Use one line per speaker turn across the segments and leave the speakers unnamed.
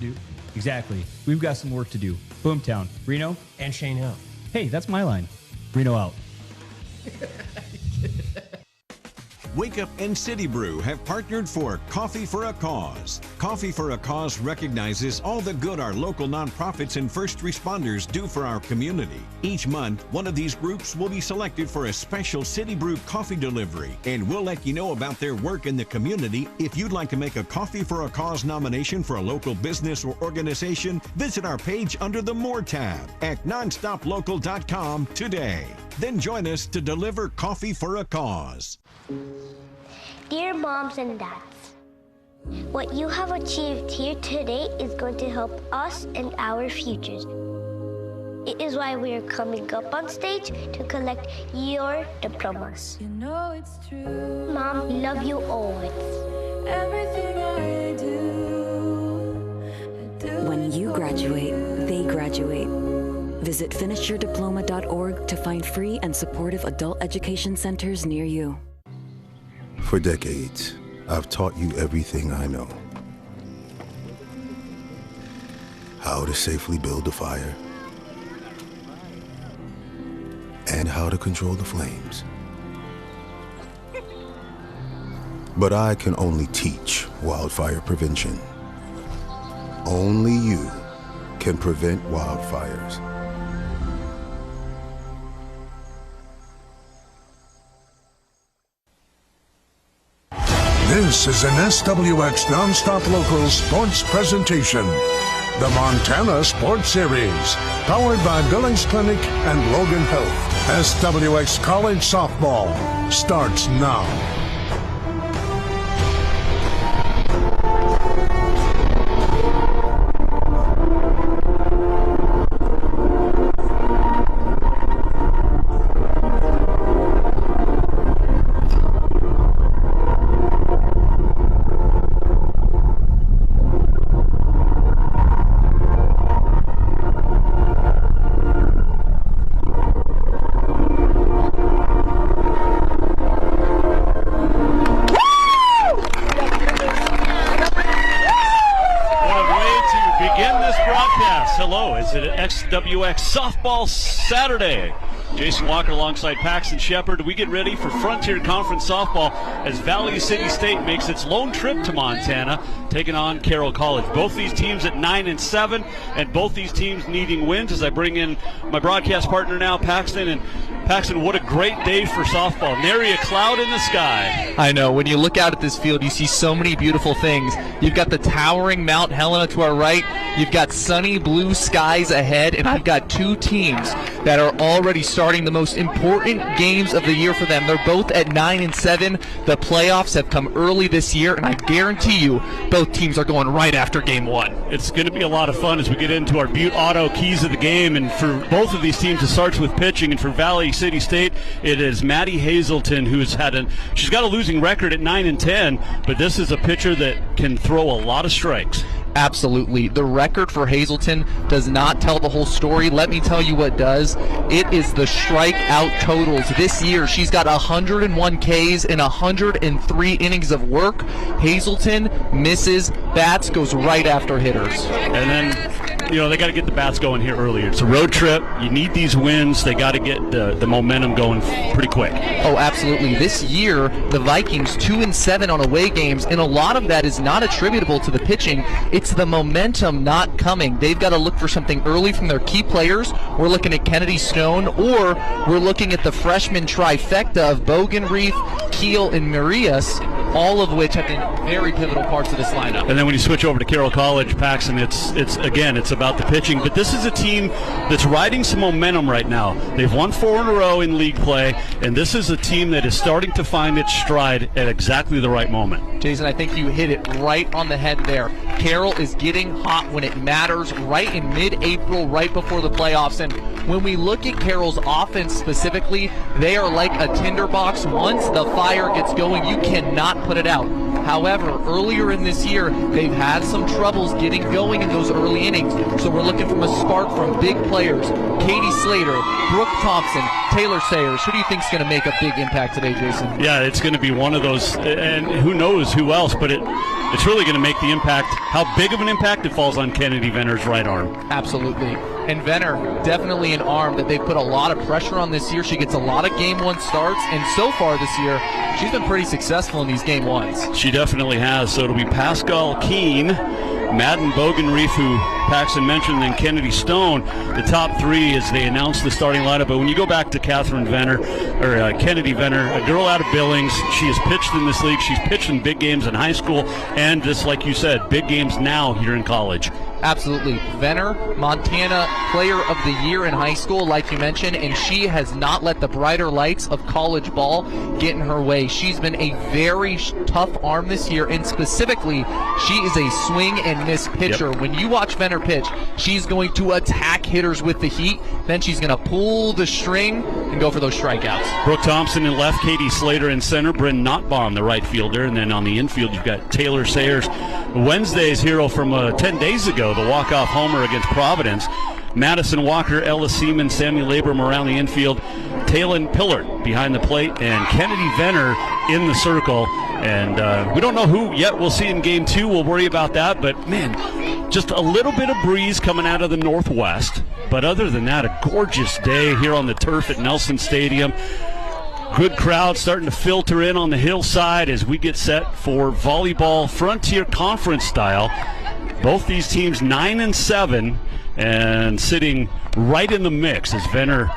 do. Exactly. We've got some work to do. Boomtown. Reno?
And Shane Hill.
Hey, that's my line. Reno out.
Wake Up and City Brew have partnered for Coffee for a Cause. Coffee for a Cause recognizes all the good our local nonprofits and first responders do for our community. Each month, one of these groups will be selected for a special City Brew coffee delivery, and we'll let you know about their work in the community. If you'd like to make a Coffee for a Cause nomination for a local business or organization, visit our page under the More tab at nonstoplocal.com today. Then join us to deliver Coffee for a Cause.
Dear moms and dads, what you have achieved here today is going to help us and our futures. It is why we are coming up on stage to collect your diplomas.
You know it's true.
Mom, we love you always.
Everything I do.
When you graduate, they graduate. Visit finishyourdiploma.org to find free and supportive adult education centers near you.
For decades, I've taught you everything I know. How to safely build a fire, and how to control the flames. But I can only teach wildfire prevention. Only you can prevent wildfires.
This is an SWX Nonstop Local Sports Presentation. The Montana Sports Series, powered by Billings Clinic and Logan Health. SWX College Softball starts now.
SWX Softball Saturday. Jason Walker alongside Paxton Shepard. We get ready for Frontier Conference Softball as Valley City State makes its lone trip to Montana, taking on Carroll College. Both these teams at 9-7, and both these teams needing wins. As I bring in my broadcast partner now, Paxton. And Paxton, what a great day for softball. Nary a cloud in the sky.
I know. When you look out at this field, you see so many beautiful things. You've got the towering Mount Helena to our right. You've got sunny blue skies ahead, and I've got two teams that are already starting the most important games of the year for them. They're both at 9-7. The playoffs have come early this year, and I guarantee you both teams are going right after game one.
It's going to be a lot of fun as we get into our Butte Auto keys of the game. And for both of these teams, it starts with pitching. And for Valley City State, it is Maddie Hazelton, who's she's got a losing record at 9-10, but this is a pitcher that can throw a lot of strikes.
Absolutely. The record for Hazelton does not tell the whole story. Let me tell you what does. It is the strikeout totals. This year, she's got 101 Ks in 103 innings of work. Hazelton misses bats, goes right after hitters.
And then, they got to get the bats going here earlier. It's a road trip. You need these wins. They got to get the momentum going pretty quick.
Oh, absolutely. This year, the Vikings 2-7 on away games, and a lot of that is not attributable to the pitching. It's the momentum not coming. They've got to look for something early from their key players. We're looking at Kennedy Stone, or we're looking at the freshman trifecta of Bogenreef, Keel, and Marias, all of which have been very pivotal parts of this lineup.
And then when you switch over to Carroll College, Paxton, it's about the pitching. But this is a team that's riding some momentum right now. They've won 4 in a row in league play, and this is a team that is starting to find its stride at exactly the right moment.
Jason, I think you hit it right on the head there. Carroll is getting hot when it matters, right in mid-April, right before the playoffs. And when we look at Carroll's offense specifically, they are like a tinderbox. Once the fire gets going, you cannot put it out. However, earlier in this year, they've had some troubles getting going in those early innings. So we're looking for a spark from big players. Katie Slater, Brooke Thompson, Taylor Sayers. Who do you think is going to make a big impact today, Jason?
Yeah, it's going to be one of those, and who knows who else, but it's really going to make the impact. How big of an impact it falls on Kennedy Venner's right arm.
Absolutely. And Venner, definitely an arm that they've put a lot of pressure on this year. She gets a lot of game one starts, and so far this year, she's been pretty successful in these game ones.
She definitely has. So it'll be Pascal Keene, Madden Bogenreef, who Paxton mentioned, and Kennedy Stone, the top three as they announce the starting lineup. But when you go back to Catherine Venner, or Kennedy Venner, a girl out of Billings, she has pitched in this league. She's pitched in big games in high school, and just like you said, big games now here in college.
Absolutely. Venner, Montana Player of the Year in high school, like you mentioned, and she has not let the brighter lights of college ball get in her way. She's been a very tough arm this year, and specifically, she is a swing and miss pitcher. Yep. When you watch Venner pitch, she's going to attack hitters with the heat, then she's going to pull the string and go for those strikeouts.
Brooke Thompson in left, Katie Slater in center, Bryn Nottbaum, the right fielder, and then on the infield, you've got Taylor Sayers, Wednesday's hero from 10 days ago, the walk-off homer against Providence. Madison Walker, Ella Seaman, Samuel Abram around the infield, Talon Pillard behind the plate, and Kennedy Venner in the circle. And we don't know who yet we'll see in game two. We'll worry about that. But, man, just a little bit of breeze coming out of the northwest. But other than that, a gorgeous day here on the turf at Nelson Stadium. Good crowd starting to filter in on the hillside as we get set for volleyball Frontier Conference style. Both these teams 9-7 and sitting right in the mix as Venner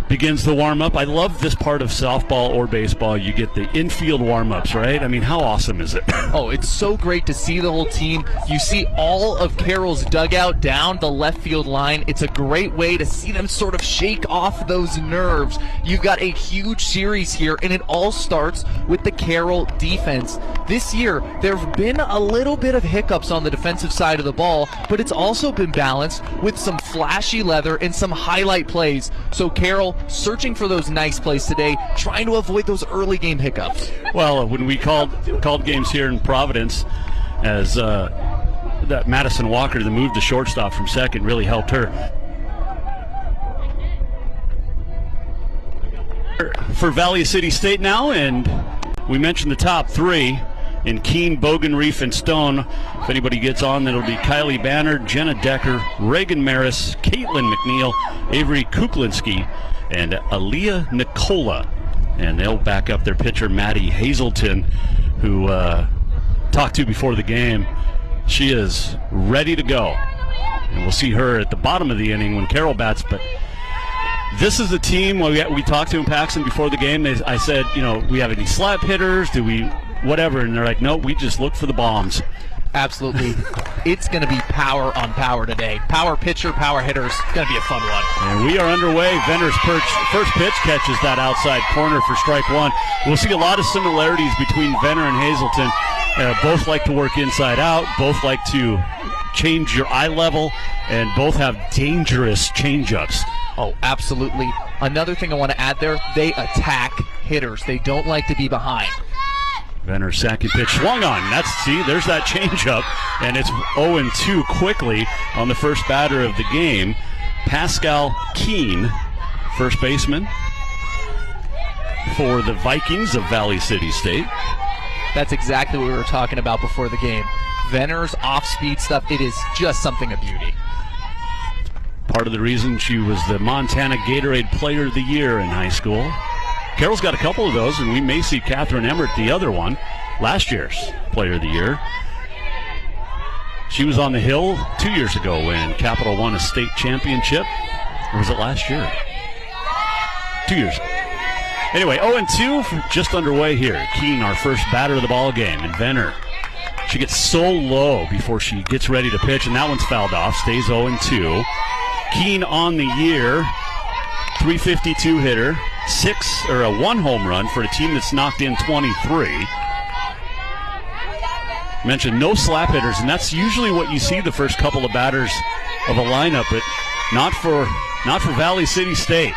begins the warm-up. I love this part of softball or baseball. You get the infield warm-ups, right? I mean, how awesome is it?
Oh, it's so great to see the whole team. You see all of Carroll's dugout down the left field line. It's a great way to see them sort of shake off those nerves. You've got a huge series here, and it all starts with the Carroll defense. This year, there have been a little bit of hiccups on the defensive side of the ball, but it's also been balanced with some flashy leather and some highlight plays. So Carroll searching for those nice plays today, trying to avoid those early game hiccups.
Well, when we called games here in Providence, as that Madison Walker, the move to shortstop from second, really helped her. For Valley City State now, and we mentioned the top three in Keene, Bogenreef, and Stone. If anybody gets on, that'll be Kylie Banner, Jenna Decker, Reagan Maris, Caitlin McNeil, Avery Kuklinski, and Aaliyah Nicola. And they'll back up their pitcher, Maddie Hazelton, who talked to before the game. She is ready to go. And we'll see her at the bottom of the inning when Carroll bats. But this is a team, we talked to him, Paxton, before the game. I said, we have any slap hitters? Do we whatever? And they're like, no, we just look for the bombs.
Absolutely. It's going to be power on power today. Power pitcher, power hitters. It's going to be a fun one.
And we are underway. Venner's first pitch catches that outside corner for strike one. We'll see a lot of similarities between Venner and Hazelton. Both like to work inside out. Both like to change your eye level. And both have dangerous changeups.
Oh, absolutely. Another thing I want to add there, they attack hitters. They don't like to be behind.
Venner's second pitch swung on. There's that changeup, and it's 0-2 quickly on the first batter of the game. Pascal Keene, first baseman for the Vikings of Valley City State.
That's exactly what we were talking about before the game. Venner's off-speed stuff, it is just something of beauty.
Part of the reason she was the Montana Gatorade Player of the Year in high school. Carroll's got a couple of those, and we may see Catherine Emmert, the other one, last year's Player of the Year. She was on the Hill 2 years ago when Capital won a state championship. Or was it last year? 2 years ago. Anyway, 0-2, just underway here. Keene, our first batter of the ball game, and Venner. She gets so low before she gets ready to pitch, and that one's fouled off. Stays 0-2. Keene on the year, 352 hitter. One home run for a team that's knocked in 23. Mentioned no slap hitters, and that's usually what you see the first couple of batters of a lineup, but not for Valley City State.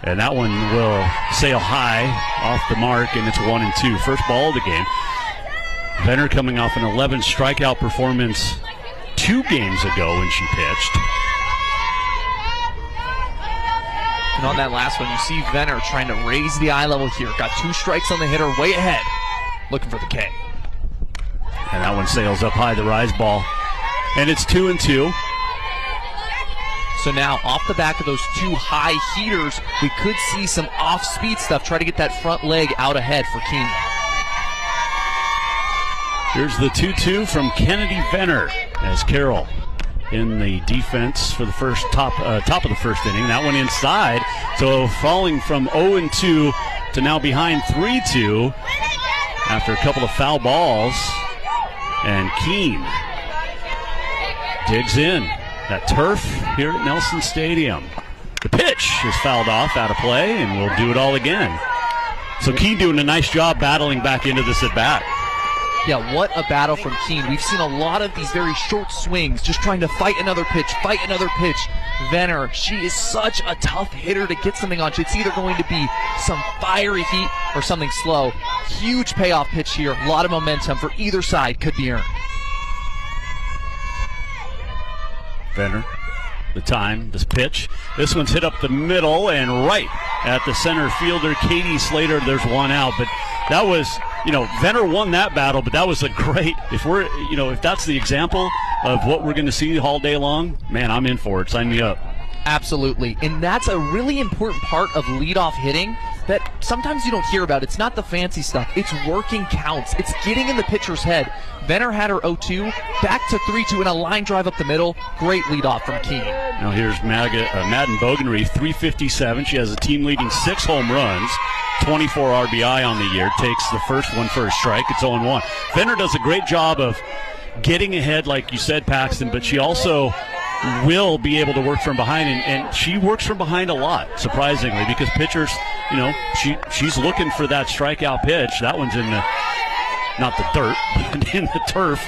And that one will sail high off the mark, and it's 1-2. First ball of the game. Venner coming off an 11 strikeout performance 2 games ago when she pitched.
And on that last one, you see Venner trying to raise the eye level here. Got 2 strikes on the hitter, way ahead, looking for the K.
And that one sails up high, the rise ball. And it's 2-2.
So now, off the back of those 2 high heaters, we could see some off-speed stuff. Try to get that front leg out ahead for Keene.
Here's the 2-2 from Kennedy Venner as Carroll in the defense for the first top of the first inning. That one inside. So falling from 0-2 to now behind 3-2 after a couple of foul balls. And Keene digs in. That turf here at Nelson Stadium. The pitch is fouled off, out of play, and we'll do it all again. So Keene doing a nice job battling back into this at bat.
Yeah, what a battle from Keene. We've seen a lot of these very short swings, just trying to fight another pitch. Venner, she is such a tough hitter to get something on. It's either going to be some fiery heat or something slow. Huge payoff pitch here. A lot of momentum for either side could be earned.
Venner, the time, this pitch. This one's hit up the middle and right at the center fielder, Katie Slater. There's one out, but that was, Venner won that battle, but that was a great, if that's the example of what we're going to see all day long, man, I'm in for it. Sign me up.
Absolutely. And that's a really important part of leadoff hitting that sometimes you don't hear about. It's not the fancy stuff. It's working counts. It's getting in the pitcher's head. Venner had her 0-2, back to 3-2 and a line drive up the middle. Great leadoff from Keene.
Now here's Madden Bogenreef, 357. She has a team-leading 6 home runs, 24 RBI on the year. Takes the first one for a strike. It's 0-1. Venner does a great job of getting ahead, like you said, Paxton, but she also will be able to work from behind, and she works from behind a lot, surprisingly, because pitchers, she's looking for that strikeout pitch. That one's in the, not the dirt, but in the turf.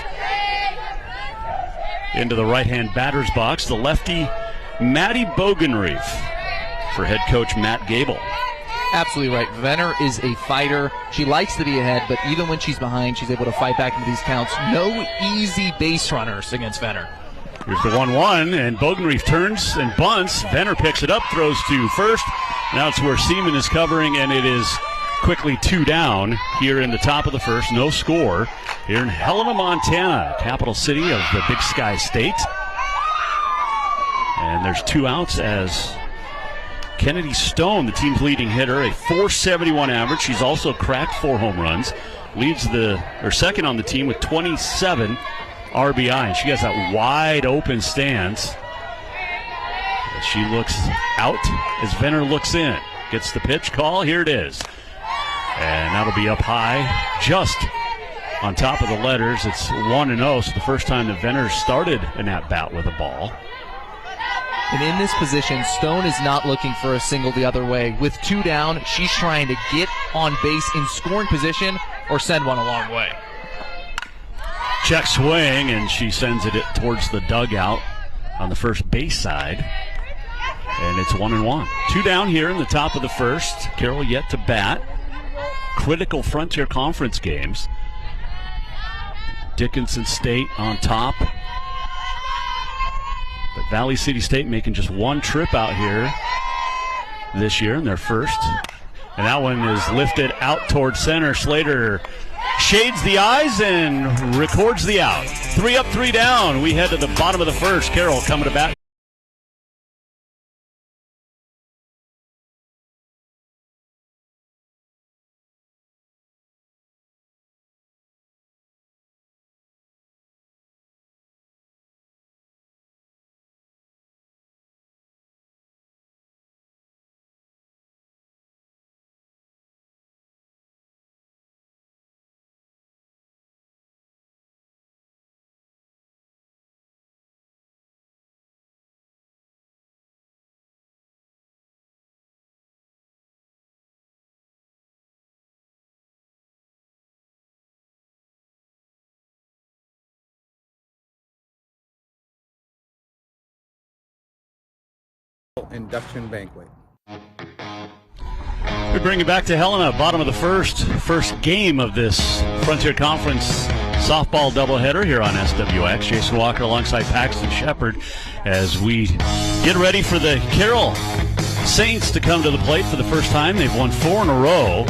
Into the right-hand batter's box, the lefty, Maddie Bogenreef, for head coach Matt Gable.
Absolutely right. Venner is a fighter. She likes to be ahead, but even when she's behind, she's able to fight back into these counts. No easy base runners against Venner.
Here's the 1-1, and Bogenreef turns and bunts. Venner picks it up, throws to first. Now it's where Seaman is covering, and it is quickly 2 down here in the top of the first. No score here in Helena, Montana, capital city of the Big Sky State. And there's 2 outs as Kennedy Stone, the team's leading hitter, a .471 average. She's also cracked 4 home runs. Leads second on the team with 27 RBI, and she has that wide open stance. She looks out as Venner looks in. Gets the pitch call. Here it is. And that'll be up high, just on top of the letters. It's 1-0, so the first time that Venner started an at-bat with a ball.
And in this position, Stone is not looking for a single the other way. With 2 down, she's trying to get on base in scoring position or send one a long way.
Check swing, and she sends it towards the dugout on the first base side. And it's 1-1. 2 down here in the top of the first. Carroll yet to bat. Critical Frontier Conference games. Dickinson State on top. But Valley City State making just 1 trip out here this year in their first. And that one is lifted out towards center. Slater shades the eyes and records the out. 3 up, 3 down. We head to the bottom of the first. Carroll coming to bat.
Induction banquet.
We bring you back to Helena, bottom of the first game of this Frontier Conference softball doubleheader here on SWX. Jason Walker alongside Paxton Shepard as we get ready for the Carroll Saints to come to the plate for the first time. They've won 4 in a row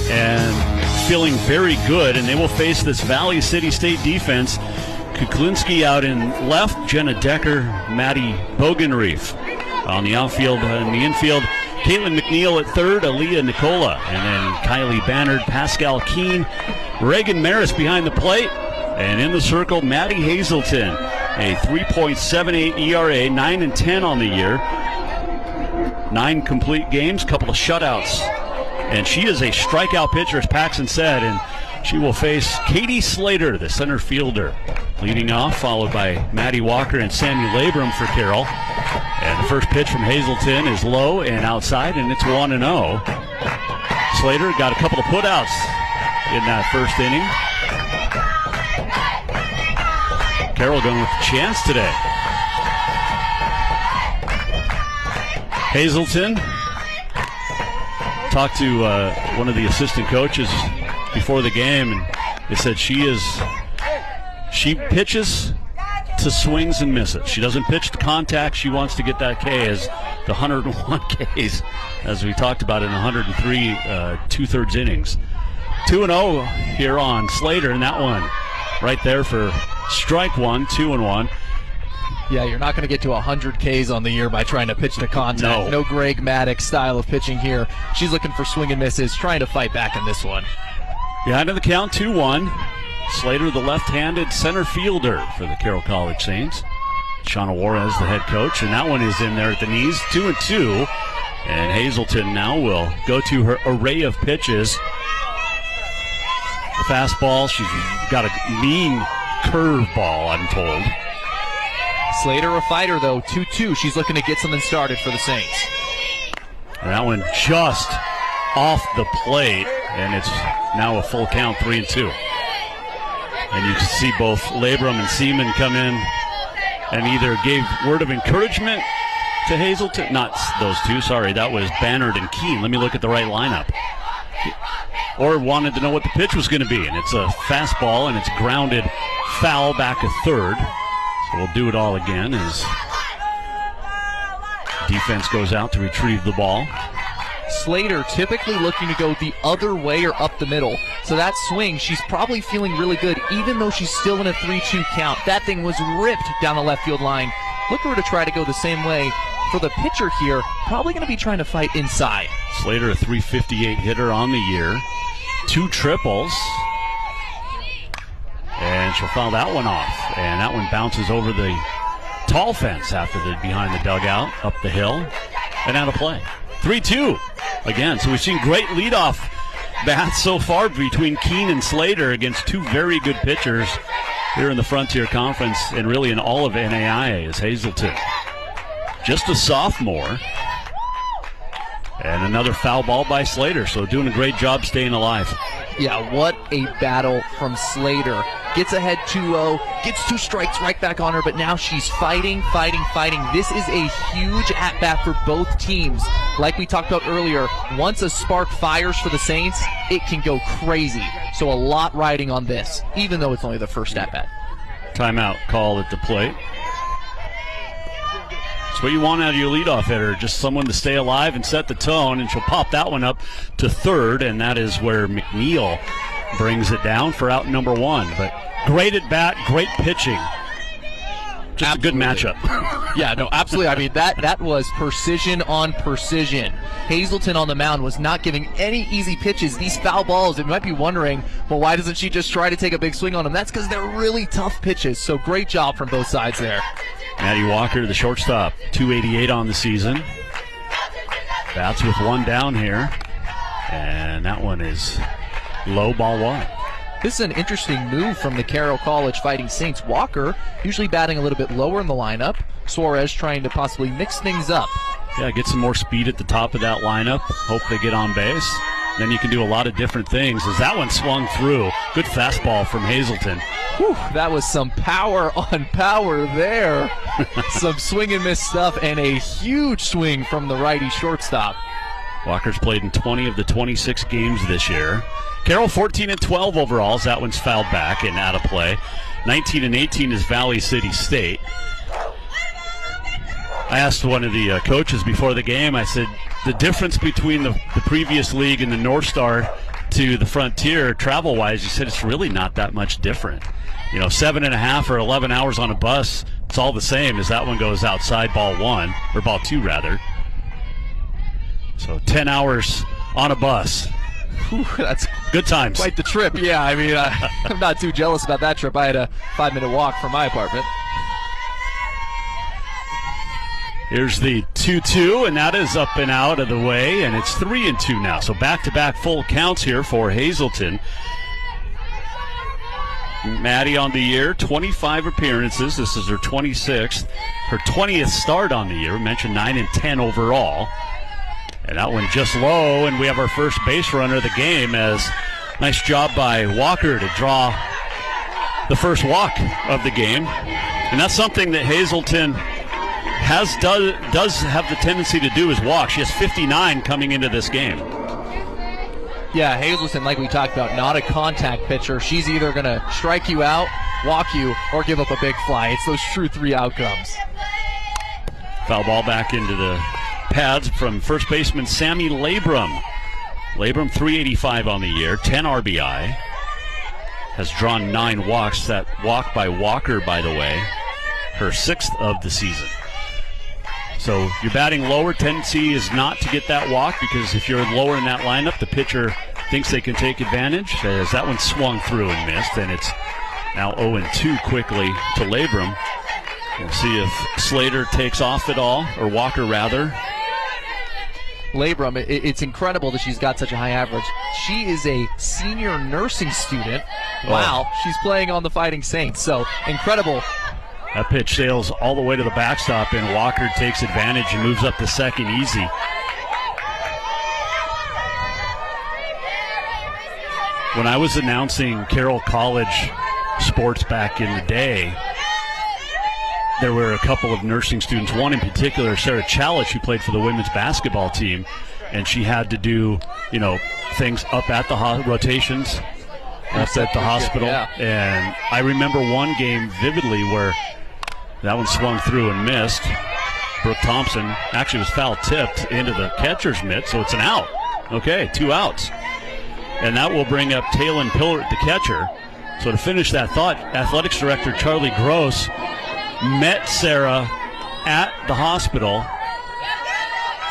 and feeling very good, and they will face this Valley City State defense. Kuklinski out in left, Jenna Decker, Maddie Bogenreef on the outfield. In the infield, Caitlin McNeil at third, Aaliyah Nicola, and then Kylie Bannard, Pascal Keene, Reagan Maris behind the plate, and in the circle, Maddie Hazelton, a 3.78 ERA, 9-10 on the year, 9 complete games, couple of shutouts, and she is a strikeout pitcher, as Paxson said, and she will face Katie Slater, the center fielder, leading off, followed by Maddie Walker and Sammy Labram for Carroll. And the first pitch from Hazelton is low and outside, and it's 1-0. Slater got a couple of putouts in that first inning. Carroll going with a chance today. Hazelton talked to one of the assistant coaches before the game, and they said she pitches to swings and misses. She doesn't pitch to contact. She wants to get that K, as the 101 Ks, as we talked about in 103 2/3 innings. 2-0 here on Slater, and that one right there for strike one, 2-1.
Yeah, you're not going to get to 100 Ks on the year by trying to pitch to contact. No Greg Maddox style of pitching here. She's looking for swing and misses, trying to fight back in this one.
Behind in the count, 2-1. Slater, the left-handed center fielder for the Carroll College Saints. Shauna Juarez, the head coach, and that one is in there at the knees, 2-2. And Hazelton now will go to her array of pitches. The fastball, she's got a mean curveball, I'm told.
Slater a fighter, though, 2-2. She's looking to get something started for the Saints.
And that one just off the plate, and it's now a full count, 3-2. And you can see both Labram and Seaman come in and either gave word of encouragement to Hazelton. Not those two, sorry. That was Bannard and Keene. Let me look at the right lineup. Or wanted to know what the pitch was going to be. And it's a fastball, and it's grounded foul back at third. So we'll do it all again as defense goes out to retrieve the ball.
Slater typically looking to go the other way or up the middle. So that swing, she's probably feeling really good, even though she's still in a 3-2 count. That thing was ripped down the left field line. Look for her to try to go the same way. For the pitcher here, probably going to be trying to fight inside.
Slater, a 358 hitter on the year. 2 triples. And she'll foul that one off. And that one bounces over the tall fence after the behind the dugout, up the hill, and out of play. 3-2 again. So we've seen great leadoff bats so far between Keene and Slater against 2 very good pitchers here in the Frontier Conference and really in all of NAIA is Hazelton. Just a sophomore. And another foul ball by Slater, so doing a great job staying alive.
Yeah, what a battle from Slater. Gets ahead 2-0, gets 2 strikes right back on her, but now she's fighting. This is a huge at-bat for both teams. Like we talked about earlier, once a spark fires for the Saints, it can go crazy. So a lot riding on this, even though it's only the first at-bat.
Timeout call at the plate. That's what you want out of your leadoff hitter, just someone to stay alive and set the tone, and she'll pop that one up to third, and that is where McNeil brings it down for out number 1. But great at bat, great pitching. Just absolutely. A good matchup.
Yeah, no, absolutely. I mean, that was precision on precision. Hazelton on the mound was not giving any easy pitches. These foul balls, you might be wondering, well, why doesn't she just try to take a big swing on them? That's because they're really tough pitches. So great job from both sides there.
Maddie Walker, the shortstop, 288 on the season. Bats with 1 down here. And that one is low, ball 1.
This is an interesting move from the Carroll College Fighting Saints. Walker usually batting a little bit lower in the lineup. Suarez trying to possibly mix things up.
Yeah, get some more speed at the top of that lineup. Hope they get on base. Then you can do a lot of different things as that one swung through. Good fastball from Hazelton.
Whew, that was some power on power there. Some swing and miss stuff and a huge swing from the righty shortstop.
Walker's played in 20 of the 26 games this year. Carroll 14-12 overall, as that one's fouled back and out of play. 19-18 is Valley City State. I asked one of the coaches before the game, I said, the difference between the previous league and the North Star to the Frontier travel-wise, he said it's really not that much different. 7.5 or 11 hours on a bus, it's all the same as that one goes outside ball 1, or ball 2 rather. So 10 hours on a bus.
Whew, that's
good times.
Quite the trip, yeah. I mean, I'm not too jealous about that trip. I had a 5-minute walk from my apartment.
Here's the 2-2, and that is up and out of the way, and it's 3-2 now. So back-to-back full counts here for Hazleton. Maddie on the year, 25 appearances. This is her 26th. Her 20th start on the year. We mentioned 9 and 10 overall. And that one just low, and we have our first base runner of the game. As nice job by Walker to draw the first walk of the game. And that's something that Hazleton does have the tendency to do, is walk. She has 59 coming into this game.
Yeah, Hazleton, like we talked about, not a contact pitcher. She's either going to strike you out, walk you, or give up a big fly. It's those true 3 outcomes.
Foul ball back into the pads from first baseman Sammy Labrum. Labrum, 385 on the year, 10 RBI. Has drawn 9 walks. That walk by Walker, by the way, her 6th of the season. So you're batting lower, tendency is not to get that walk, because if you're lower in that lineup, the pitcher thinks they can take advantage, as that one swung through and missed, and it's now 0-2 quickly to Labrum. We'll see if Slater takes off at all, or Walker rather.
Labrum, it's incredible that she's got such a high average. She is a senior nursing student. Wow, she's playing on the Fighting Saints, so incredible.
That pitch sails all the way to the backstop, and Walker takes advantage and moves up to second easy. When I was announcing Carroll College sports back in the day, there were a couple of nursing students, one in particular, Sarah Chalich, who played for the women's basketball team, and she had to do, things up at the rotations, up at the hospital.
Yeah.
And I remember one game vividly where that one swung through and missed. Brooke Thompson actually was foul tipped into the catcher's mitt, so it's an out. Okay, 2 outs. And that will bring up Taylin Pillard, the catcher. So to finish that thought, athletics director Charlie Gross met Sarah at the hospital.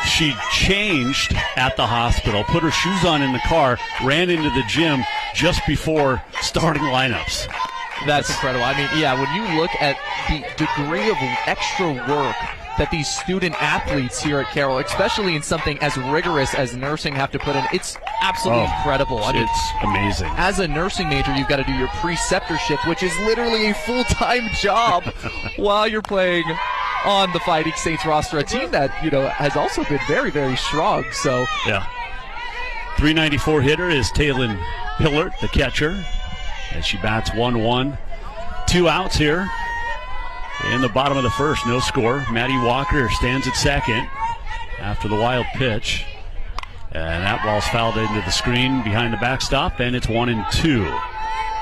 She changed at the hospital, put her shoes on in the car, ran into the gym just before starting lineups.
That's incredible. I mean, yeah, when you look at the degree of extra work that these student athletes here at Carroll, especially in something as rigorous as nursing, have to put in, it's absolutely incredible. I mean,
it's amazing.
As a nursing major, you've got to do your preceptorship, which is literally a full-time job while you're playing on the Fighting Saints roster, a team that, has also been very, very strong. So
yeah. 394 hitter is Taylin Pillard, the catcher, as she bats 1-1. 2 outs here in the bottom of the first. No score. Maddie Walker stands at second after the wild pitch. And that ball's fouled into the screen behind the backstop, and it's 1-2.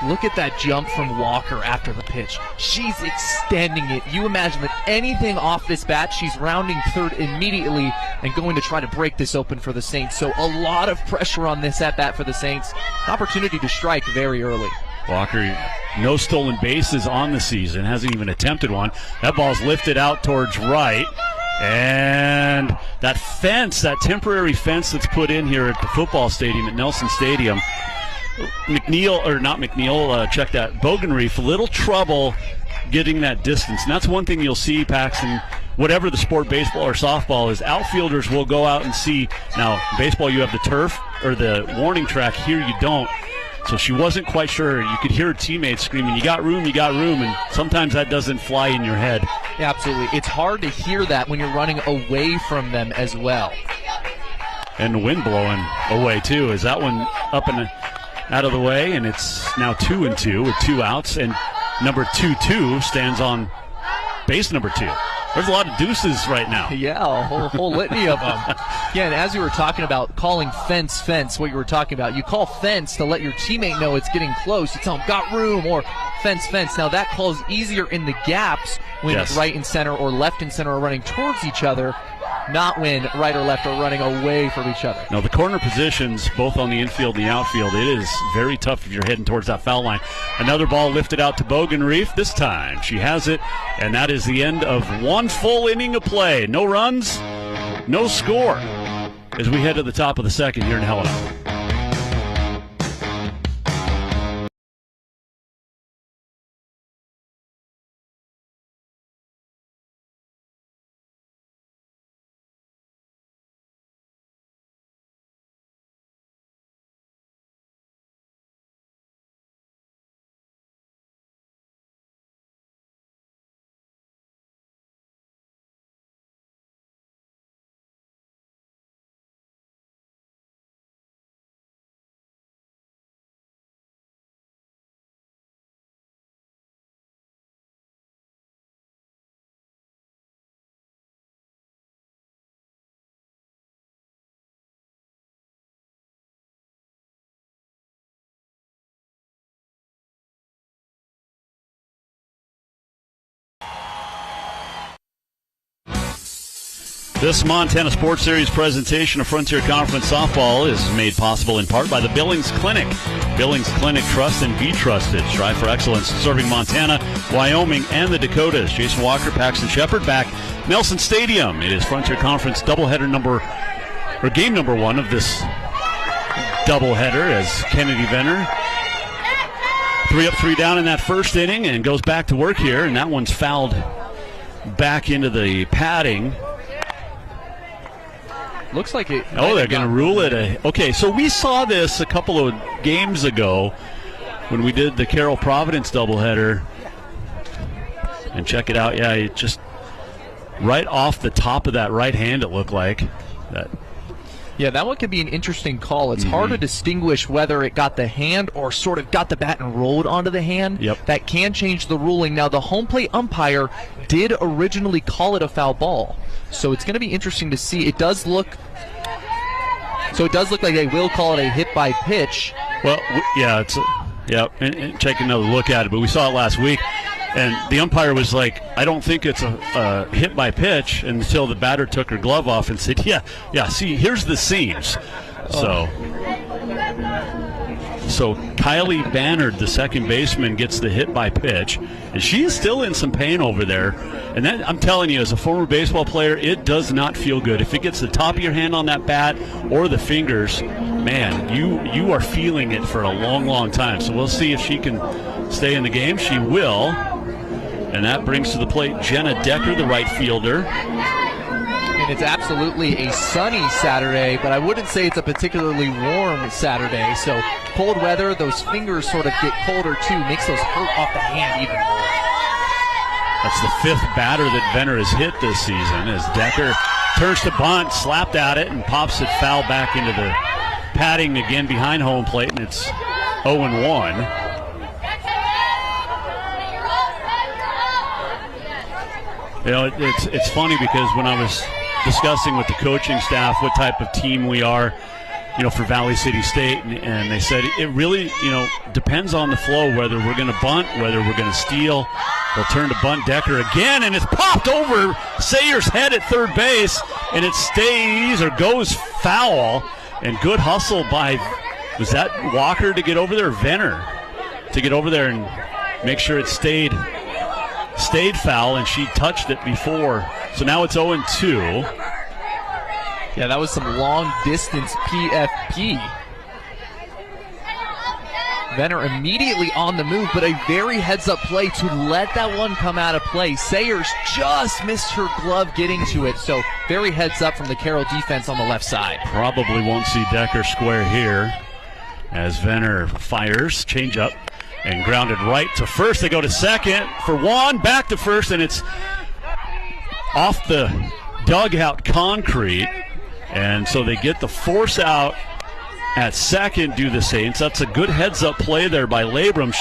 Look at that jump from Walker after the pitch. She's extending it. You imagine that anything off this bat, she's rounding third immediately and going to try to break this open for the Saints. So a lot of pressure on this at-bat for the Saints. An opportunity to strike very early.
Walker, no stolen bases on the season, hasn't even attempted one. That ball's lifted out towards right. And that fence, that temporary fence that's put in here at the football stadium, at Nelson Stadium, check that, Bogenreef, little trouble getting that distance. And that's one thing you'll see, Paxton, whatever the sport, baseball or softball is, outfielders will go out and see. Now, baseball, you have the turf or the warning track. Here you don't. So she wasn't quite sure. You could hear her teammates screaming, you got room, and sometimes that doesn't fly in your head.
Yeah, absolutely. It's hard to hear that when you're running away from them as well.
And the wind blowing away, too. Is that one up and out of the way? And it's now 2-2 with 2 outs. And number 2-2 stands on base number 2. There's a lot of deuces right now.
Yeah, a whole litany of them. Yeah, and as you were talking about calling fence, what you were talking about, you call fence to let your teammate know it's getting close. You tell them, got room, or fence. Now that call is easier in the gaps when right and center or left and center are running towards each other, not when right or left are running away from each other.
Now the corner positions, both on the infield and the outfield, it is very tough if you're heading towards that foul line. Another ball lifted out to Bogan Reef. This time she has it, and that is the end of one full inning of play. No runs, no score, as we head to the top of the second here in Helena. This Montana Sports Series presentation of Frontier Conference Softball is made possible in part by the Billings Clinic. Billings Clinic, trust and be trusted. Strive for excellence, serving Montana, Wyoming, and the Dakotas. Jason Walker, Paxton Shepard back. Nelson Stadium. It is Frontier Conference doubleheader game number one of this doubleheader as Kennedy Venner 3 up, 3 down in that first inning and goes back to work here, and that one's fouled back into the padding.
Looks like it.
Oh, they're going to rule it. Okay, so we saw this a couple of games ago when we did the Carroll Providence doubleheader. And check it out. Yeah, it just right off the top of that right hand, it looked like.
Yeah, that one could be an interesting call. It's hard to distinguish whether it got the hand or sort of got the bat and rolled onto the hand.
Yep.
That can change the ruling. Now, the home plate umpire did originally call it a foul ball. So it's going to be interesting to see. It does look like they will call it a hit by pitch.
Well, yeah, and take another look at it. But we saw it last week, and the umpire was like, "I don't think it's a hit by pitch," until the batter took her glove off and said, "Yeah. See, here's the seams." So Kylie Bannard, the second baseman, gets the hit by pitch, and she is still in some pain over there. And that, I'm telling you, as a former baseball player, it does not feel good. If it gets the top of your hand on that bat or the fingers, man, you are feeling it for a long, long time. So we'll see if she can stay in the game. She will. And that brings to the plate Jenna Decker, the right fielder.
And it's absolutely a sunny Saturday, but I wouldn't say it's a particularly warm Saturday. So cold weather, those fingers sort of get colder too, makes those hurt off the hand even more.
That's the fifth batter that Venner has hit this season as Decker turns to bunt, slapped at it, and pops it foul back into the padding again behind home plate, and it's 0-1. You know, it's funny because when I was discussing with the coaching staff what type of team we are, you know, for Valley City State, and they said it really, you know, depends on the flow, whether we're going to bunt, whether we're going to steal. They'll turn to bunt Decker again, and it's popped over Sayer's head at third base, and it stays or goes foul. And good hustle by, was that Walker to get over there, or Venner to get over there and make sure it stayed foul, and she touched it before. So now it's 0-2.
Yeah, that was some long-distance PFP. Venner immediately on the move, but a very heads-up play to let that one come out of play. Sayers just missed her glove getting to it, so very heads-up from the Carroll defense on the left side.
Probably won't see Decker square here as Venner fires, changeup, and grounded right to first. They go to second for one, back to first, and it's off the dugout concrete, and so they get the force out at second, do the Saints. That's a good heads-up play there by Labrum.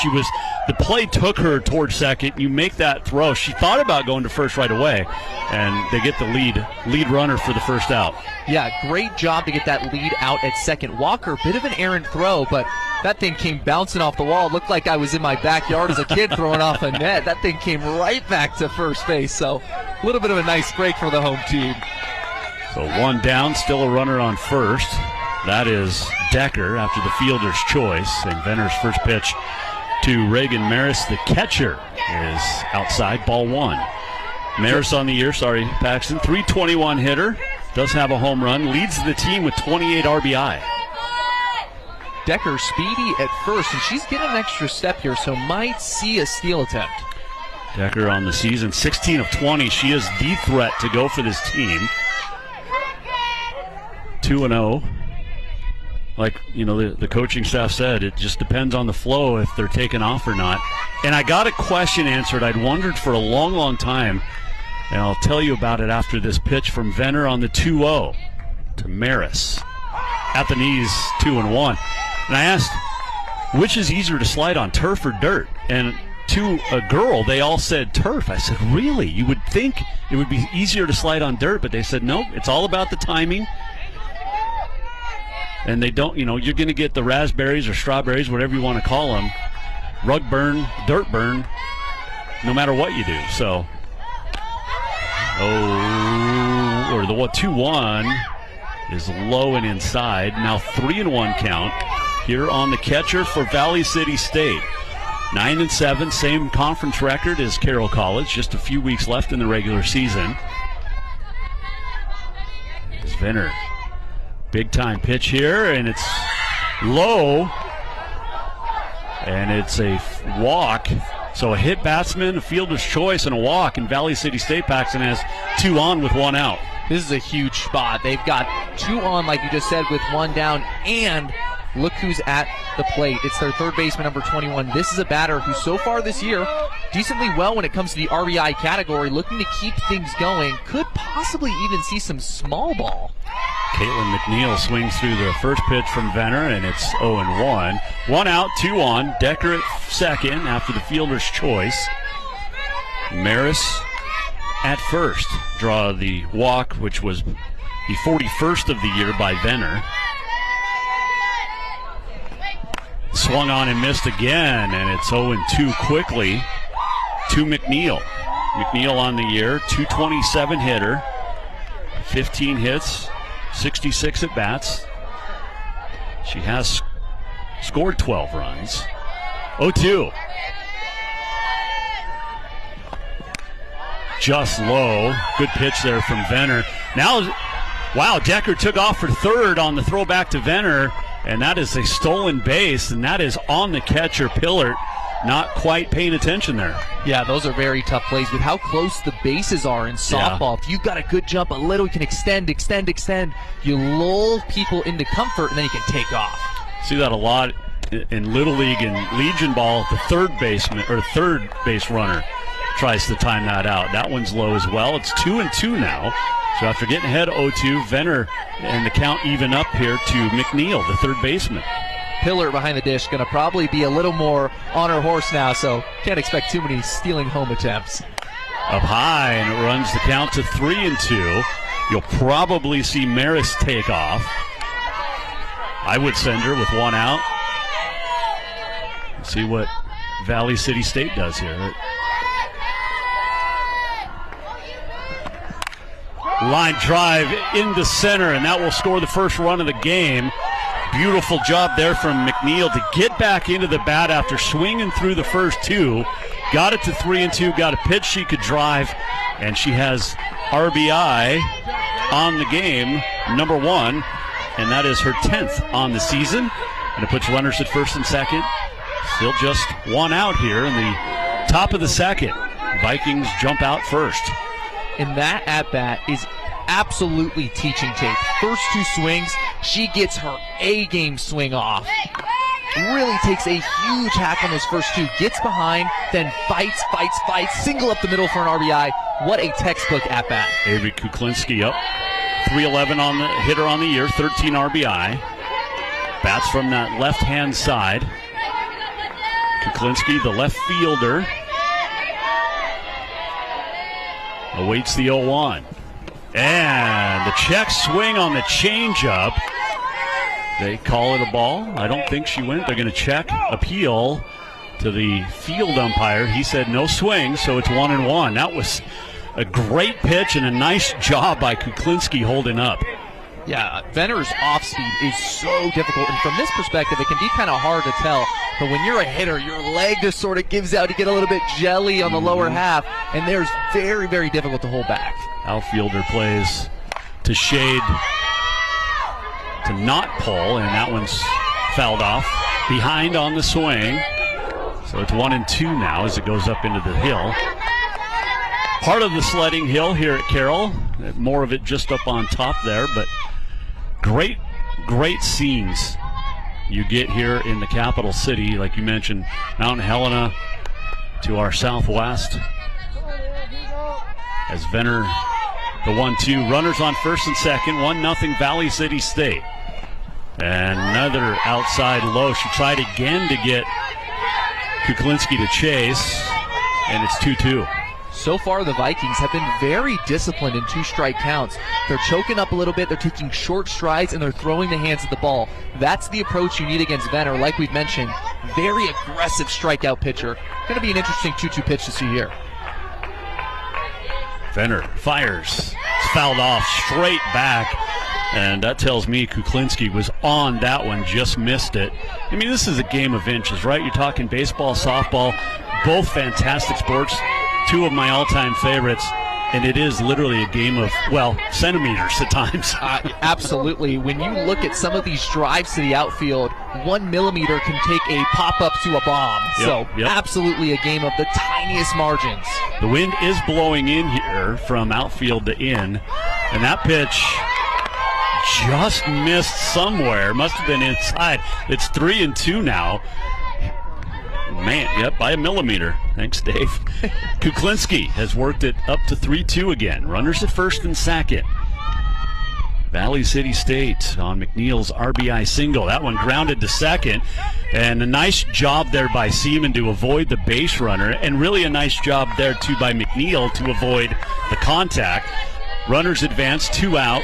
The play took her towards second. You make that throw. She thought about going to first right away, and they get the lead runner for the first out.
Yeah, great job to get that lead out at second. Walker, bit of an errant throw, but That thing came bouncing off the wall. It looked like I was in my backyard as a kid throwing off a net. That thing came right back to first base. So a little bit of a nice break for the home team.
So one down, still a runner on first. That is Decker after the fielder's choice. And Venner's first pitch to Reagan Maris, the catcher, is outside, ball one. Maris on the year, Paxton, 321 hitter, does have a home run, leads the team with 28 RBI.
Decker speedy at first, and she's getting an extra step here, so might see a steal attempt.
Decker on the season, 16 of 20. She is the threat to go for this team. 2-0. Like, the coaching staff said, it just depends on the flow if they're taken off or not. And I got a question answered I'd wondered for a long, long time, and I'll tell you about it after this pitch from Venner on the 2-0 to Maris. At the knees, 2-1. And I asked, which is easier to slide on, turf or dirt? And to a girl, they all said turf. I said, really? You would think it would be easier to slide on dirt, but they said, nope, it's all about the timing. And they don't, you're going to get the raspberries or strawberries, whatever you want to call them, rug burn, dirt burn, no matter what you do. So, or the 2-1 is low and inside. Now 3-1 count here on the catcher for Valley City State. 9-7, same conference record as Carroll College, just a few weeks left in the regular season. It's Venner. Big time pitch here, and it's low, and it's a walk. So a hit batsman, a fielder's choice, and a walk, and Valley City State Paxton has 2 on with 1 out.
This is a huge spot. They've got 2 on, like you just said, with 1 down, and look who's at the plate. It's their third baseman, number 21. This is a batter who so far this year, decently well when it comes to the RBI category, looking to keep things going, could possibly even see some small ball.
Caitlin McNeil swings through the first pitch from Venner, and it's 0-1. 1 out, 2 on. Decker at second after the fielder's choice. Maris at first. Draw the walk, which was the 41st of the year by Venner. Swung on and missed again, and it's 0-2 quickly to McNeil. McNeil on the year, 227 hitter, 15 hits, 66 at bats. She has scored 12 runs. 0-2. Just low. Good pitch there from Venner. Now, wow, Decker took off for third on the throwback to Venner, and that is a stolen base, and that is on the catcher, Pillard. Not quite paying attention there.
Yeah, those are very tough plays with how close the bases are in softball. Yeah. If you've got a good jump, a little, you can extend. You lull people into comfort, and then you can take off.
See that a lot in Little League and Legion ball. The third baseman or third base runner tries to time that out. That one's low as well. It's 2-2 now. So after getting ahead 0-2, Venner and the count even up here to McNeil, the third baseman.
Pillar behind the dish, going to probably be a little more on her horse now, so can't expect too many stealing home attempts.
Up high, and it runs the count to 3-2. You'll probably see Maris take off. I would send her with 1 out. See what Valley City State does here. Line drive into center, and that will score the first run of the game. Beautiful job there from McNeil to get back into the bat after swinging through the first 2. Got it to 3-2, got a pitch she could drive, and she has RBI on the game, number 1, and that is her 10th on the season. And it puts runners at first and second. Still just 1 out here in the top of the second. Vikings jump out first.
And that at-bat is absolutely teaching tape. First 2 swings, she gets her A-game swing off. Really takes a huge hack on those first 2. Gets behind, then fights, single up the middle for an RBI. What a textbook at-bat.
Avery Kuklinski up. 311 on the hitter on the year, 13 RBI. Bats from that left-hand side. Kuklinski, the left fielder, awaits the 0-1. And the check swing on the changeup They call it a ball. I don't think she went. They're going to check. Appeal to the field umpire. He said no swing, so it's 1-1. That was a great pitch and a nice job by Kuklinski holding up.
Yeah, Venner's off speed is so difficult, and from this perspective, it can be kind of hard to tell. But when you're a hitter, your leg just sort of gives out. You get a little bit jelly on the lower half, and there's very, very difficult to hold back.
Outfielder plays to shade to not pull, and that one's fouled off. Behind on the swing, so it's 1-2 now as it goes up into the hill. Part of the sledding hill here at Carroll, more of it just up on top there, but great scenes you get here in the capital city. Like you mentioned, Mount Helena to our southwest. As Venner, the 1-2, runners on first and second, 1-0 Valley City State. And another outside low. She tried again to get Kuklinski to chase, and it's 2-2.
So far, the Vikings have been very disciplined in 2-strike counts. They're choking up a little bit, they're taking short strides, and they're throwing the hands at the ball. That's the approach you need against Venner. Like we've mentioned, very aggressive strikeout pitcher. Going to be an interesting 2-2 pitch to see here.
Venner fires. It's fouled off straight back. And that tells me Kuklinski was on that one, just missed it. I mean, this is a game of inches, right? You're talking baseball, softball, both fantastic sports. Two of my all-time favorites, and it is literally a game of, well, centimeters at times.
Absolutely. When you look at some of these drives to the outfield, 1 millimeter can take a pop-up to a bomb. Yep. Absolutely a game of the tiniest margins.
The wind is blowing in here from outfield to in, and that pitch just missed somewhere. Must have been inside. It's 3-2 now. Man, yep, by a millimeter. Thanks, Dave. Kuklinski has worked it up to 3-2 again. Runners at first and second. Valley City State on McNeil's RBI single. That one grounded to second. And a nice job there by Seaman to avoid the base runner. And really a nice job there, too, by McNeil to avoid the contact. Runners advance, 2 out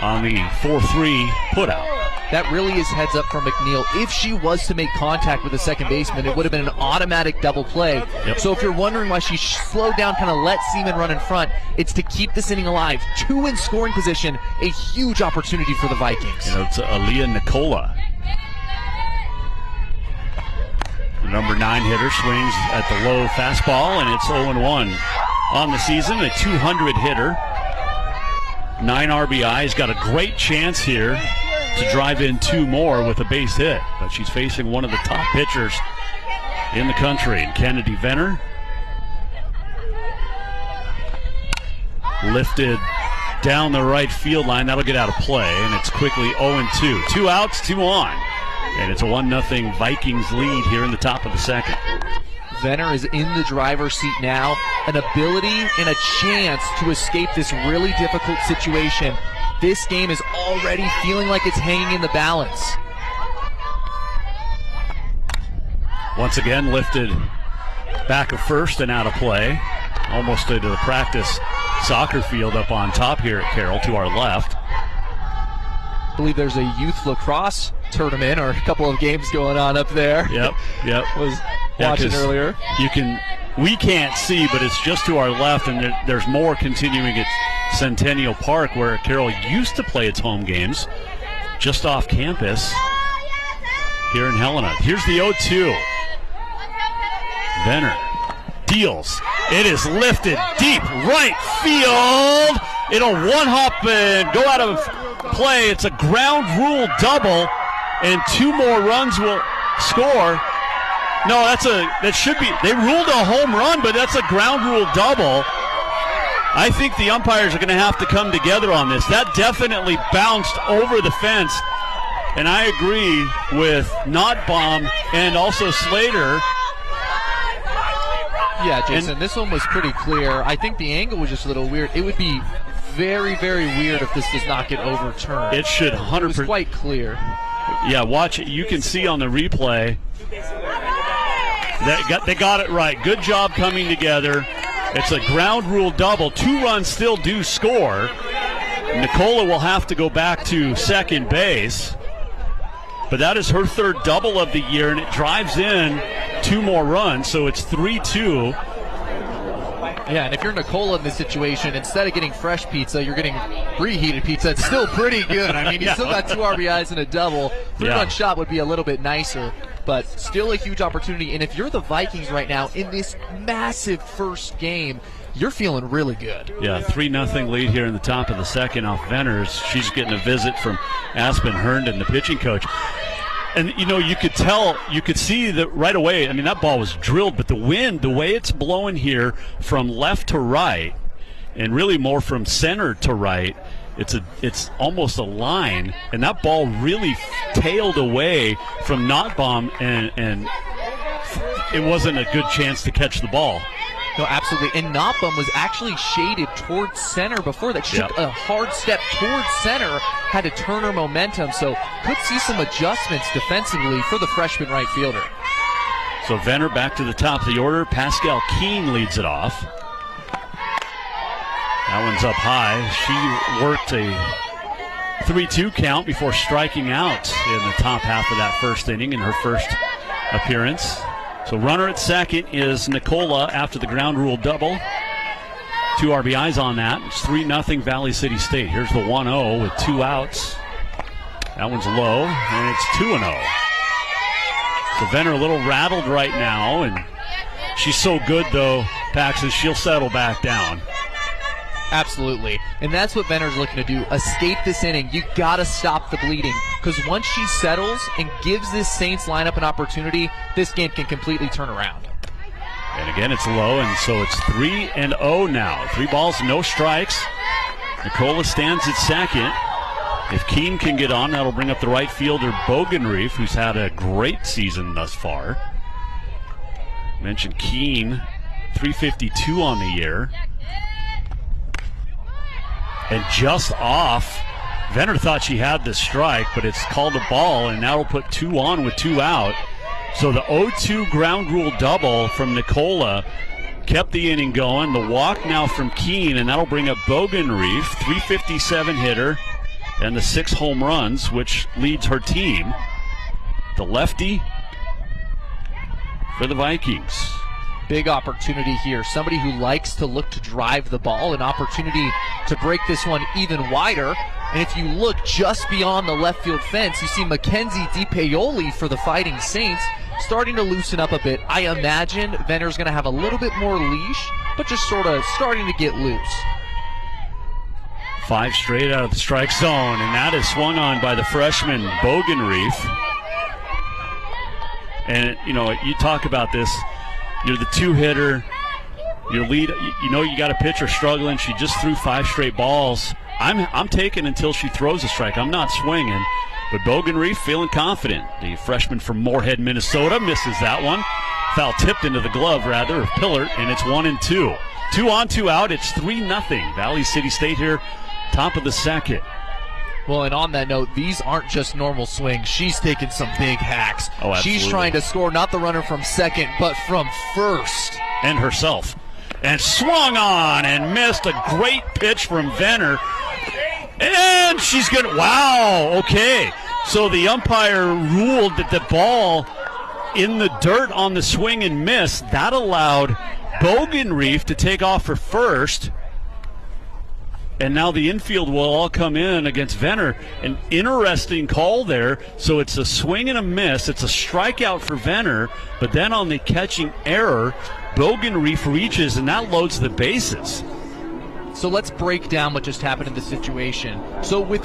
on the 4-3 putout.
That really is heads up from McNeil. If she was to make contact with the second baseman, it would have been an automatic double play.
Yep.
So if you're wondering why she slowed down, kind of let Seaman run in front, it's to keep this inning alive. 2 in scoring position, a huge opportunity for the Vikings.
You know, it's Aaliyah Nicola. The number 9 hitter swings at the low fastball, and it's 0-1 on the season. A 200 hitter. 9 RBIs, got a great chance here to drive in 2 more with a base hit. But she's facing one of the top pitchers in the country, and Kennedy Venner. Lifted down the right field line. That'll get out of play, and it's quickly 0-2. 2 outs, 2 on. And it's a 1-0 Vikings lead here in the top of the second.
Venner is in the driver's seat now. An ability and a chance to escape this really difficult situation. This game is already feeling like it's hanging in the balance.
Once again, lifted back of first and out of play. Almost into the practice soccer field up on top here at Carroll to our left.
I believe there's a youth lacrosse tournament or a couple of games going on up there.
Yep.
Was watching earlier.
We can't see, but it's just to our left, and there's more continuing at Centennial Park, where Carroll used to play its home games, just off campus here in Helena. Here's the 0-2. Venner deals. It is lifted deep right field. It'll one-hop and go out of play. It's a ground rule double, and 2 more runs will score. No, that should be. They ruled a home run, but that's a ground rule double. I think the umpires are going to have to come together on this. That definitely bounced over the fence, and I agree with Notbaum and also Slater.
Yeah, Jason, this one was pretty clear. I think the angle was just a little weird. It would be very, very weird if this does not get overturned.
It should 100%.
It was quite clear.
Yeah, watch it. You can see on the replay. They got it right. Good job coming together. It's a ground rule double. 2 runs still do score. Nicola will have to go back to second base. But that is her third double of the year, and it drives in 2 more runs, so it's 3-2.
Yeah, and if you're Nicola in this situation, instead of getting fresh pizza, you're getting reheated pizza. It's still pretty good. I mean, you still got 2 RBIs and a double. 3-run shot would be a little bit nicer, but still a huge opportunity. And if you're the Vikings right now in this massive first game, you're feeling really good.
Yeah, 3-0 lead here in the top of the second off Venners. She's getting a visit from Aspen Herndon, the pitching coach. And, you know, you could see that right away. I mean, that ball was drilled, but the wind, the way it's blowing here from left to right, and really more from center to right, it's almost a line. And that ball really tailed away from Nottbaum, and it wasn't a good chance to catch the ball.
No, absolutely. And Nottbaum was actually shaded towards center before that. She took a hard step towards center, had to turn her momentum, so could see some adjustments defensively for the freshman right fielder.
So Venner back to the top of the order. Pascal Keene leads it off. That one's up high. She worked a 3-2 count before striking out in the top half of that first inning in her first appearance. So runner at second is Nicola after the ground rule double. 2 RBIs on that. It's 3-0 Valley City State. Here's the 1-0 with 2 outs. That one's low, and it's 2-0. So Venner a little rattled right now, and she's so good, though, Paxton, she'll settle back down.
Absolutely. And that's what Venner's looking to do. Escape this inning. You got to stop the bleeding. Because once she settles and gives this Saints lineup an opportunity, this game can completely turn around.
And again, it's low, and so it's 3-0 now. 3 balls, no strikes. Nicola stands at second. If Keene can get on, that'll bring up the right fielder, Bogenreef, who's had a great season thus far. Mentioned Keene, 352 on the year. And just off, Venner thought she had the strike, but it's called a ball, and that'll put 2 on with 2 out. So the 0-2 ground rule double from Nicola kept the inning going. The walk now from Keene, and that'll bring up Bogenreef, 357 hitter, and the 6 home runs, which leads her team. The lefty for the Vikings.
Big opportunity here. Somebody who likes to look to drive the ball, an opportunity to break this one even wider. And if you look just beyond the left field fence, you see Mackenzie DiPaoli for the Fighting Saints starting to loosen up a bit. I imagine Venner's going to have a little bit more leash, but just sort of starting to get loose.
5 straight out of the strike zone, and that is swung on by the freshman Bogenreef. And, you know, you talk about this. You're the 2-hitter. Your lead, you know, you got a pitcher struggling. She just threw 5 straight balls. I'm taking until she throws a strike. I'm not swinging. But Bogenreef feeling confident. The freshman from Moorhead, Minnesota, misses that one. Foul tipped into the glove, rather, of Pillard, and it's 1-2. 2 on, 2 out. It's 3-0. Valley City State here, top of the second.
Well, and on that note, these aren't just normal swings. She's taking some big hacks.
Oh, absolutely.
She's trying to score not the runner from second, but from first.
And herself. And swung on and missed. A great pitch from Venner. And she's going to, wow, okay. So the umpire ruled that the ball in the dirt on the swing and miss, that allowed Bogenreef to take off for first. And now the infield will all come in against Venner. An interesting call there. So it's a swing and a miss. It's a strikeout for Venner. But then on the catching error, Bogenreef reaches, and that loads the bases.
So let's break down what just happened in this situation. So with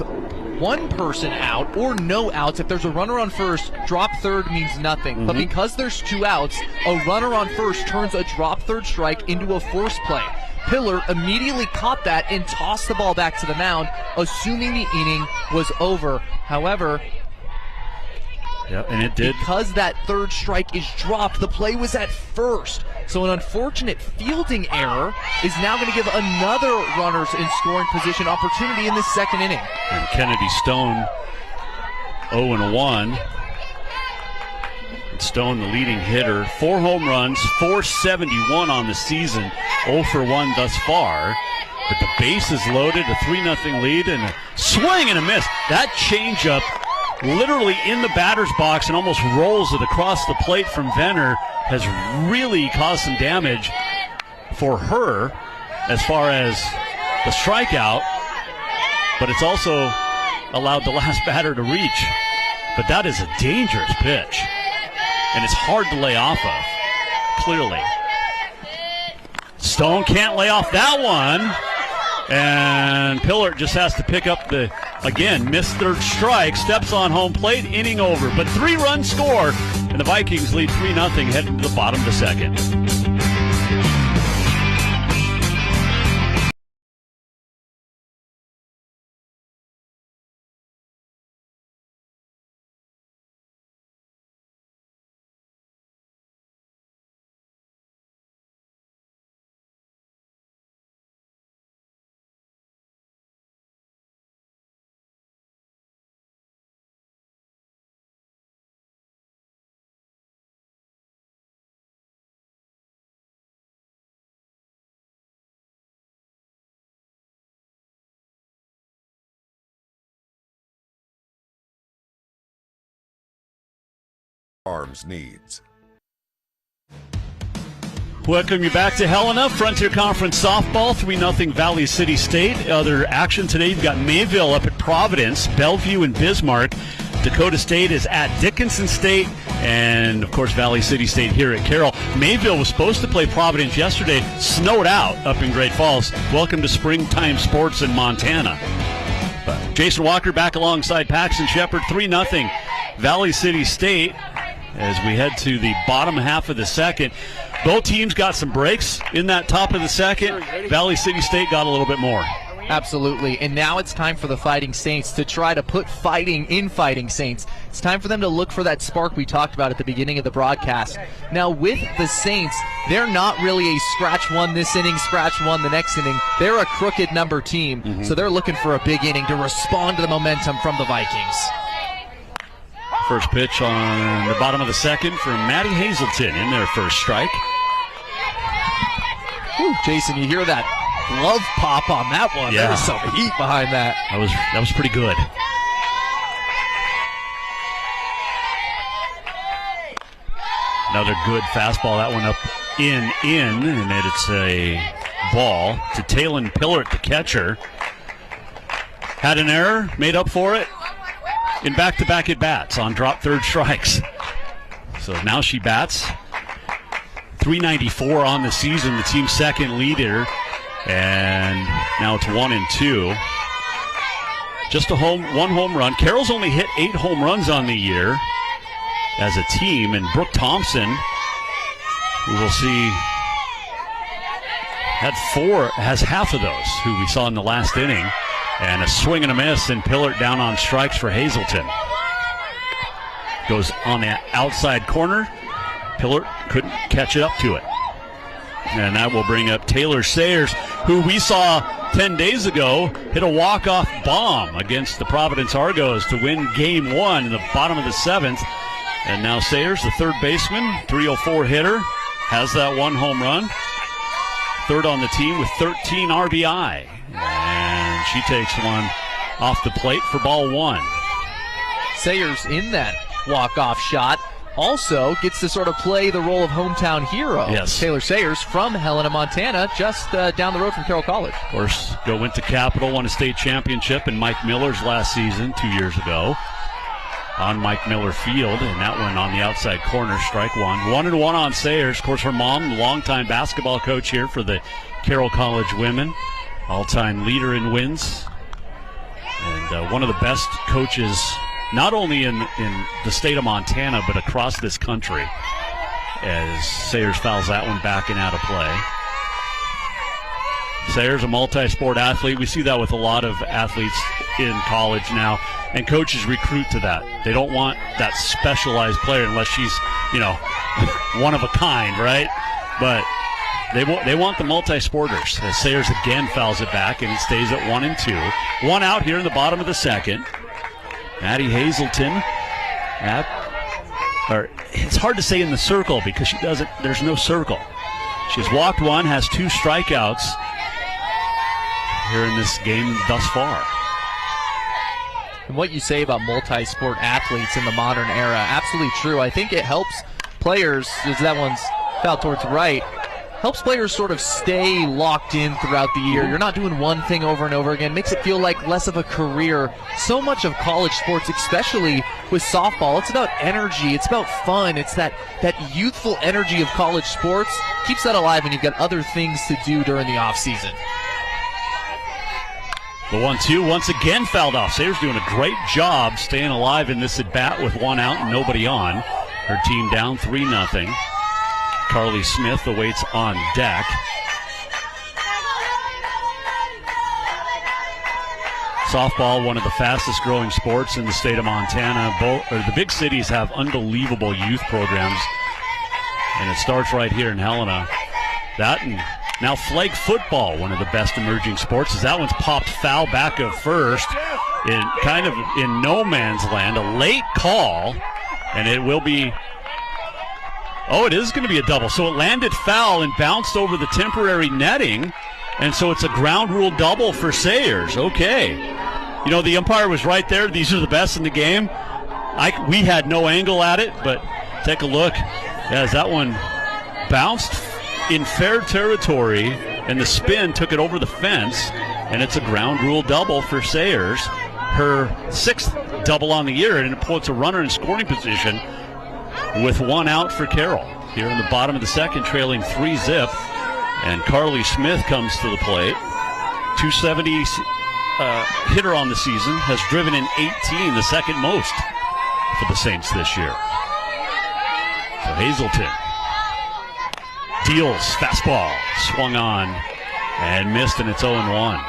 one person out or no outs, if there's a runner on first, drop third means nothing. But because there's 2 outs, a runner on first turns a drop third strike into a force play. Pillar immediately caught that and tossed the ball back to the mound, assuming the inning was over. However,
and it did.
Because that third strike is dropped, the play was at first. So an unfortunate fielding error is now going to give another runners in scoring position opportunity in this second inning.
And Kennedy Stone 0-1. Stone, the leading hitter, 4 home runs, 471 on the season, 0 for 1 thus far. But the base is loaded, a 3-0 lead, and a swing and a miss. That changeup literally in the batter's box and almost rolls it across the plate from Venner, has really caused some damage for her as far as the strikeout, but it's also allowed the last batter to reach. But that is a dangerous pitch, and it's hard to lay off of, clearly. Stone can't lay off that one, and Pillard just has to pick up the, again, missed third strike, steps on home plate, inning over. But 3-run score, and the Vikings lead 3-0 heading to the bottom of the second.
Arms needs.
Welcome you back to Helena. Frontier Conference softball, 3-0 Valley City State. Other action today, you've got Mayville up at Providence, Bellevue and Bismarck. Dakota State is at Dickinson State, and of course Valley City State here at Carroll. Mayville was supposed to play Providence yesterday, snowed out up in Great Falls. Welcome to springtime sports in Montana. But Jason Walker back alongside Paxton Shepard, 3-0 Valley City State as we head to the bottom half of the second. Both teams got some breaks in that top of the second. Valley City State got a little bit more.
Absolutely, and now it's time for the Fighting Saints to try to put fighting in Fighting Saints. It's time for them to look for that spark we talked about at the beginning of the broadcast. Now with the Saints, they're not really a scratch one this inning, scratch one the next inning. They're a crooked number team, so they're looking for a big inning to respond to the momentum from the Vikings.
First pitch on the bottom of the second from Maddie Hazelton in their first strike.
Ooh, Jason, you hear that glove pop on that one.
Yeah.
There's some heat behind that.
That was pretty good. Another good fastball. That one up in, and it's a ball to Taylon Pillard, the catcher. Had an error, made up for it in back-to-back at-bats on drop third strikes. So now she bats. 394 on the season, the team's second leader, and now it's 1-2. Just one home run. Carroll's only hit 8 home runs on the year as a team, and Brooke Thompson, who we'll see, has half of those, who we saw in the last inning. And a swing and a miss, and Pillard down on strikes for Hazelton. Goes on the outside corner. Pillard couldn't catch it up to it. And that will bring up Taylor Sayers, who we saw 10 days ago hit a walk-off bomb against the Providence Argos to win Game 1 in the bottom of the 7th. And now Sayers, the third baseman, 304 hitter, has that one home run. Third on the team with 13 RBI. And she takes one off the plate for ball one.
Sayers in that walk-off shot also gets to sort of play the role of hometown hero.
Yes.
Taylor Sayers from Helena, Montana, just down the road from Carroll College.
Of course, went to Capital, won a state championship in Mike Miller's last season 2 years ago on Mike Miller Field, and that one on the outside corner, strike one. 1-1 on Sayers. Of course, her mom, longtime basketball coach here for the Carroll College women, all-time leader in wins, and one of the best coaches not only in the state of Montana, but across this country, as Sayers fouls that one back and out of play. Sayers, a multi-sport athlete. We see that with a lot of athletes in college now, and coaches recruit to that. They don't want that specialized player unless she's, one of a kind, right? But they want the multi-sporters. As Sayers again fouls it back, and it stays at 1-2. One out here in the bottom of the second. Maddie Hazelton it's hard to say in the circle because there's no circle. She's walked one, has 2 strikeouts here in this game thus far.
And what you say about multi-sport athletes in the modern era, absolutely true. I think it helps players, as that one's fouled towards the right, helps players sort of stay locked in throughout the year. You're not doing one thing over and over again. Makes it feel like less of a career. So much of college sports, especially with softball, it's about energy. It's about fun. It's that youthful energy of college sports. Keeps that alive when you've got other things to do during the off season.
The 1-2 once again fouled off. Sayers doing a great job staying alive in this at-bat with one out and nobody on. Her team down 3-0. Carly Smith awaits on deck. Softball, one of the fastest growing sports in the state of Montana. The big cities have unbelievable youth programs, and it starts right here in Helena. That and now flag football, one of the best emerging sports, as that one's popped foul back of first in kind of in no man's land. A late call, and it will be... Oh, it is going to be a double. So it landed foul and bounced over the temporary netting, and so it's a ground rule double for Sayers. Okay. You know, the umpire was right there. These are the best in the game. We had no angle at it, but take a look. As that one bounced in fair territory, and the spin took it over the fence, and it's a ground rule double for Sayers. Her 6th double on the year, and it puts a runner in scoring position with one out for Carroll. Here in the bottom of the second, trailing 3-0, and Carly Smith comes to the plate. 270 hitter on the season, has driven in 18, the second most for the Saints this year. So Hazelton deals, fastball, swung on and missed, and it's 0-1.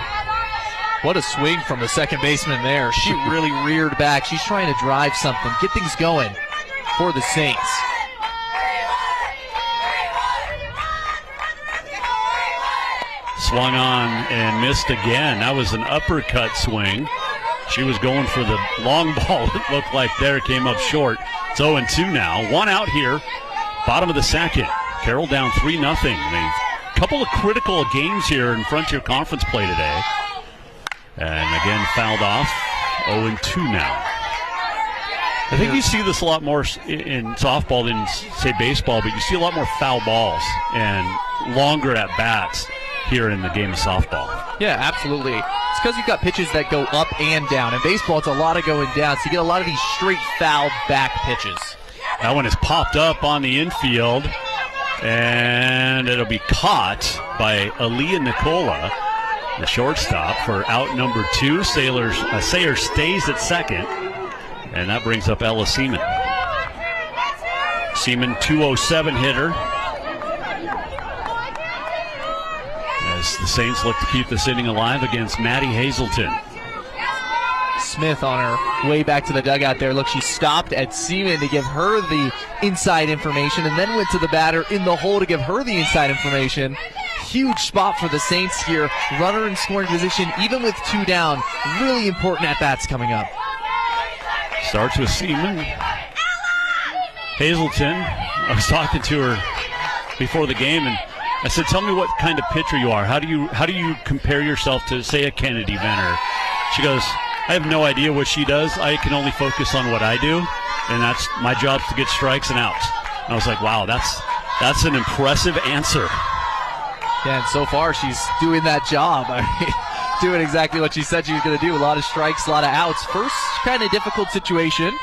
What a swing from the second baseman there. She really reared back. She's trying to drive something, get things going for the Saints.
Swung on and missed again. That was an uppercut swing. She was going for the long ball, it looked like there, came up short. It's 0-2 now. One out here, bottom of the second. Carroll down 3-0. A couple of critical games here in Frontier Conference play today. And again, fouled off. 0-2 now. I think you see this a lot more in softball than, say, baseball, but you see a lot more foul balls and longer at-bats here in the game of softball.
Yeah, absolutely. It's because you've got pitches that go up and down. In baseball, it's a lot of going down, so you get a lot of these straight foul back pitches.
That one is popped up on the infield, and it'll be caught by Aaliyah Nicola, the shortstop, for out number 2. Sayers stays at second, and that brings up Ella Seaman. Seaman, 207 hitter. As the Saints look to keep this inning alive against Maddie Hazelton.
Smith on her way back to the dugout there. Look, she stopped at Seaman to give her the inside information and then went to the batter in the hole to give her the inside information. Huge spot for the Saints here. Runner in scoring position, even with 2 down. Really important at-bats coming up.
Starts with Seaman. Hazelton, I was talking to her before the game, and I said, tell me what kind of pitcher you are. How do you compare yourself to, say, a Kennedy Venner? She goes, I have no idea what she does. I can only focus on what I do, and that's my job to get strikes and outs. And I was like, wow, that's an impressive answer.
Yeah, and so far she's doing that job. I mean, doing exactly what she said she was going to do. A lot of strikes, a lot of outs. First kind of difficult situation.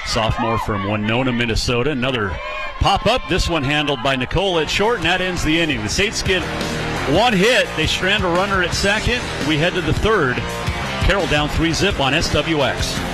Sophomore from Winona, Minnesota. Another pop-up. This one handled by Nicole at short, and that ends the inning. The Saints get one hit. They strand a runner at second. We head to the third. Carroll down 3-0 on SWX.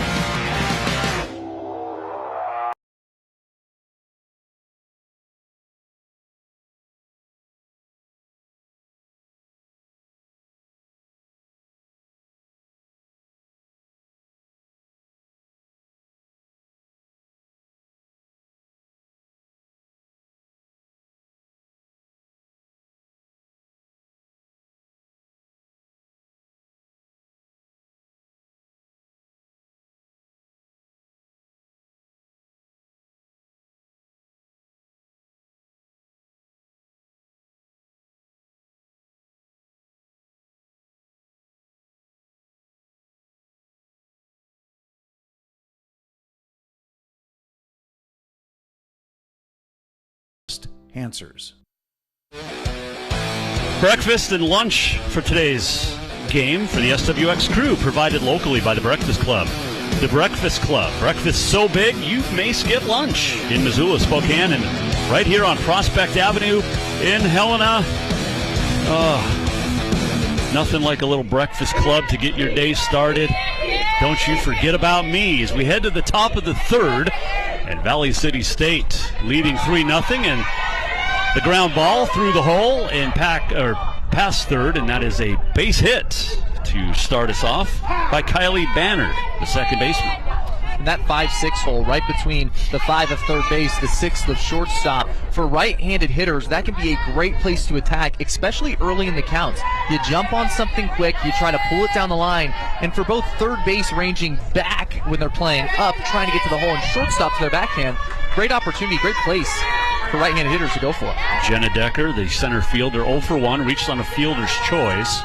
Hansers.
Breakfast and lunch for today's game for the SWX crew, provided locally by the Breakfast Club. The Breakfast Club. Breakfast so big you may skip lunch in Missoula, Spokane, and right here on Prospect Avenue in Helena. Nothing like a little Breakfast Club to get your day started. Don't you forget about me as we head to the top of the third, and Valley City State leading 3-0, and the ground ball through the hole and past third, and that is a base hit to start us off by Kylie Bannard, the second baseman.
And that 5-6 hole right between the 5 of third base, the 6th of shortstop, for right-handed hitters, that can be a great place to attack, especially early in the counts. You jump on something quick, you try to pull it down the line, and for both third base ranging back when they're playing up, trying to get to the hole, and shortstop to their backhand, great opportunity, great place for right-handed hitters to go for it.
Jenna Decker, the center fielder, 0 for 1, reached on a fielder's choice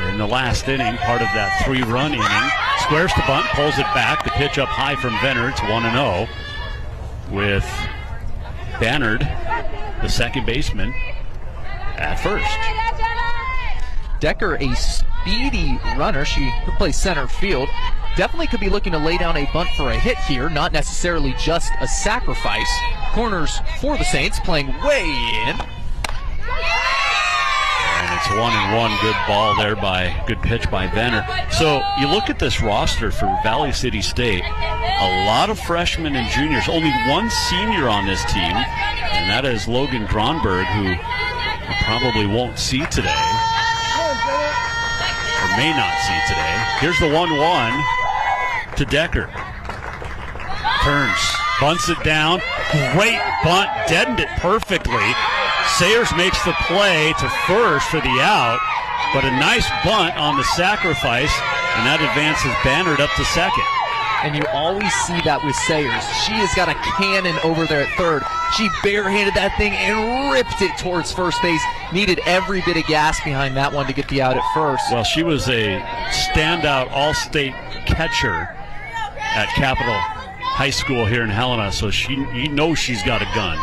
in the last inning, part of that 3-run inning. Squares to bunt, pulls it back. The pitch up high from Venner. It's 1-0 with Bannard, the second baseman, at first.
Decker, a speedy runner. She plays center field. Definitely could be looking to lay down a bunt for a hit here, not necessarily just a sacrifice. Corners for the Saints, playing way in.
And it's 1-1. Good ball there good pitch by Venner. So you look at this roster for Valley City State, a lot of freshmen and juniors, only one senior on this team, and that is Logan Gronberg, who you probably won't see today, or may not see today. Here's the 1-1 to Decker. Turns, bunts it down. Great bunt, deadened it perfectly. Sayers makes the play to first for the out, but a nice bunt on the sacrifice, and that advances Bannard up to second.
And you always see that with Sayers. She has got a cannon over there at third. She barehanded that thing and ripped it towards first base. Needed every bit of gas behind that one to get the out at first.
Well, she was a standout all-state catcher at Capital High School here in Helena, so you know she's got a gun.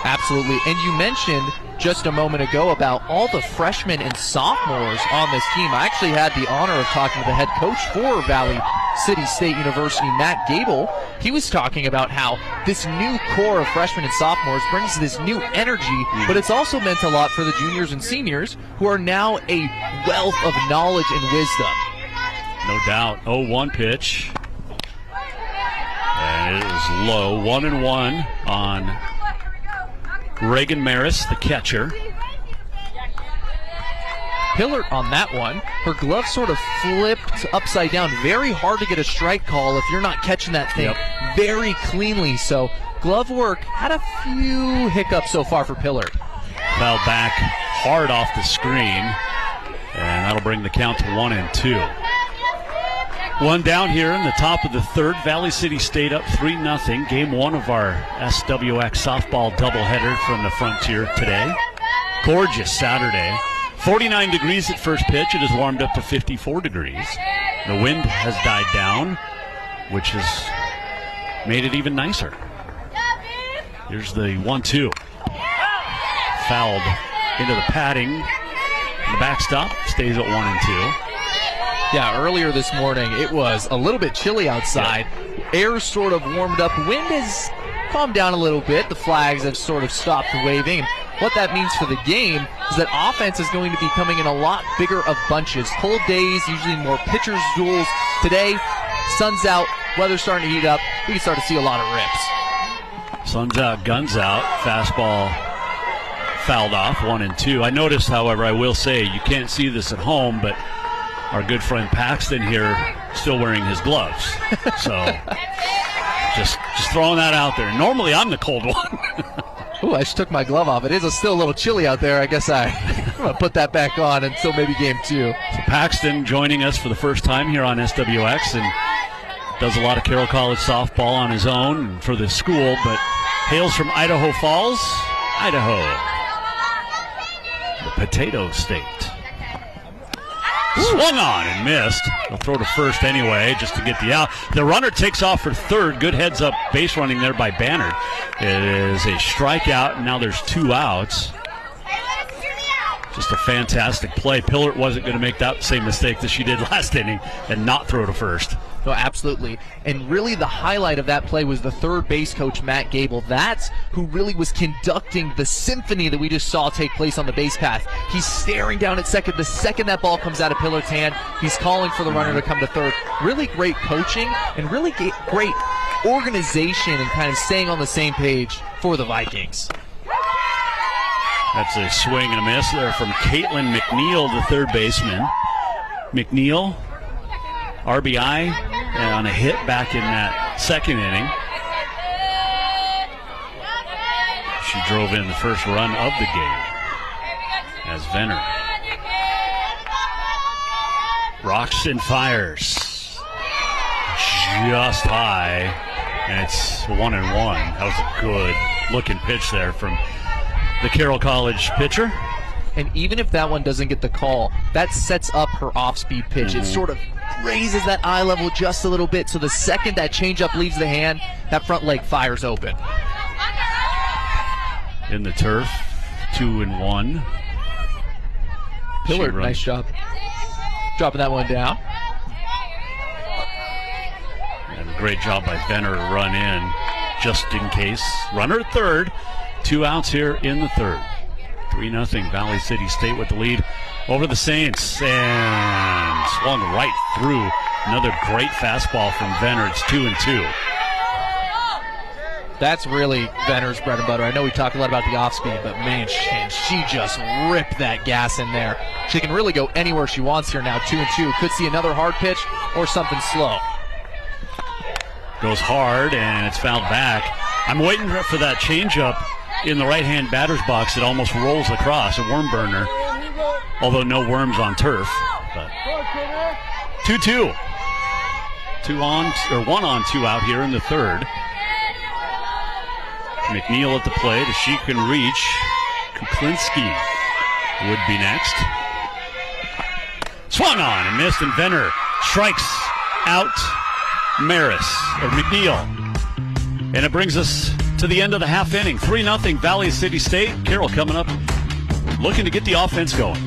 Absolutely. And you mentioned just a moment ago about all the freshmen and sophomores on this team. I actually had the honor of talking to the head coach for Valley City State University, Matt Gable. He was talking about how this new core of freshmen and sophomores brings this new energy, but it's also meant a lot for the juniors and seniors who are now a wealth of knowledge and wisdom.
No doubt. 0-1 pitch. And it is low. 1-1 on Reagan Maris, the catcher.
Pillard on that one. Her glove sort of flipped upside down. Very hard to get a strike call if you're not catching that thing very cleanly. So glove work had a few hiccups so far for Pillard.
Fell back hard off the screen, and that'll bring the count to 1-2. One down here in the top of the third. Valley City State up 3-0. Game one of our SWX softball doubleheader from the Frontier today. Gorgeous Saturday. 49 degrees at first pitch. It has warmed up to 54 degrees. The wind has died down, which has made it even nicer. Here's the 1-2. Fouled into the padding. The backstop stays at 1-2.
Yeah, earlier this morning it was a little bit chilly outside. Air sort of warmed up. Wind has calmed down a little bit. The flags have sort of stopped waving. And what that means for the game is that offense is going to be coming in a lot bigger of bunches. Cold days, usually more pitchers' duels. Today, sun's out, weather's starting to heat up. We can start to see a lot of rips.
Sun's out, guns out. Fastball fouled off, 1-2. I noticed, however, I will say, you can't see this at home, but our good friend Paxton here still wearing his gloves. So just throwing that out there. Normally I'm the cold one.
Ooh, I just took my glove off. It is still a little chilly out there. I guess I'm going to put that back on until maybe game two.
So Paxton joining us for the first time here on SWX and does a lot of Carroll College softball on his own for the school, but hails from Idaho Falls, Idaho, the Potato State. Swung on and missed. They'll throw to first anyway just to get the out. The runner takes off for third. Good heads up base running there by Bannard. It is a strikeout, and now there's 2 outs. Just a fantastic play. Pillard wasn't going to make that same mistake that she did last inning and not throw to first.
No, absolutely. And really the highlight of that play was the third base coach, Matt Gable. That's who really was conducting the symphony that we just saw take place on the base path. He's staring down at second. The second that ball comes out of Pillard's hand, he's calling for the runner to come to third. Really great coaching and really great organization and kind of staying on the same page for the Vikings.
That's a swing and a miss there from Caitlin McNeil, the third baseman. McNeil, RBI on a hit back in that second inning. She drove in the first run of the game as Venner rocks and fires just high, and it's 1-1. That was a good looking pitch there from the Carroll College pitcher.
And even if that one doesn't get the call, that sets up her off-speed pitch. It sort of raises that eye level just a little bit, so the second that changeup leaves the hand, that front leg fires open.
In the turf, 2-1.
Pillard, nice job dropping that one down.
And a great job by Venner to run in just in case. Runner at third. 2 outs here in the third. 3-0 Valley City State with the lead over the Saints, and swung right through. Another great fastball from Venner. It's 2-2.
That's really Venner's bread and butter. I know we talked a lot about the off speed, but man, she just ripped that gas in there. She can really go anywhere she wants here now. 2-2. Could see another hard pitch or something slow.
Goes hard, and it's fouled back. I'm waiting for that changeup in the right-hand batter's box. It almost rolls across, a worm burner, although no worms on turf. But 2-2. 1 on, 2 out here in the third. McNeil at the plate as she can reach. Kuklinski would be next. Swung on and missed, and Venner strikes out McNeil. And it brings us to the end of the half inning. 3-0 Valley City State. Carroll coming up, looking to get the offense going.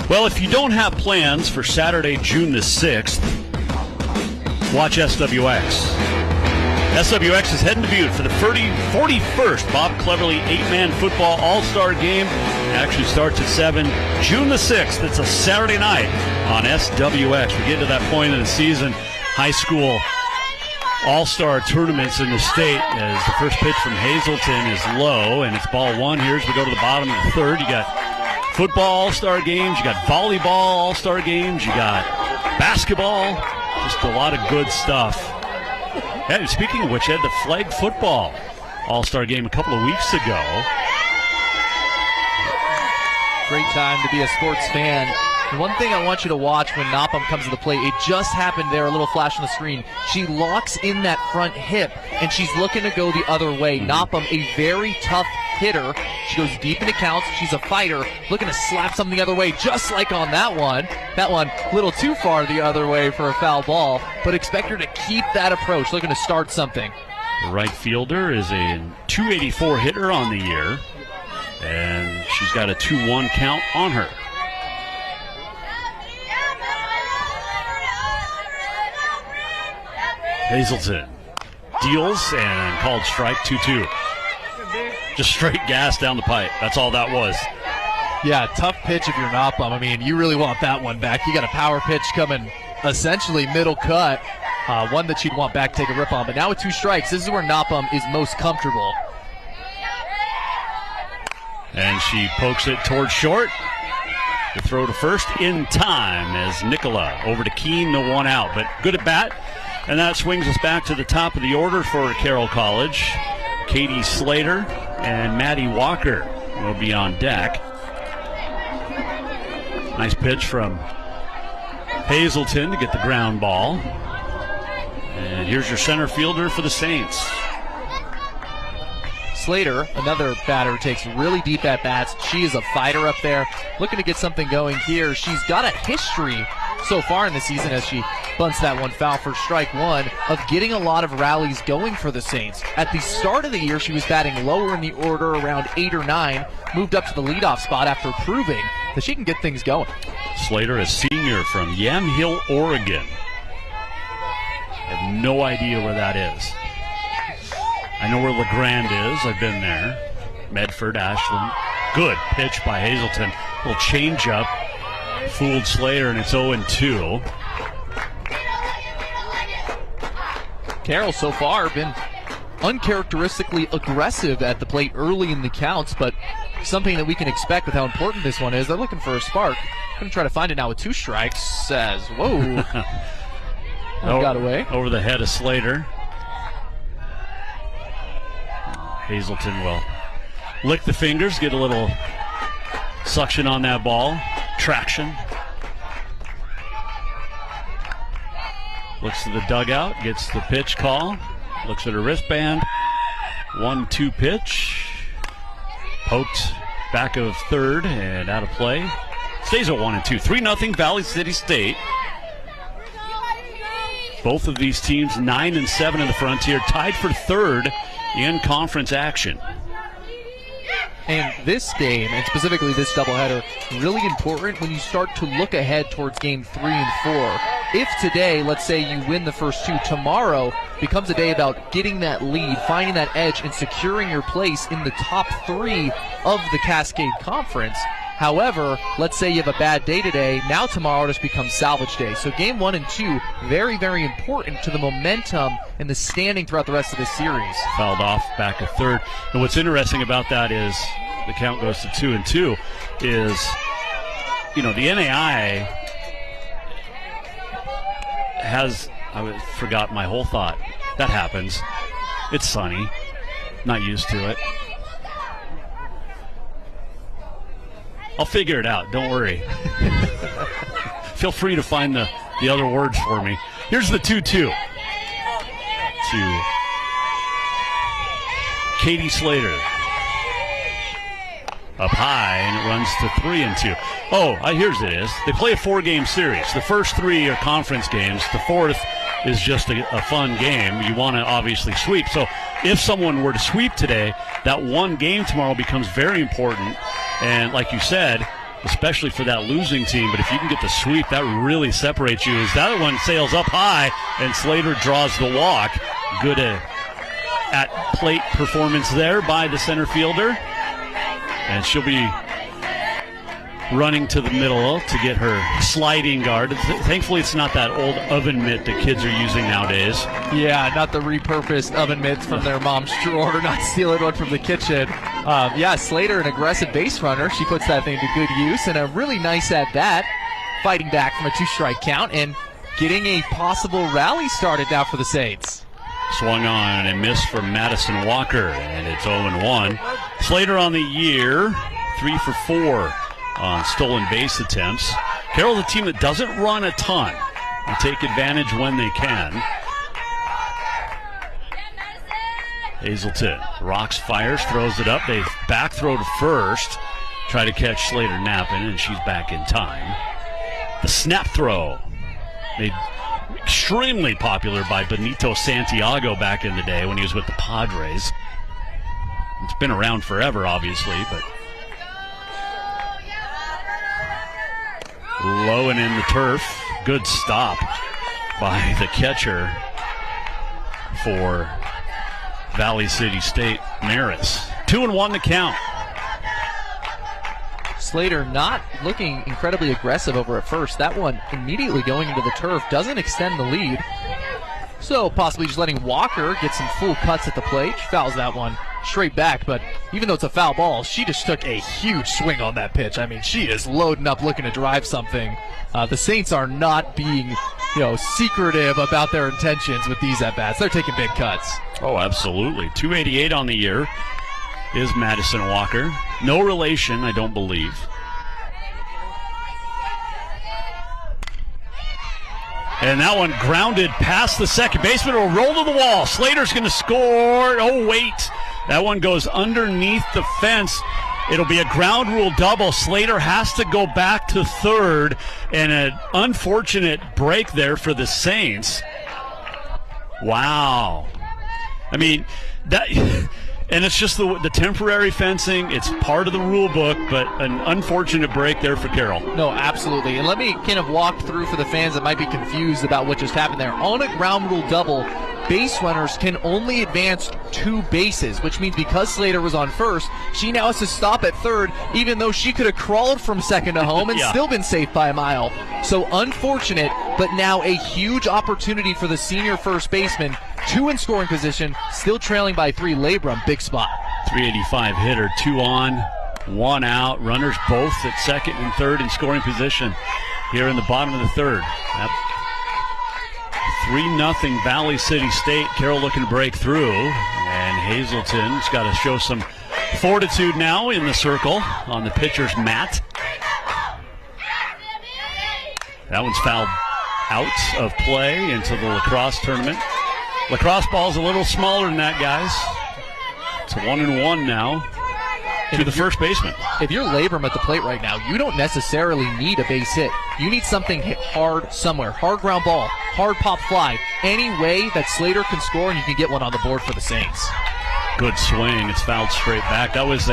Well, if you don't have plans for Saturday, June the 6th, watch SWX. SWX is heading to Butte for the 41st Bob Cleverly 8-man football all-star game. It actually starts at 7. June the 6th, it's a Saturday night on SWX. We get to that point in the season, high school all-star tournaments in the state, as the first pitch from Hazelton is low, and it's ball 1 here as we go to the bottom of the third. You got football all-star games, you got volleyball all-star games, you got basketball, just a lot of good stuff. And speaking of which, I had the flag football all-star game a couple of weeks ago.
Great time to be a sports fan. And one thing I want you to watch when Nopham comes to the plate, it just happened there, a little flash on the screen. She locks in that front hip, and she's looking to go the other way. Nopham, a very tough hitter. She goes deep into counts. She's a fighter, looking to slap something the other way, just like on that one. That one a little too far the other way for a foul ball, but expect her to keep that approach, looking to start something.
The right fielder is a 284 hitter on the year, and she's got a 2-1 count on her. Hazelton deals and called strike 2-2. Just straight gas down the pipe. That's all that was.
Yeah, tough pitch if you're Nopham. I mean, you really want that one back. You got a power pitch coming essentially middle cut, one that you'd want back to take a rip on. But now with 2 strikes, this is where Nopham is most comfortable.
And she pokes it towards short. The throw to first in time as Nicola over to Keene, no one out. But good at bat. And that swings us back to the top of the order for Carroll College. Katie Slater and Maddie Walker will be on deck. Nice pitch from Hazelton to get the ground ball. And here's your center fielder for the Saints.
Slater, another batter, takes really deep at bats. She is a fighter up there, looking to get something going here. She's got a history so far in the season as she bunts that one foul for strike one of getting a lot of rallies going for the Saints. At the start of the year, she was batting lower in the order, around 8 or 9, moved up to the leadoff spot after proving that she can get things going.
Slater, a senior from Yamhill, Oregon. I have no idea where that is. I know where LeGrand is. I've been there. Medford, Ashland. Good pitch by Hazelton. Little changeup. Fooled Slater, and it's 0-2.
Carroll so far been uncharacteristically aggressive at the plate early in the counts, but something that we can expect with how important this one is. They're looking for a spark. Going to try to find it now with 2 strikes. Says, whoa. Got away.
Over the head of Slater. Hazelton will lick the fingers, get a little suction on that ball. Traction. Looks to the dugout, gets the pitch call. Looks at her wristband. 1-2 pitch. Poked back of third and out of play. Stays at 1-2. 3-0 Valley City State. Both of these teams 9-7 in the Frontier, tied for third in conference action.
And this game, and specifically this doubleheader, really important when you start to look ahead towards game 3 and 4. If today, let's say you win the first 2, tomorrow becomes a day about getting that lead, finding that edge, and securing your place in the top 3 of the Cascade Conference. However, let's say you have a bad day today, now tomorrow just becomes salvage day. So game 1 and 2, very, very important to the momentum and the standing throughout the rest of this series.
Fouled off back of third. And what's interesting about that is the count goes to 2-2 is, you know, the NAI has, I forgot my whole thought. That happens. It's sunny. Not used to it. I'll figure it out. Don't worry. Feel free to find the other words for me. Here's the 2-2 to Katie Slater. Up high, and it runs to 3-2. Oh, here's it is. They play a 4-game series. The first 3 are conference games. The 4th is just a fun game. You want to obviously sweep. So if someone were to sweep today, that one game tomorrow becomes very important. And like you said, especially for that losing team, but if you can get the sweep, that really separates you. As that one sails up high, and Slater draws the walk. Good at plate performance there by the center fielder. And she'll be running to the middle to get her sliding guard. Thankfully, it's not that old oven mitt that kids are using nowadays.
Yeah, not the repurposed oven mitts from their mom's drawer, not stealing one from the kitchen. Slater, an aggressive base runner. She puts that thing to good use, and a really nice at-bat, fighting back from a 2-strike count and getting a possible rally started now for the Saints.
Swung on and missed from Madison Walker, and it's 0-1. Slater on the year, 3 for 4 on stolen base attempts. Carroll's a team that doesn't run a ton. They take advantage when they can. Hazelton rocks, fires, throws it up. They back throw to first. Try to catch Slater napping, and she's back in time. The snap throw made extremely popular by Benito Santiago back in the day when he was with the Padres. It's been around forever, obviously, but low and in the turf. Good stop by the catcher for Valley City State, Maris. 2-1 to count.
Slater not looking incredibly aggressive over at first. That one immediately going into the turf doesn't extend the lead. So possibly just letting Walker get some full cuts at the plate. She fouls that one straight back, but even though it's a foul ball, she just took a huge swing on that pitch. I mean, she is loading up looking to drive something. The Saints are not being, secretive about their intentions with these at-bats. They're taking big cuts.
Oh, absolutely. 288 on the year is Madison Walker. No relation, I don't believe. And that one grounded past the second baseman. It'll roll to the wall. Slater's going to score. Oh, wait. That one goes underneath the fence. It'll be a ground rule double. Slater has to go back to third. And an unfortunate break there for the Saints. Wow. I mean, that... And it's just the temporary fencing. It's part of the rule book, but an unfortunate break there for Carroll.
No, absolutely. And let me kind of walk through for the fans that might be confused about what just happened there. On a ground rule double, base runners can only advance 2 bases, which means because Slater was on first, she now has to stop at third, even though she could have crawled from second to home and still been safe by a mile. So unfortunate, but now a huge opportunity for the senior first baseman. 2 in scoring position, still trailing by 3. Labrum, big spot.
385 hitter, 2 on, 1 out. Runners both at second and third in scoring position here in the bottom of the third. 3-0 Valley City State. Carroll looking to break through. And Hazelton's got to show some fortitude now in the circle on the pitcher's mat. That one's fouled out of play into the lacrosse tournament. Lacrosse ball's a little smaller than that, guys. It's a 1-1 now to the first baseman.
If you're Labrum at the plate right now, you don't necessarily need a base hit. You need something hit hard somewhere. Hard ground ball, hard pop fly. Any way that Slater can score and you can get one on the board for the Saints.
Good swing. It's fouled straight back. That was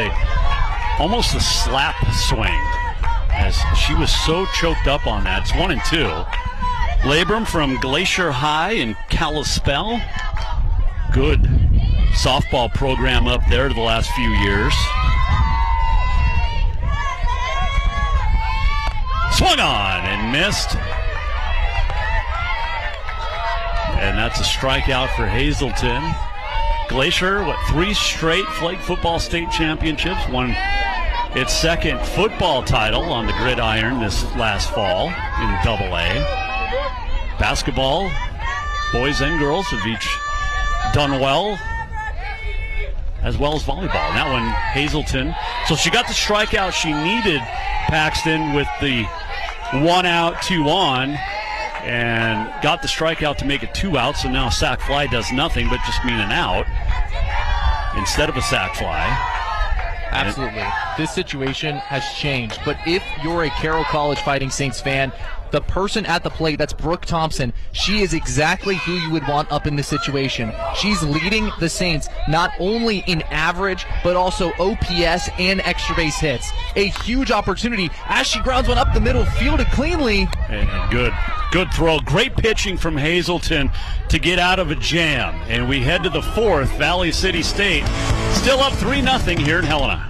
almost a slap swing as she was so choked up on that. It's 1-2. Labrum from Glacier High in Kalispell. Good softball program up there the last few years. Swung on and missed. And that's a strikeout for Hazelton. Glacier, 3 straight flag football state championships, won its second football title on the gridiron this last fall in Double-A. Basketball, boys and girls have each done well as volleyball. And that one, Hazelton. So she got the strikeout she needed, Paxton, with the 1 out, 2 on, and got the strikeout to make it 2 outs. So now a sac fly does nothing but just mean an out instead of a sac fly.
Absolutely. This situation has changed. But if you're a Carroll College Fighting Saints fan, the person at the plate, that's Brooke Thompson, she is exactly who you would want up in this situation. She's leading the Saints not only in average, but also OPS and extra base hits. A huge opportunity as she grounds one up the middle, fielded cleanly.
And good throw. Great pitching from Hazelton to get out of a jam. And we head to the 4th. Valley City State still up 3-0 here in Helena.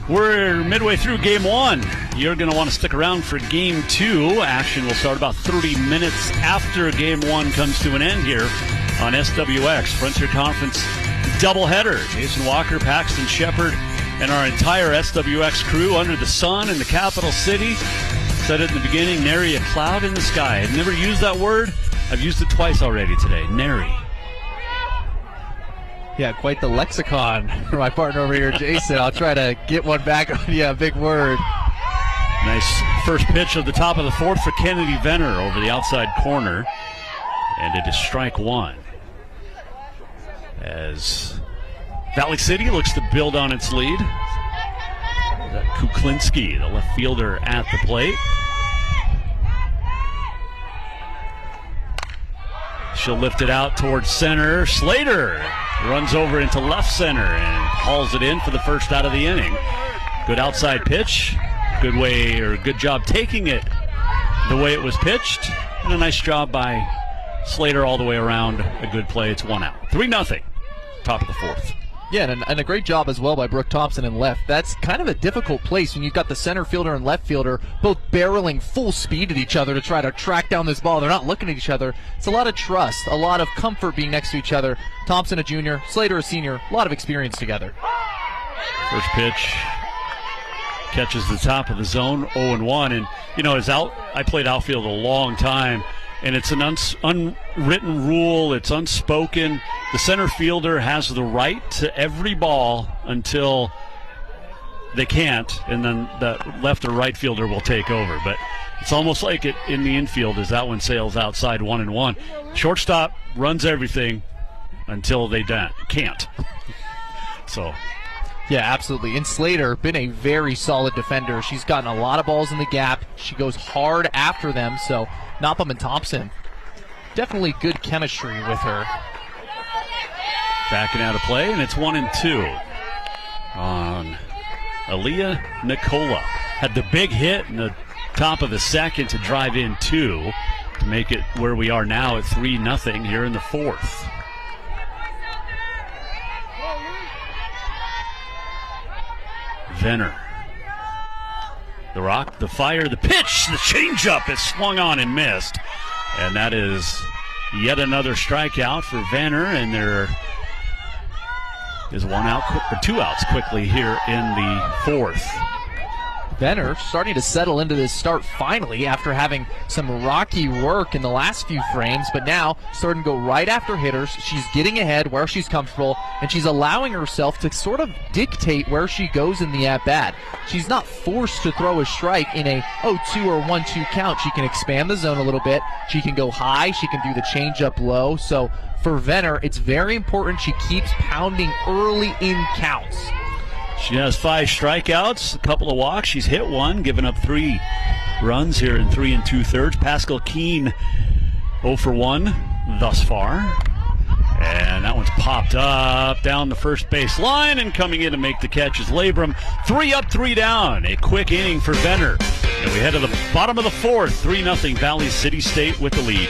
We're midway through Game 1. You're going to want to stick around for Game 2. Action will start about 30 minutes after Game 1 comes to an end here on SWX. Frontier Conference doubleheader. Jason Walker, Paxton Shepard, and our entire SWX crew under the sun in the capital city. Said it in the beginning, nary a cloud in the sky. I've never used that word. I've used it twice already today. Nary.
Yeah, quite the lexicon for my partner over here, Jason. I'll try to get one back on you. Big word.
Nice first pitch of the top of the fourth for Kennedy Venner over the outside corner. And it is strike one. As Valley City looks to build on its lead. Kuklinski, the left fielder, at the plate. She'll lift it out towards center. Slater runs over into left center and hauls it in for the first out of the inning. Good outside pitch. Good job taking it the way it was pitched. And a nice job by Slater all the way around. A good play. It's 1 out. 3-0. Top of the fourth.
Yeah, and a great job as well by Brooke Thompson in left. That's kind of a difficult place when you've got the center fielder and left fielder both barreling full speed at each other to try to track down this ball. They're not looking at each other. It's a lot of trust, a lot of comfort being next to each other. Thompson a junior, Slater a senior, a lot of experience together.
First pitch catches the top of the zone, 0-1. And, you know, I played outfield a long time. And it's an unwritten rule. It's unspoken. The center fielder has the right to every ball until they can't, and then the left or right fielder will take over. But it's almost like it in the infield as that one sails outside 1-1. Shortstop runs everything until they can't. So.
Yeah, absolutely. And Slater, been a very solid defender. She's gotten a lot of balls in the gap. She goes hard after them, so Nopham and Thompson, definitely good chemistry with her.
Backing out of play, and it's 1-2 on Aaliyah Nicola. Had the big hit in the top of the second to drive in 2 to make it where we are now at 3-0 here in the fourth. Venner. The rock, the fire, the pitch, the changeup is swung on and missed. And that is yet another strikeout for Venner, and there is 1 out, or 2 outs quickly here in the fourth.
Venner starting to settle into this start finally after having some rocky work in the last few frames, but now starting to go right after hitters. She's getting ahead where she's comfortable, and she's allowing herself to sort of dictate where she goes in the at-bat. She's not forced to throw a strike in a 0-2 or 1-2 count. She can expand the zone a little bit. She can go high. She can do the changeup low. So for Venner, it's very important she keeps pounding early in counts.
She has 5 strikeouts, a couple of walks. She's hit 1, given up 3 runs here in 3 2/3. Pascal Keene 0 for 1 thus far. And that one's popped up down the first base line, and coming in to make the catch is Labrum. 3 up, 3 down. A quick inning for Venner. And we head to the bottom of the fourth. 3-0 Valley City State with the lead.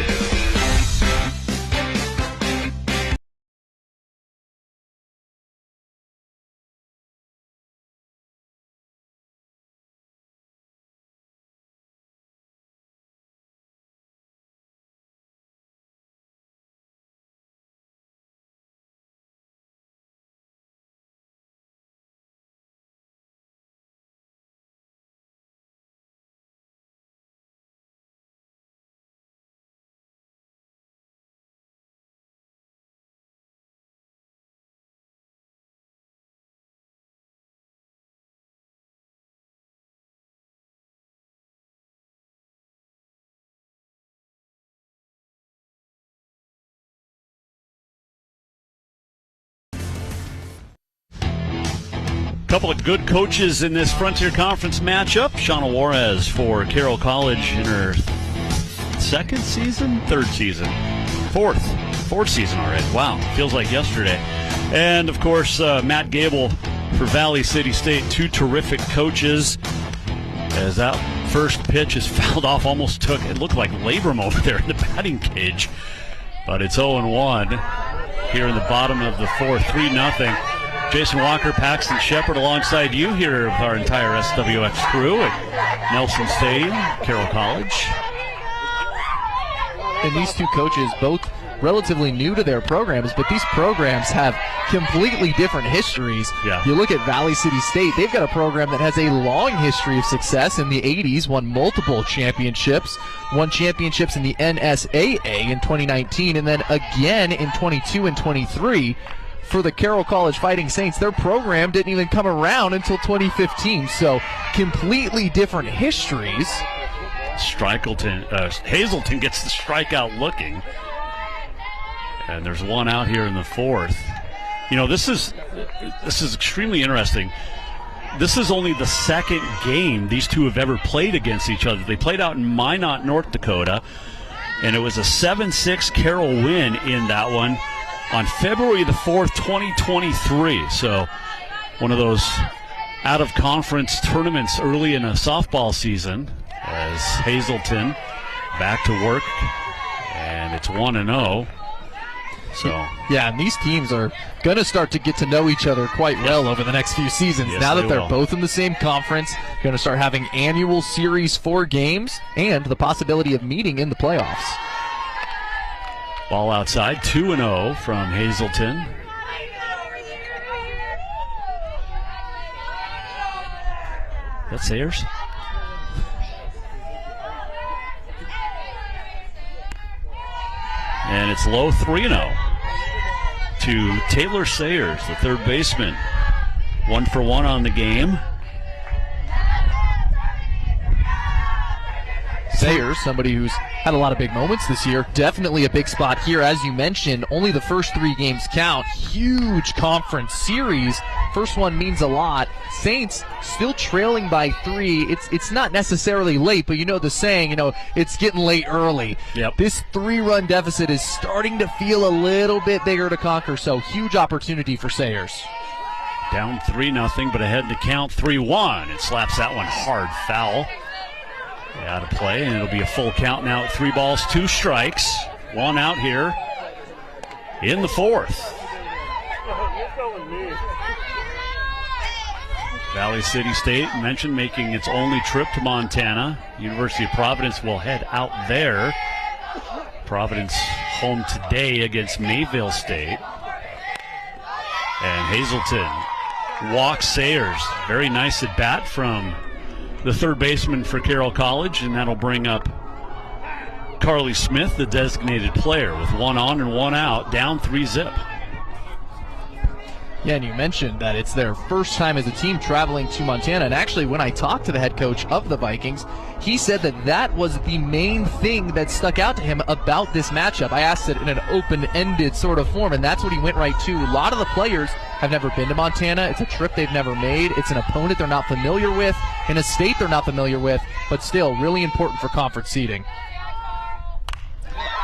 Couple of good coaches in this Frontier Conference matchup. Shauna Juarez for Carroll College in her third season, fourth season already. Wow, feels like yesterday. And of course, Matt Gable for Valley City State. 2 terrific coaches. As that first pitch is fouled off, it looked like Labrum over there in the batting cage. But it's 0-1 here in the bottom of the fourth, 3-0. Jason Walker, Paxton Shepard alongside you here of our entire SWX crew at Nelson Stadium, Carroll College.
And these 2 coaches, both relatively new to their programs, but these programs have completely different histories.
Yeah.
You look at Valley City State, they've got a program that has a long history of success in the 80s, won multiple championships, won championships in the NSAA in 2019, and then again in 22 and 23. for the Carroll College Fighting Saints, their program didn't even come around until 2015. So completely different histories.
Hazelton gets the strikeout looking. And there's one out here in the fourth. You know, this is extremely interesting. This is only the second game these two have ever played against each other. They played out in Minot, North Dakota, and it was a 7-6 Carroll win in that one on February the 4th, 2023. So one of those out-of-conference tournaments early in a softball season as Hazelton back to work, and it's 1-0. So
yeah, and these teams are going to start to get to know each other quite well over the next few seasons.
Yes,
now that they're
will.
both in the same conference, going to start having annual Series 4 games and the possibility of meeting in the playoffs.
Ball outside, 2-0 from Hazelton. That's Sayers. And it's low, 3-0 to Taylor Sayers, the third baseman. 1-for-1 on the game.
Sayers, somebody who's had a lot of big moments this year, definitely a big spot here. As you mentioned, only the first 3 games count. Huge conference series. First one means a lot. Saints still trailing by 3. It's not necessarily late, but you know the saying, it's getting late early.
Yep.
This 3-run deficit is starting to feel a little bit bigger to conquer, so huge opportunity for Sayers.
Down 3-0, but ahead in the count, 3-1. It slaps that one hard foul. Out of play, and it'll be a full count now at 3 balls, 2 strikes. One out here in the fourth. Valley City State mentioned making its only trip to Montana. University of Providence will head out there. Providence home today against Mayville State. And Hazelton walks Sayers. Very nice at bat from the third baseman for Carroll College, and that'll bring up Carly Smith, the designated player, with 1 on and 1 out, down 3-0.
Yeah, and you mentioned that it's their first time as a team traveling to Montana. And actually, when I talked to the head coach of the Vikings, he said that was the main thing that stuck out to him about this matchup. I asked it in an open-ended sort of form, and that's what he went right to. A lot of the players have never been to Montana. It's a trip they've never made. It's an opponent they're not familiar with, in a state they're not familiar with, but still really important for conference seeding.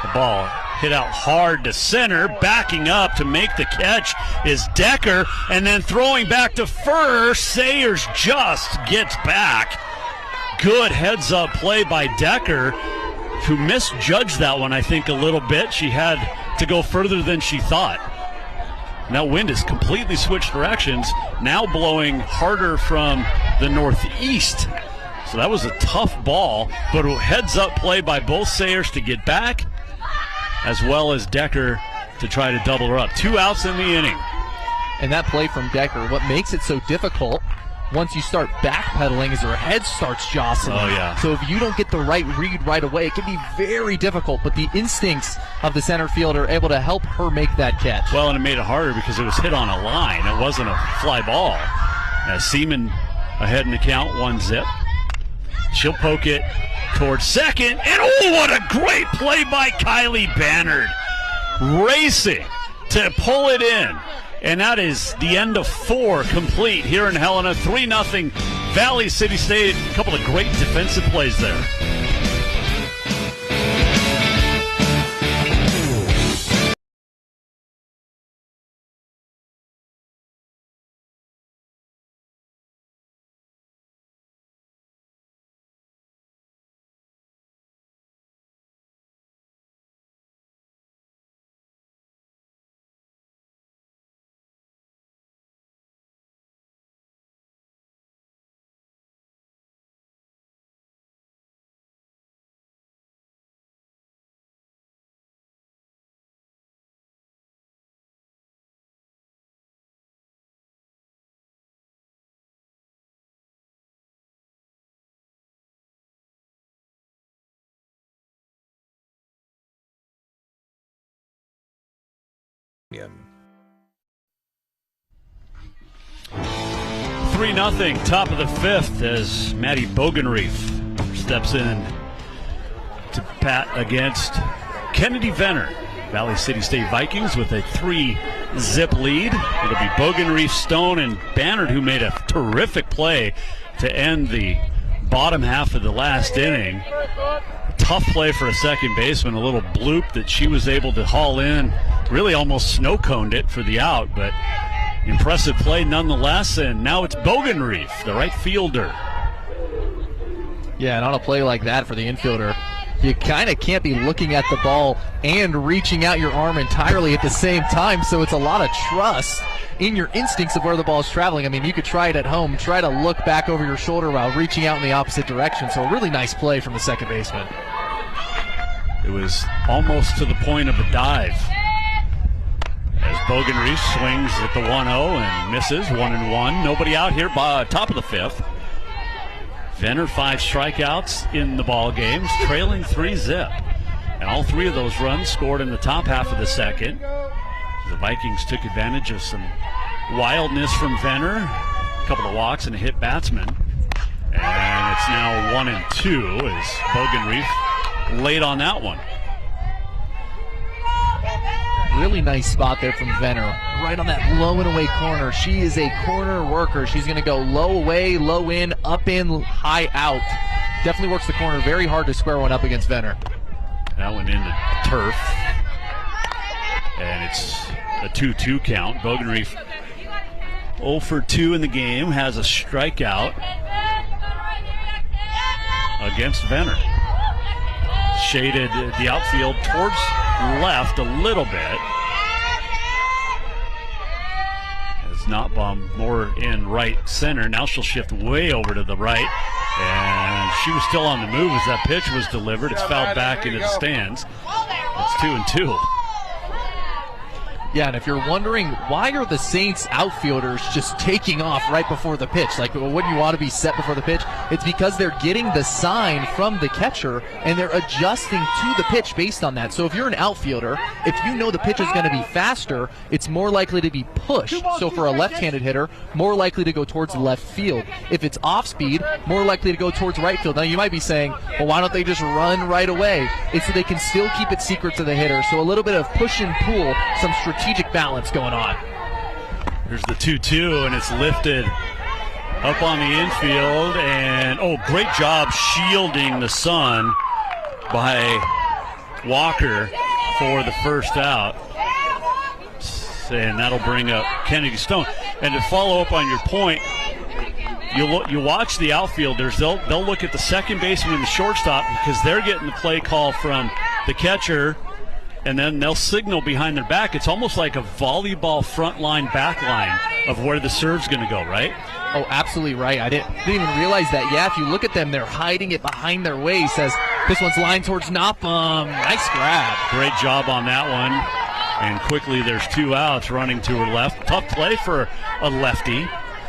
The ball hit out hard to center. Backing up to make the catch is Decker, and then throwing back to first. Sayers just gets back. Good heads-up play by Decker, who misjudged that one, I think, a little bit. She had to go further than she thought. And that wind has completely switched directions, now blowing harder from the northeast. So that was a tough ball, but a heads-up play by both Sayers to get back, as well as Decker to try to double her up. 2 outs in the inning.
And that play from Decker, what makes it so difficult once you start backpedaling is her head starts jostling.
Oh, yeah.
So if you don't get the right read right away, it can be very difficult, but the instincts of the center fielder are able to help her make that catch.
Well, and it made it harder because it was hit on a line. It wasn't a fly ball. Seaman ahead in the count, 1-0. She'll poke it towards second, and oh, what a great play by Kylie Bannard. Racing to pull it in. And that is the end of 4 complete here in Helena. 3-0 Valley City State. A couple of great defensive plays there.
Yeah.
3-0, top of the fifth, as Maddie Bogenreef steps in to bat against Kennedy Venner. Valley City State Vikings with a 3-zip lead. It'll be Bogenreef, Stone, and Bannard who made a terrific play to end the bottom half of the last inning. Tough play for a second baseman, a little bloop that she was able to haul in. Really almost snow-coned it for the out, but impressive play nonetheless. And now it's Bogenreef, the right fielder.
Yeah, and on a play like that for the infielder, you kind of can't be looking at the ball and reaching out your arm entirely at the same time, so it's a lot of trust in your instincts of where the ball is traveling. I mean, you could try it at home, try to look back over your shoulder while reaching out in the opposite direction, so a really nice play from the second baseman.
It was almost to the point of a dive, as Bogenreef swings at the 1-0 and misses. 1-1. Nobody out here by top of the fifth. Venner 5 strikeouts in the ball games, trailing 3-zip. And all 3 of those runs scored in the top half of the second. The Vikings took advantage of some wildness from Venner, a couple of walks and a hit batsman. And it's now 1-2 as Bogenreef late on that one.
Really nice spot there from Venner, right on that low and away corner. She is a corner worker. She's going to go low away, low in, up in, high out. Definitely works the corner. Very hard to square one up against Venner.
That one into turf. And it's a 2-2 count. Bogenreef 0 for 2 in the game, has a strikeout against Venner. Shaded the outfield towards left a little bit. As Nottbaum more in right center. Now she'll shift way over to the right. And she was still on the move as that pitch was delivered. It's fouled back into the stands. It's 2-2.
Yeah, and if you're wondering, why are the Saints outfielders just taking off right before the pitch? Like, wouldn't you want to be set before the pitch? It's because they're getting the sign from the catcher, and they're adjusting to the pitch based on that. So if you're an outfielder, if you know the pitch is going to be faster, it's more likely to be pushed. So for a left-handed hitter, more likely to go towards left field. If it's off-speed, more likely to go towards right field. Now, you might be saying, well, why don't they just run right away? It's so they can still keep it secret to the hitter. So a little bit of push and pull, some strategic balance going on.
Here's the 2-2, and it's lifted up on the infield, and great job shielding the sun by Walker for the first out. And that'll bring up Kennedy Stone. And to follow up on your point, you watch the outfielders, they'll look at the second baseman and the shortstop because they're getting the play call from the catcher, and then they'll signal behind their back. It's almost like a volleyball front line, back line of where the serve's going to go, right?
Oh, absolutely right. I didn't even realize that. Yeah, if you look at them, they're hiding it behind their waist. Says this one's lined towards Nottbaum. Nice grab.
Great job on that one. And quickly there's 2 outs running to her left. Tough play for a lefty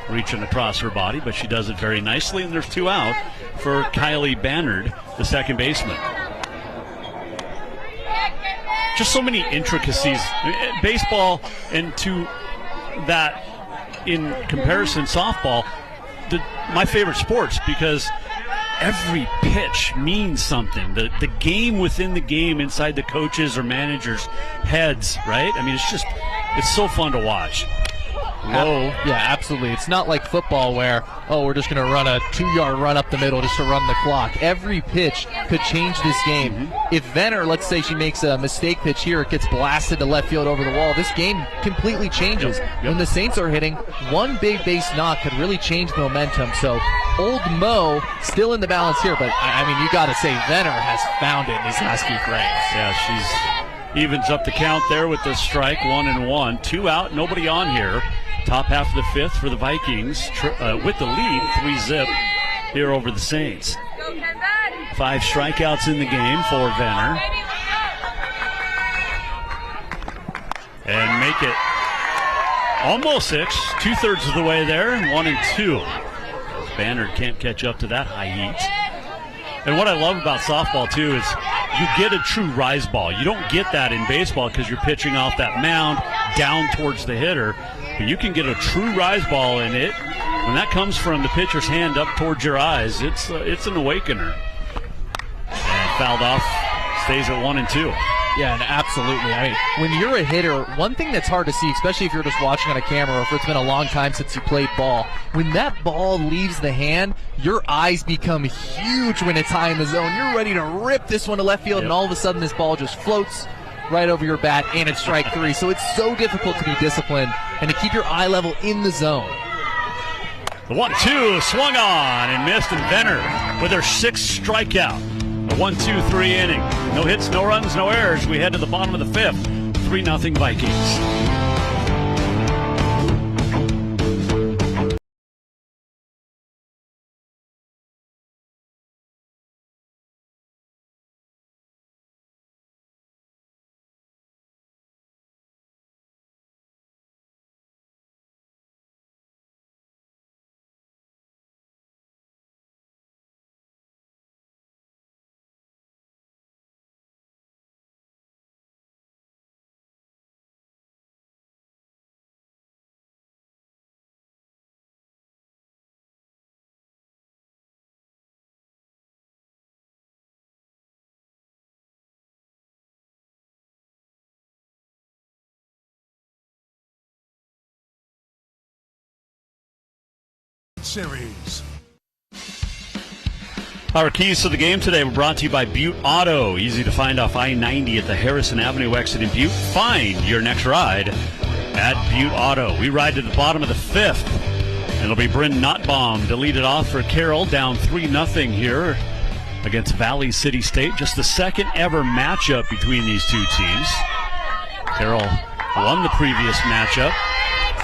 reaching across her body, but she does it very nicely. And there's 2 out for Kylie Bannard, the second baseman. Just so many intricacies. Baseball, and to that in comparison, softball, my favorite sports, because every pitch means something. The game within the game inside the coaches or managers' heads, right? I mean, it's so fun to watch.
Low. Yeah, absolutely. It's not like football where, we're just going to run a 2-yard run up the middle just to run the clock. Every pitch could change this game. Mm-hmm. If Venner, let's say she makes a mistake pitch here, it gets blasted to left field over the wall, this game completely changes. Yep. When the Saints are hitting, one big base knock could really change the momentum. So Old Mo still in the balance here, but I mean, you got to say Venner has found it in these last few frames.
Yeah, she's evens up the count there with the strike, 1-1. 2 out, nobody on here. Top half of the fifth for the Vikings with the lead, 3-zip here over the Saints. 5 strikeouts in the game for Venner. And make it almost 6, 2/3 of the way there, 1-2. Bannard can't catch up to that high heat. And what I love about softball, too, is you get a true rise ball. You don't get that in baseball because you're pitching off that mound down towards the hitter. But you can get a true rise ball, and it when that comes from the pitcher's hand up towards your eyes, it's an awakener. And fouled off, stays at 1-2.
Yeah, and absolutely. I mean, when you're a hitter, one thing that's hard to see, especially if you're just watching on a camera or if it's been a long time since you played ball, when that ball leaves the hand, your eyes become huge when it's high in the zone. You're ready to rip this one to left field, and all of a sudden this ball just floats right over your bat, and it's strike three. So it's so difficult to be disciplined and to keep your eye level in the zone.
The 1-2 swung on and missed, and Venner with her 6th strikeout. A 1-2-3 inning. No hits, no runs, no errors. We head to the bottom of the 5th. 3-0 Vikings.
Series.
Our keys to the game today were brought to you by Butte Auto. Easy to find off I-90 at the Harrison Avenue exit in Butte. Find your next ride at Butte Auto. We ride to the bottom of the 5th. And it'll be Bryn Notbaum to lead it off for Carroll, down 3-0 here against Valley City State. Just the second ever matchup between these two teams. Carroll won the previous matchup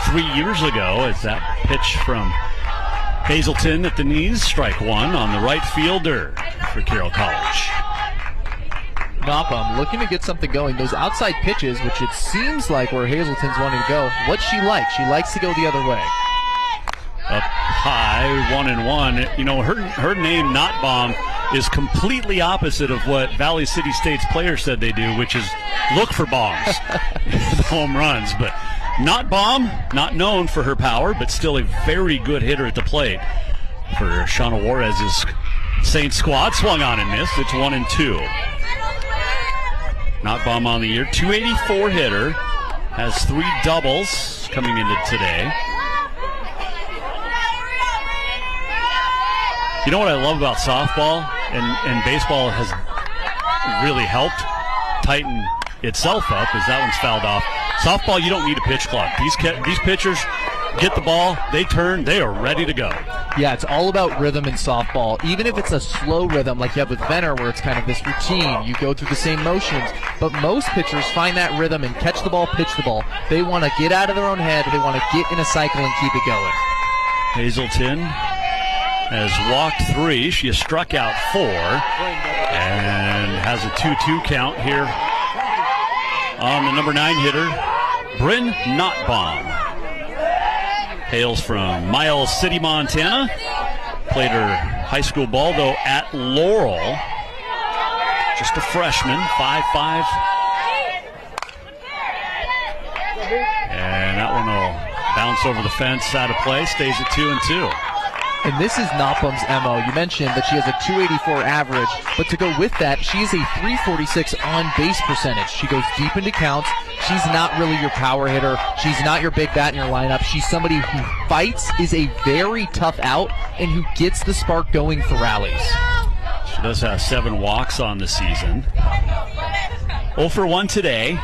3 years ago as that pitch from Hazelton at the knees, strike one on the right fielder for Carroll College.
Nopam looking to get something going. Those outside pitches, which it seems like where Hazelton's wanting to go, what she likes to go the other way.
Up high, 1-1. You know, her name, Notbaum, is completely opposite of what Valley City State's players said they do, which is look for bombs, the home runs. But Notbaum, not known for her power, but still a very good hitter at the plate for Shauna Juarez's Saint squad. Swung on and missed. It's 1-2. Notbaum on the year, 284 hitter, has 3 doubles coming into today. You know what I love about softball, and baseball has really helped tighten itself up, is that one's fouled off. Softball, you don't need a pitch clock. These pitchers get the ball, they turn, they are ready to go.
Yeah, it's all about rhythm in softball. Even if it's a slow rhythm like you have with Venner, where it's kind of this routine, you go through the same motions. But most pitchers find that rhythm and catch the ball, pitch the ball. They want to get out of their own head, they want to get in a cycle and keep it going.
Hazelton has walked 3. She has struck out 4 and has a 2-2 count here on the number 9 hitter, Bryn Notbaum. Hails from Miles City, Montana. Played her high school ball, though, at Laurel. Just a freshman, 5'5". And that one will bounce over the fence, out of play, stays at 2-2.
And this is Nopam's MO. You mentioned that she has a 284 average, but to go with that, she is a 346 on-base percentage. She goes deep into counts. She's not really your power hitter. She's not your big bat in your lineup. She's somebody who fights, is a very tough out, and who gets the spark going for rallies.
She does have 7 walks on the season. 0 for 1 today.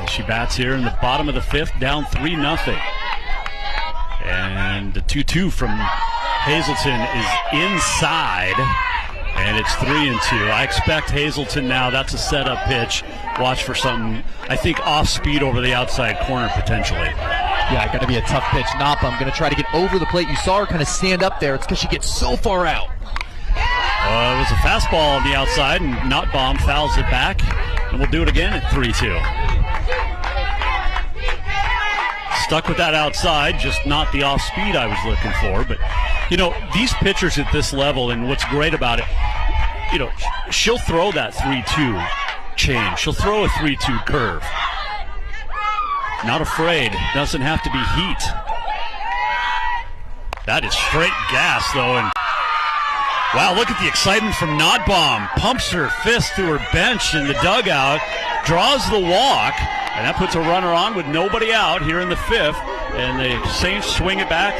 She bats here in the bottom of the 5th, down 3-0. And the 2-2 from Hazelton is inside, and it's 3-2. I expect Hazelton now, that's a setup pitch. Watch for something, I think, off speed over the outside corner potentially.
Yeah, got to be a tough pitch. Nopam going to try to get over the plate. You saw her kind of stand up there. It's because she gets so far out.
It was a fastball on the outside, and Notbaum fouls it back, and we'll do it again at 3-2. Stuck with that outside, just not the off speed I was looking for. But, you know, these pitchers at this level, and what's great about it, you know, she'll throw that 3-2 change. She'll throw a 3-2 curve. Not afraid. Doesn't have to be heat. That is straight gas, though. And wow, look at the excitement from Notbaum. Pumps her fist to her bench in the dugout, draws the walk, and that puts a runner on with nobody out here in the 5th. And the Saints swing it back.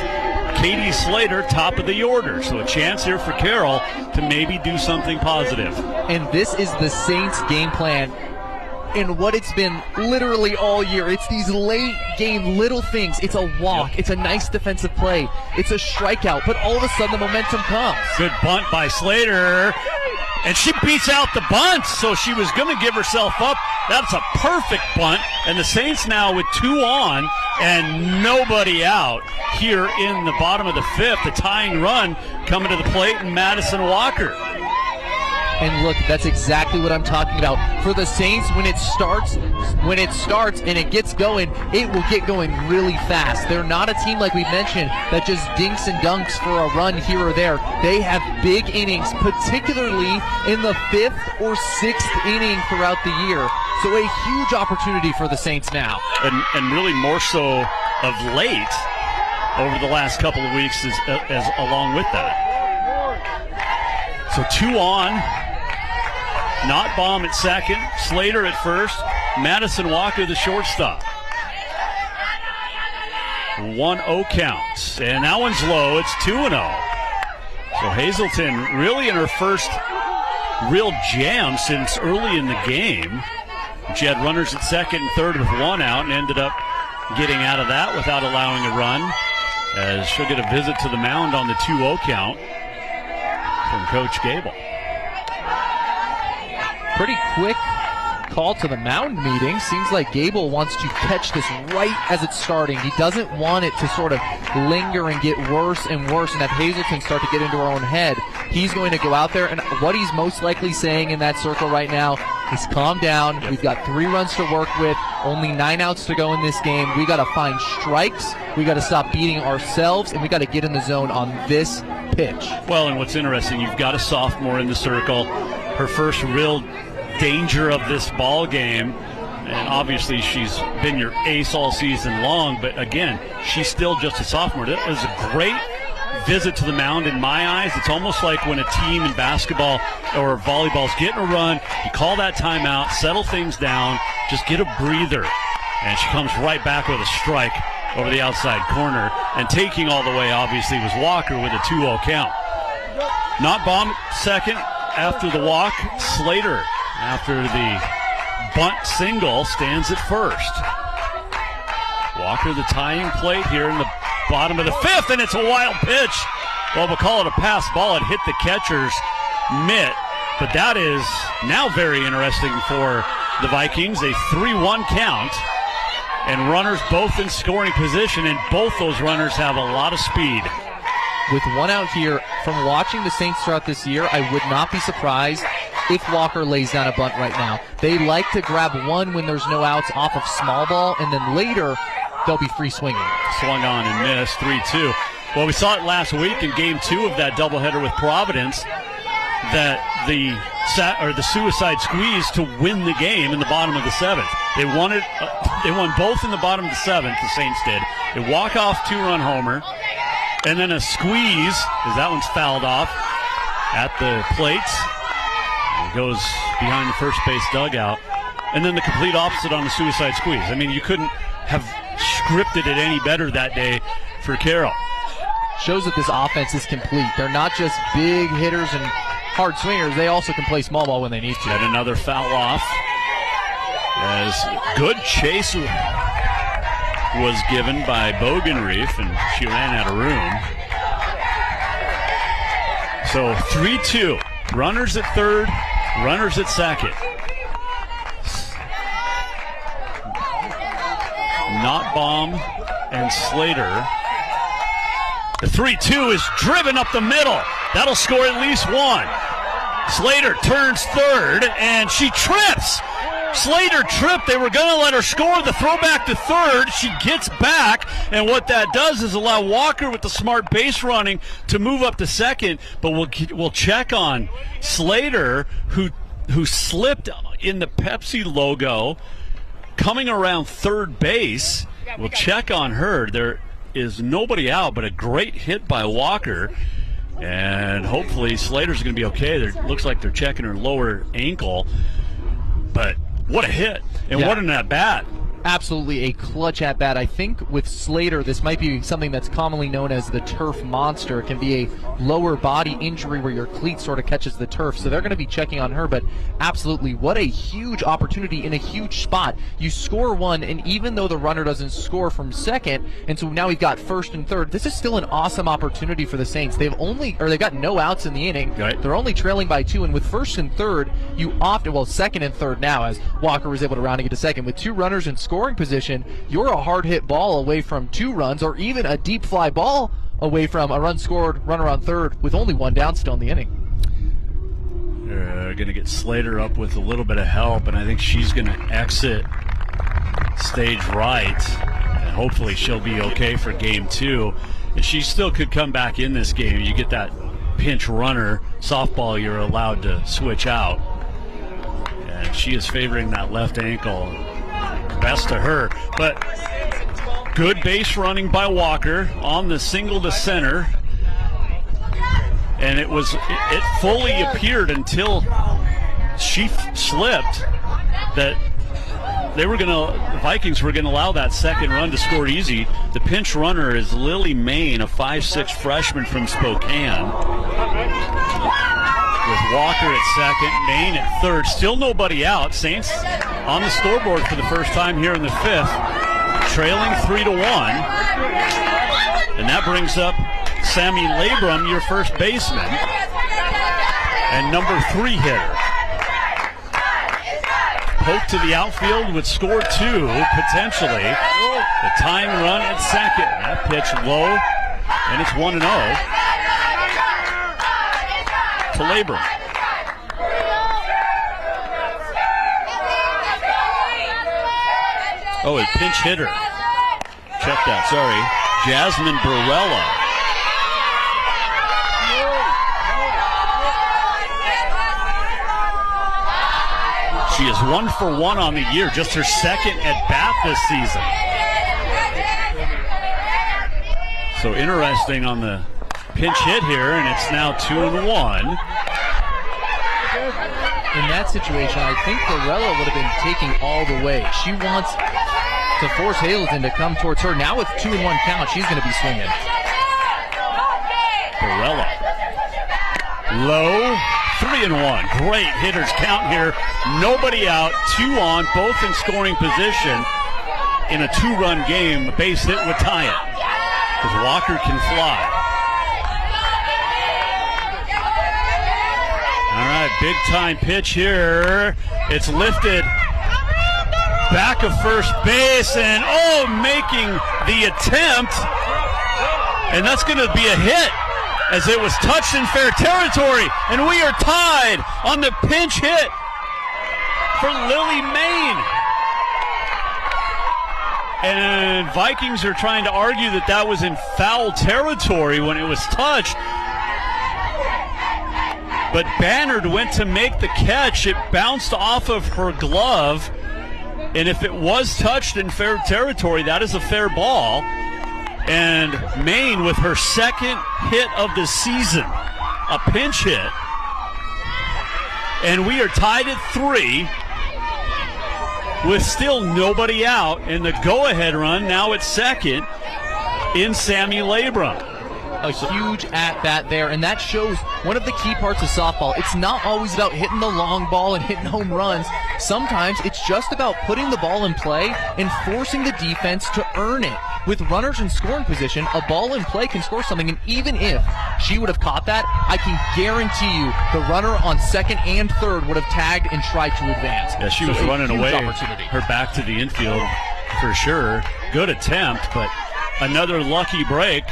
Katie Slater, top of the order. So a chance here for Carroll to maybe do something positive.
And this is the Saints' game plan. And what it's been literally all year. It's these late game little things. It's a walk. Yep. It's a nice defensive play. It's a strikeout. But all of a sudden the momentum comes.
Good bunt by Slater. And she beats out the bunt, so she was going to give herself up. That's a perfect bunt. And the Saints now with 2 on and nobody out here in the bottom of the 5th. The tying run coming to the plate, and Madison Walker.
And look, that's exactly what I'm talking about. For the Saints, when it starts and it gets going, it will get going really fast. They're not a team, like we mentioned, that just dinks and dunks for a run here or there. They have big innings, particularly in the 5th or 6th inning throughout the year. So a huge opportunity for the Saints now.
And really more so of late over the last couple of weeks as along with that. So 2 on. Notbaum at second, Slater at first, Madison Walker the shortstop. 1-0 count, and that one's low. It's 2-0. So Hazelton really in her first real jam since early in the game. She had runners at second and third with 1 out and ended up getting out of that without allowing a run, as she'll get a visit to the mound on the 2-0 count from Coach Gable.
Pretty quick call to the mound meeting. Seems like Gable wants to catch this right as it's starting. He doesn't want it to sort of linger and get worse and worse and have Hazelton start to get into her own head. He's going to go out there, and what he's most likely saying in that circle right now is calm down. We've got 3 runs to work with, only 9 outs to go in this game. We got to find strikes. We got to stop beating ourselves, and we got to get in the zone on this pitch.
Well, and what's interesting, you've got a sophomore in the circle. Her first real danger of this ball game, and obviously she's been your ace all season long, but again, she's still just a sophomore. That was a great visit to the mound in my eyes. It's almost like when a team in basketball or volleyball's getting a run, you call that timeout, settle things down, just get a breather, and she comes right back with a strike over the outside corner, and taking all the way obviously was Walker with a 2-0 count. Notbaum second after the walk. Slater, after the bunt single, stands at first. Walker the tying plate here in the bottom of the 5th, and it's a wild pitch. Well, we'll call it a pass ball. It hit the catcher's mitt, but that is now very interesting for the Vikings. A 3-1 count, and runners both in scoring position, and both those runners have a lot of speed.
With 1 out here, from watching the Saints throughout this year, I would not be surprised if Walker lays down a bunt right now. They like to grab 1 when there's no outs off of small ball, and then later they'll be free swinging.
Swung on and missed, 3-2. Well, we saw it last week in Game 2 of that doubleheader with Providence, that the suicide squeeze to win the game in the bottom of the 7th. They won it. They won both in the bottom of the 7th, the Saints did. A walk-off 2-run homer, and then a squeeze, as that one's fouled off at the plates. It goes behind the first base dugout. And then the complete opposite on the suicide squeeze. I mean, you couldn't have scripted it any better that day for Carroll.
Shows that this offense is complete. They're not just big hitters and hard swingers. They also can play small ball when they need to.
And another foul off, as good chase was given by Bogenreef, and she ran out of room. So 3-2. Runners at third, runners at second. Notbaum and Slater. The 3-2 is driven up the middle. That'll score at least 1. Slater turns third, and she trips. Slater tripped. They were going to let her score. The throw back to third. She gets back, and what that does is allow Walker with the smart base running to move up to second. But we'll check on Slater, who slipped in the Pepsi logo coming around third base. We'll check on her. There is nobody out, but a great hit by Walker. And hopefully Slater's going to be okay. It looks like they're checking her lower ankle. But what a hit. And what an at-bat.
Absolutely a clutch at bat. I think with Slater, this might be something that's commonly known as the turf monster. It can be a lower body injury where your cleat sort of catches the turf. So they're going to be checking on her, but absolutely, what a huge opportunity in a huge spot. You score one, and even though the runner doesn't score from second, and so now we've got first and third, this is still an awesome opportunity for the Saints. They've got no outs in the inning.
Right.
They're only trailing by 2, and with first and third, second and third now, as Walker was able to round to get to second. With 2 runners in scoring position, you're a hard hit ball away from 2 runs, or even a deep fly ball away from a run scored, runner on third, with only 1 down still in the inning.
They're going to get Slater up with a little bit of help, and I think she's going to exit stage right, and hopefully she'll be okay for game 2. And she still could come back in this game. You get that pinch runner. Softball, you're allowed to switch out. And she is favoring that left ankle. Best to her. But good base running by Walker on the single to center. And it fully appeared until she slipped that the Vikings were going to allow that second run to score easy. The pinch runner is Lily Main, a 5'6" freshman from Spokane. With Walker at second, Main at third. Still nobody out. Saints on the scoreboard for the first time here in the 5th, trailing 3-1. And that brings up Sammy Labrum, your first baseman, and number 3 hitter. Poke to the outfield would score 2, potentially. The tying run at second. That pitch low, and it's 1-0 to Labrum. Oh, a pinch hitter. Check that, sorry. Jasmine Barella. She is 1 for 1 on the year, just her second at bat this season. So interesting on the pinch hit here, and it's now 2-1.
In that situation, I think Barella would have been taking all the way. She wants to force Hazelton to come towards her. Now with 2-1 count, she's going to be swinging.
Barella. Low. 3-1. Great hitters count here. Nobody out. 2 on, both in scoring position. In a 2-run game, a base hit would tie it, because Walker can fly. All right, big time pitch here. It's lifted back of first base, and making the attempt. And that's going to be a hit, as it was touched in fair territory, and we are tied on the pinch hit for Lily Main. And Vikings are trying to argue that that was in foul territory when it was touched. But Bannard went to make the catch. It bounced off of her glove, and if it was touched in fair territory, that is a fair ball. And Main with her second hit of the season, a pinch hit. And we are tied at 3 with still nobody out. And the go-ahead run now at second in Sammy Labrum.
A huge at-bat there, and that shows one of the key parts of softball. It's not always about hitting the long ball and hitting home runs. Sometimes it's just about putting the ball in play and forcing the defense to earn it. With runners in scoring position, a ball in play can score something, and even if she would have caught that, I can guarantee you the runner on second and third would have tagged and tried to advance.
Yeah, she was running away, her back to the infield for sure. Good attempt, but another lucky break.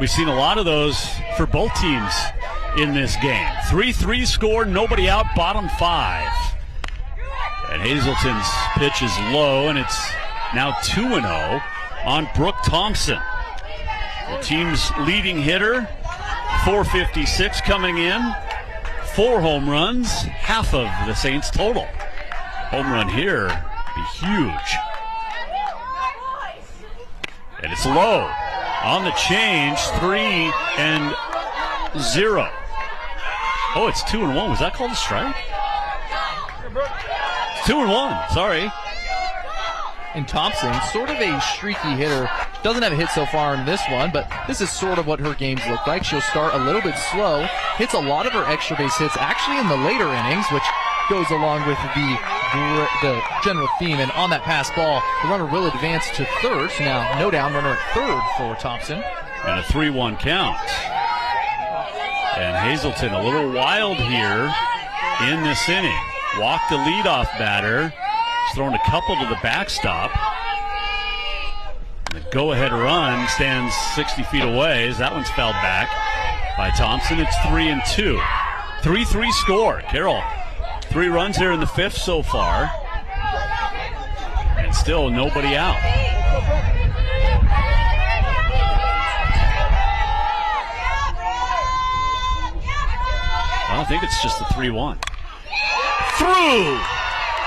We've seen a lot of those for both teams in this game. 3-3 score, nobody out, bottom 5. And Hazelton's pitch is low, and it's now 2-0 on Brooke Thompson. The team's leading hitter, 456 coming in, 4 home runs, half of the Saints total. Home run here Be huge. And it's low. On the change, 3-0. Oh, it's 2-1. Was that called a strike? 2-1. Sorry.
And Thompson, sort of a streaky hitter. Doesn't have a hit so far in this one, but this is sort of what her games look like. She'll start a little bit slow, hits a lot of her extra base hits actually in the later innings, which goes along with the general theme. And on that pass ball, the runner will advance to third. So now no down, runner at third for Thompson.
And a 3-1 count. And Hazelton a little wild here in this inning. Walked the leadoff batter. He's thrown a couple to the backstop. The go-ahead run stands 60 feet away as that one's fouled back by Thompson. It's 3-2. 3-3 score. Carroll, 3 runs here in the 5th so far. And still nobody out. I think it's just the 3-1. Through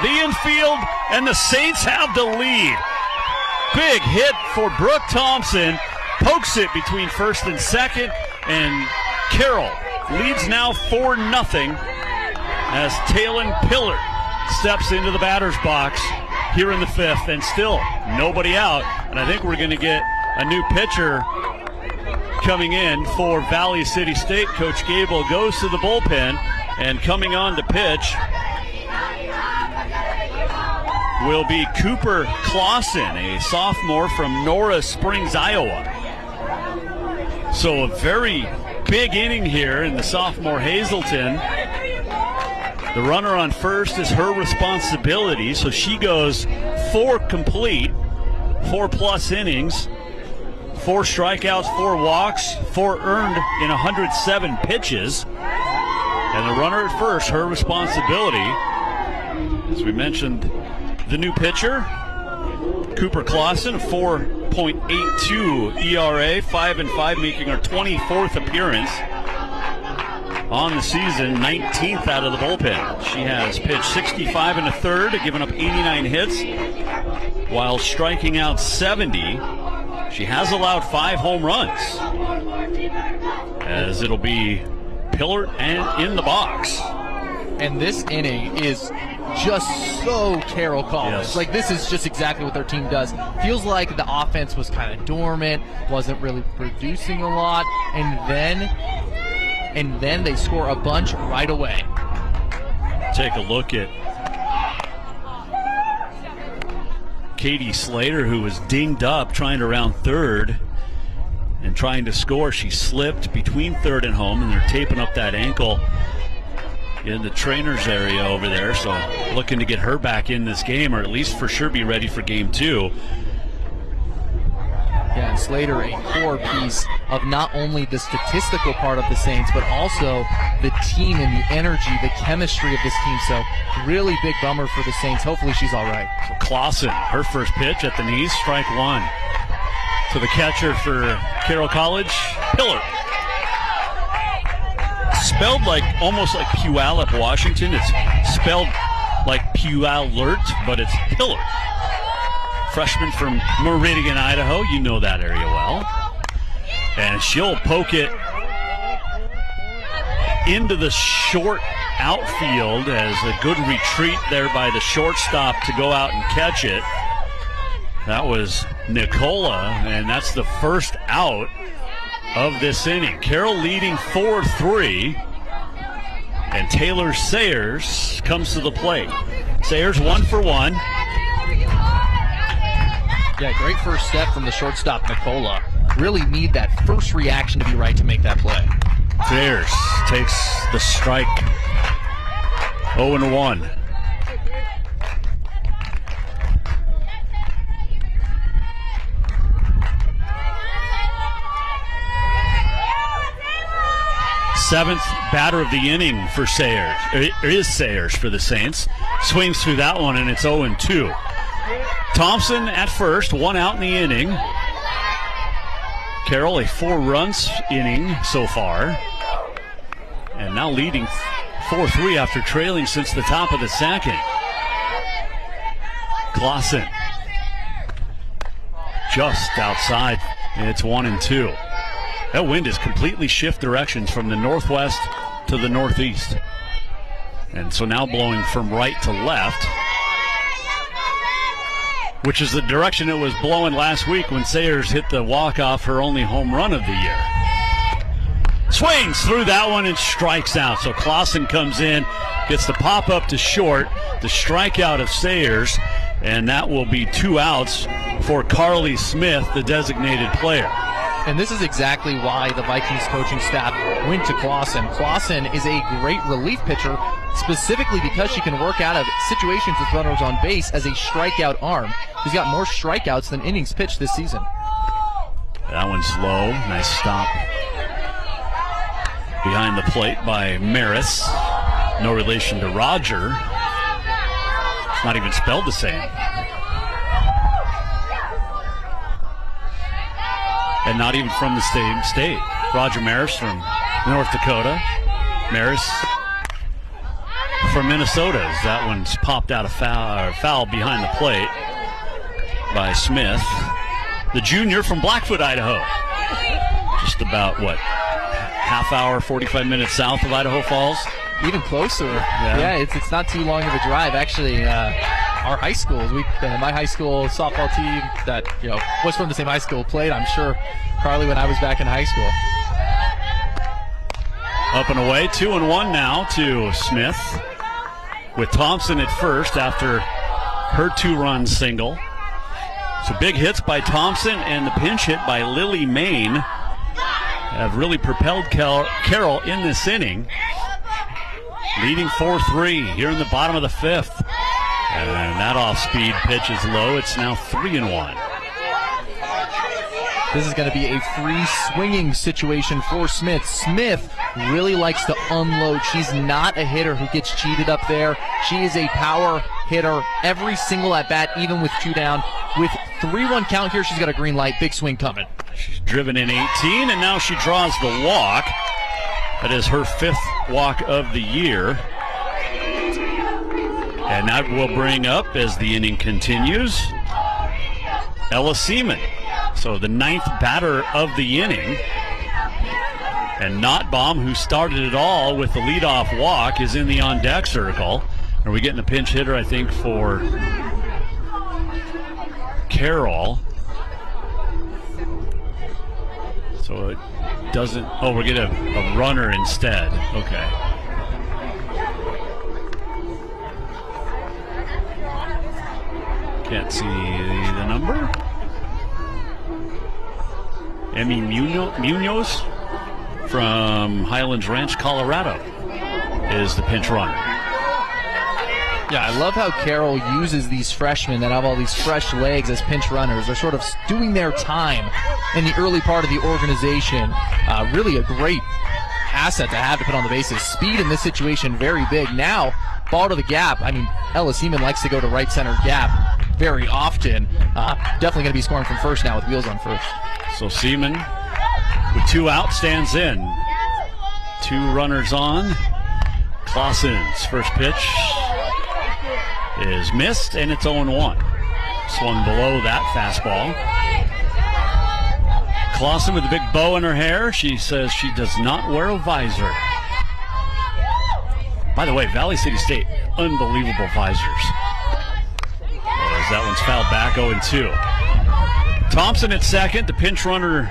the infield, and the Saints have the lead. Big hit for Brooke Thompson. Pokes it between first and second, and Carroll leads now 4-0 as Talon Pillard steps into the batter's box here in the 5th, and still nobody out. And I think we're going to get a new pitcher coming in for Valley City State. Coach Gable goes to the bullpen, and coming on to pitch will be Cooper Clausen, a sophomore from Nora Springs, Iowa. So a very big inning here in the sophomore Hazelton. The runner on first is her responsibility, so she goes 4 complete, 4+ innings, 4 strikeouts, 4 walks, 4 earned in 107 pitches. And the runner at first, her responsibility. As we mentioned, the new pitcher, Cooper Clausen, a 4.82 ERA, 5-5, making her 24th appearance on the season, 19th out of the bullpen. She has pitched 65 1/3, given up 89 hits, while striking out 70. She has allowed 5 home runs, as it'll be Pillard and in the box.
And this inning is just so Carroll College.
Yes.
Like, this is just exactly what their team does. Feels like the offense was kind of dormant, wasn't really producing a lot, and then they score a bunch right away.
Take a look at Katie Slater, who was dinged up trying to round third and trying to score. She slipped between third and home, and they're taping up that ankle in the trainer's area over there, so looking to get her back in this game, or at least for sure be ready for game 2.
Yeah, and Slater, a core piece of not only the statistical part of the Saints, but also the team and the energy, the chemistry of this team. So really big bummer for the Saints. Hopefully she's all right.
So Clausen, her first pitch at the knees, strike 1. To the catcher for Carroll College, Pillard. Spelled like almost like Puyallup, Washington. It's spelled like Puyallup, but it's Pillard. Freshman from Meridian, Idaho. You know that area well. And she'll poke it into the short outfield as a good retreat there by the shortstop to go out and catch it. That was Nicola, and that's the first out of this inning. Carroll leading 4-3, and Taylor Sayers comes to the plate. Sayers 1 for 1.
Yeah, great first step from the shortstop, Nicola. Really need that first reaction to be right to make that play.
Sayers takes the strike. 0-1. Seventh batter of the inning for Sayers. It is Sayers for the Saints. Swings through that one, and it's 0-2. Thompson at first, 1 out in the inning. Carroll, a 4 runs inning so far. And now leading 4-3 after trailing since the top of the second. Clausen. Just outside. It's 1-2. That wind has completely shifted directions from the northwest to the northeast. And so now blowing from right to left, which is the direction it was blowing last week when Sayers hit the walk-off, her only home run of the year. Swings through that one and strikes out. So Clausen comes in, gets the pop-up to short, the strikeout of Sayers, and that will be 2 outs for Carly Smith, the designated player.
And this is exactly why the Vikings coaching staff went to Clausen. Clausen is a great relief pitcher, specifically because she can work out of situations with runners on base as a strikeout arm. He's got more strikeouts than innings pitched this season.
That one's low. Nice stop behind the plate by Maris. No relation to Roger. It's not even spelled the same. And not even from the same state. Roger Maris from North Dakota. Maris from Minnesota. That one's popped out of foul behind the plate by Smith. The junior from Blackfoot, Idaho. Just about, what, half hour, 45 minutes south of Idaho Falls?
Even closer. Yeah, it's not too long of a drive. Actually, our high schools, my high school softball team that was from the same high school played, I'm sure, Carly, when I was back in high school.
Up and away, 2-1 now to Smith, with Thompson at first after her 2-run single. So big hits by Thompson and the pinch hit by Lily Main have really propelled Carroll in this inning, leading 4-3 here in the bottom of the 5th. And that off-speed pitch is low. It's now 3-1.
This is going to be a free swinging situation for Smith. Smith really likes to unload. She's not a hitter who gets cheated up there. She is a power hitter every single at-bat, even with 2 down. With 3-1 count here, she's got a green light. Big swing coming.
She's driven in 18, and now she draws the walk. That is her 5th walk of the year. And that will bring up, as the inning continues, Ella Seaman. So the 9th batter of the inning. And Notbaum, who started it all with the leadoff walk, is in the on-deck circle. Are we getting a pinch hitter, I think, for Carroll? So it doesn't... Oh, we're getting a runner instead. Okay. Can't see the number. Emmy Munoz from Highlands Ranch, Colorado, is the pinch runner.
Yeah, I love how Carroll uses these freshmen that have all these fresh legs as pinch runners. They're sort of doing their time in the early part of the organization. Really a great asset to have to put on the bases. Speed in this situation, very big. Now, ball to the gap. I mean, Ella Seaman likes to go to right center gap very often. Definitely going to be scoring from first now with wheels on first.
So Seaman, with 2 out, stands in. 2 runners on. Clausen's first pitch is missed, and it's 0-1. Swung below that fastball. Clausen with a big bow in her hair. She says she does not wear a visor. By the way, Valley City State, unbelievable visors. As that one's fouled back, 0-2. Thompson at second, the pinch runner.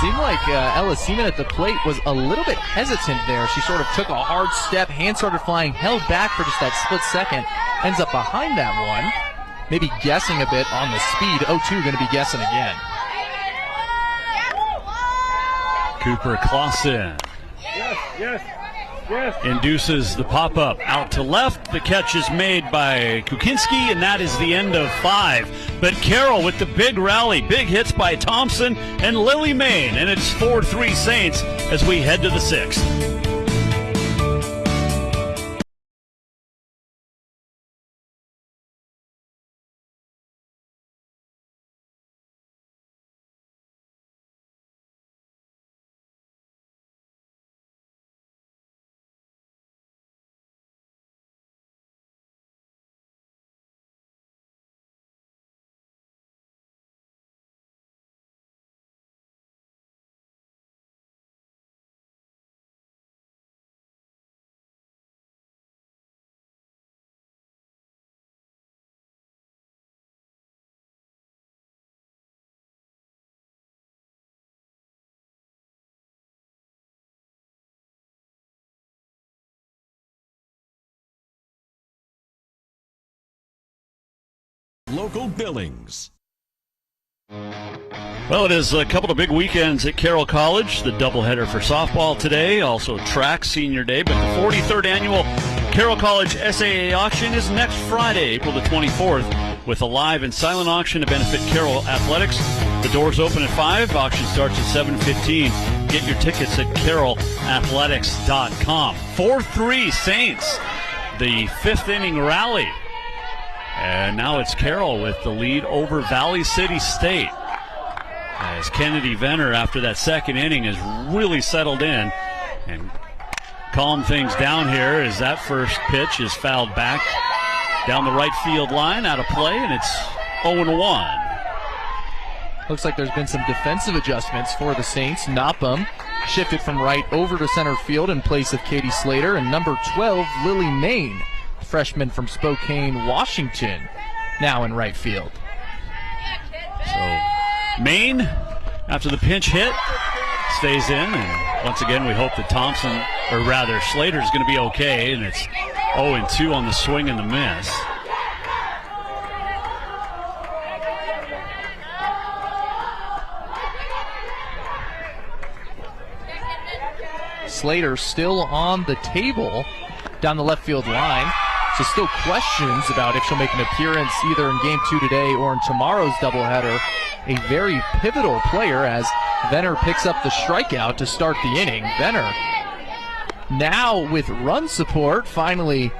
Seemed like Ella Seaman at the plate was a little bit hesitant there. She sort of took a hard step, hands started flying, held back for just that split second, ends up behind that one. Maybe guessing a bit on the speed. 0-2 going to be guessing again.
Cooper Clausen.
Yes.
Induces the pop-up out to left. The catch is made by Kukinski, and that is the end of 5. But Carroll with the big rally, big hits by Thompson and Lily Main, and it's 4-3 Saints as we head to the 6th.
local Billings.
Well, it is a couple of big weekends at Carroll College. The doubleheader for softball today, also track senior day. But the 43rd annual Carroll College SAA auction is next Friday, April the 24th, with a live and silent auction to benefit Carroll Athletics. The doors open at 5. Auction starts at 7:15. Get your tickets at carrollathletics.com. 4-3 Saints, the 5th inning rally. And now it's Carroll with the lead over Valley City State. As Kennedy Venner, after that second inning, has really settled in and calmed things down here as that first pitch is fouled back down the right field line, out of play, and it's 0-1.
Looks like there's been some defensive adjustments for the Saints. Nopham shifted from right over to center field in place of Katie Slater, and number 12, Lily Main, freshman from Spokane, Washington, now in right field.
So Main, after the pinch hit, stays in, and once again we hope that Slater is going to be okay, and it's 0-2 on the swing and the miss.
Slater still on the table down the left field line. So still questions about if she'll make an appearance either in Game 2 today or in tomorrow's doubleheader. A very pivotal player as Venner picks up the strikeout to start the inning. Venner now with run support, finally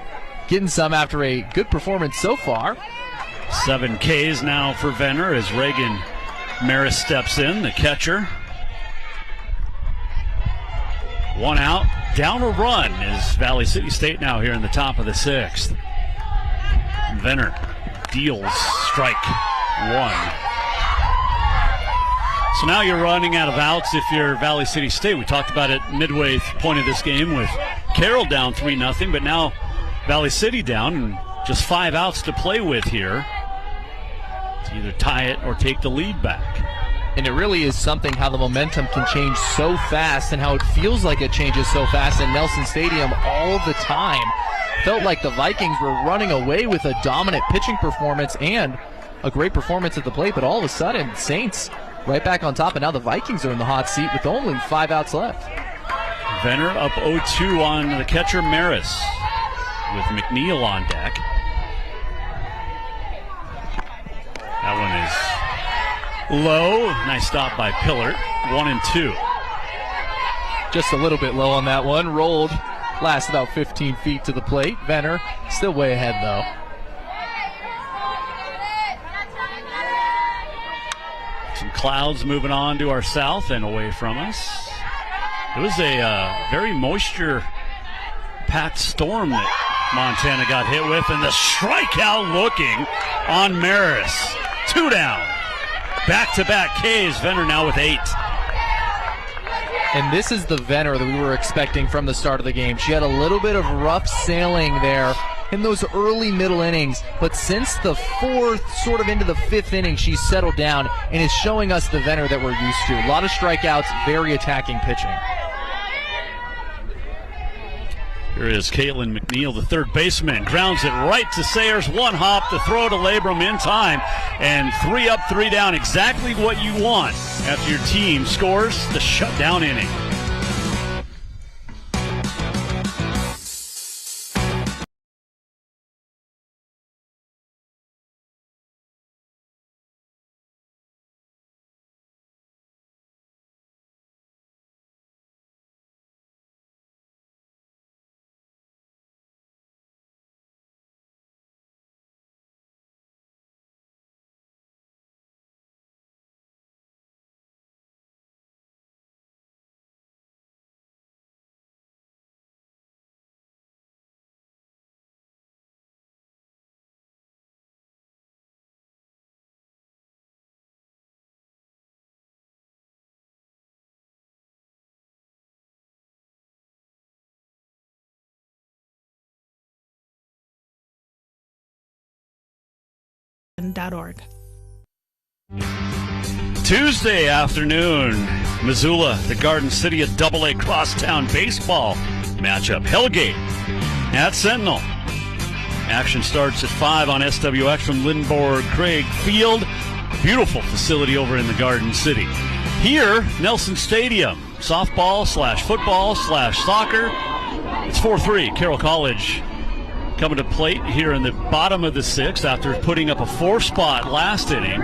getting some after a good performance so far.
7 Ks now for Venner as Reagan Maris steps in, the catcher. 1 out, down a run is Valley City State now here in the top of the 6th. Venner deals strike 1. So now you're running out of outs if you're Valley City State. We talked about it midway point of this game with Carroll down 3-0, but now Valley City down and just 5 outs to play with here to either tie it or take the lead back.
And it really is something how the momentum can change so fast and how it feels like it changes so fast in Nelson Stadium all the time. Felt like the Vikings were running away with a dominant pitching performance and a great performance at the plate, but all of a sudden, Saints right back on top, and now the Vikings are in the hot seat with only 5 outs left.
Venner up 0-2 on the catcher Maris with McNeil on deck. That one is low. Nice stop by Pillard. 1-2.
Just a little bit low on that one. Rolled last about 15 feet to the plate. Venner still way ahead though.
Some clouds moving on to our south and away from us. It was a very moisture-packed storm that Montana got hit with, and the strikeout looking on Maris. 2 down. Back-to-back Ks. Venner now with 8.
And this is the Venner that we were expecting from the start of the game. She had a little bit of rough sailing there in those early middle innings, but since the 4th, sort of into the 5th inning, she's settled down and is showing us the Venner that we're used to. A lot of strikeouts, very attacking pitching.
Here is Caitlin McNeil, the third baseman. Grounds it right to Sayers. 1 hop, the throw to Labrum in time. And 3 up, 3 down. Exactly what you want after your team scores the shutdown inning.
.org.
Tuesday afternoon, Missoula, the Garden City, a AA crosstown baseball matchup. Hellgate at Sentinel. Action starts at 5 on SWX from Lindborg Craig Field. Beautiful facility over in the Garden City. Here, Nelson Stadium, softball/football/soccer. It's 4-3. Carroll College coming to plate here in the bottom of the 6th after putting up a 4-spot last inning.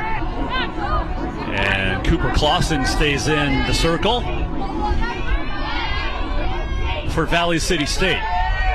And Cooper Clausen stays in the circle for Valley City State.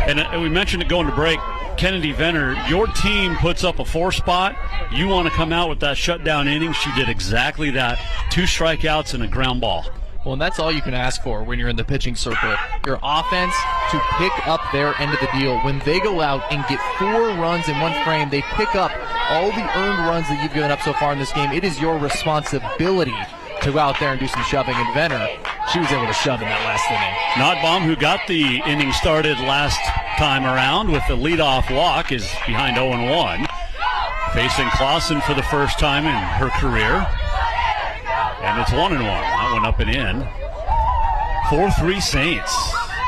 And we mentioned it going to break. Kennedy Venner, your team puts up a 4-spot. You want to come out with that shutdown inning. She did exactly that. 2 strikeouts and a ground ball.
Well, and that's all you can ask for when you're in the pitching circle. Your offense to pick up their end of the deal. When they go out and get 4 runs in one frame, they pick up all the earned runs that you've given up so far in this game. It is your responsibility to go out there and do some shoving. And Venner, she was able to shove in that last inning.
Notbaum, who got the inning started last time around with the leadoff walk, is behind 0-1. Facing Clausen for the first time in her career. And it's 1-1. That one up and in. 4-3 Saints.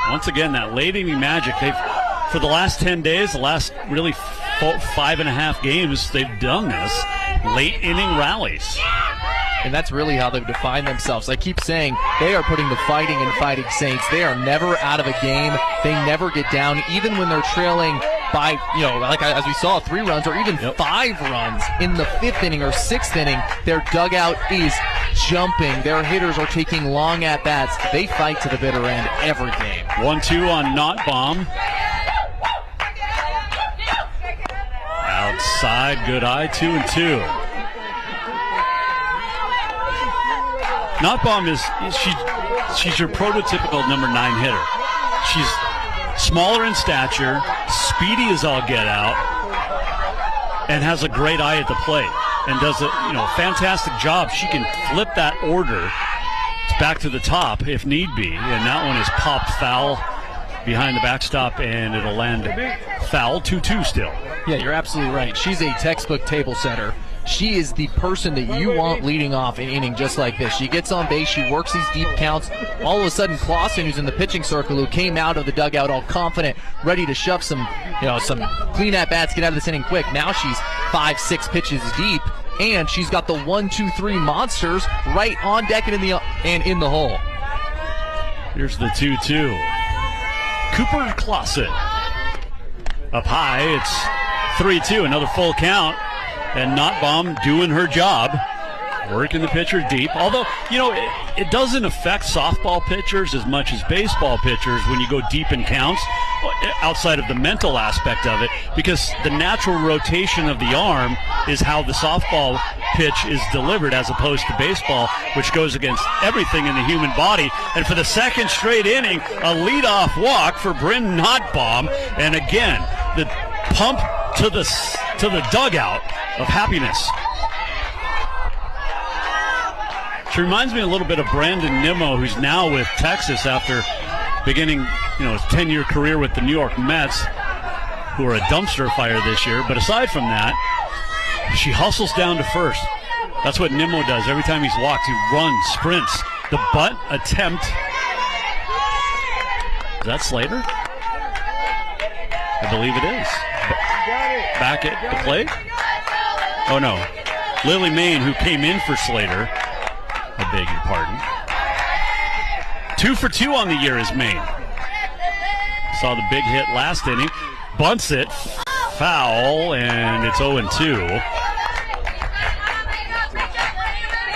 Once again, that late inning magic. They've, for the last 10 days, the last really 5.5 games, they've done this. Late inning rallies.
And that's really how they've defined themselves. I keep saying they are putting the fighting in Fighting Saints. They are never out of a game. They never get down, even when they're trailing by, as we saw, 3 runs or even 5 runs in the 5th inning or 6th inning. Their dugout is jumping. Their hitters are taking long at-bats. They fight to the bitter end every game.
1-2 on Notbaum. Outside, good eye, 2-2. Notbaum she's your prototypical number 9 hitter. She's smaller in stature, speedy as all get out, and has a great eye at the plate, and does a fantastic job. She can flip that order back to the top if need be, and that one is popped foul behind the backstop, and it'll land foul. 2-2 still.
Yeah, you're absolutely right. She's a textbook table setter. She is the person that you want leading off an inning just like this. She gets on base, she works these deep counts. All of a sudden, Clausen, who's in the pitching circle, who came out of the dugout all confident, ready to shove some clean at-bats, get out of this inning quick. Now she's 5-6 pitches deep, and she's got the 1-2-3 monsters right on deck and in the hole.
Here's the 2-2. Cooper Clausen. Up high, it's 3-2, another full count. And Notbaum doing her job, working the pitcher deep. Although, it doesn't affect softball pitchers as much as baseball pitchers when you go deep in counts, outside of the mental aspect of it, because the natural rotation of the arm is how the softball pitch is delivered as opposed to baseball, which goes against everything in the human body. And for the second straight inning, a leadoff walk for Bryn Notbaum. And again, the pump to the dugout of happiness. She reminds me a little bit of Brandon Nimmo, who's now with Texas after beginning, his 10-year career with the New York Mets, who are a dumpster fire this year. But aside from that, she hustles down to first. That's what Nimmo does. Every time he's walked, he runs, sprints. The butt attempt. Is that Slater? I believe it is. Back at the plate? Oh, no. Lily Main, who came in for Slater. I beg your pardon. 2 for 2 on the year is Main. Saw the big hit last inning. Bunts it. Foul, and it's 0-2.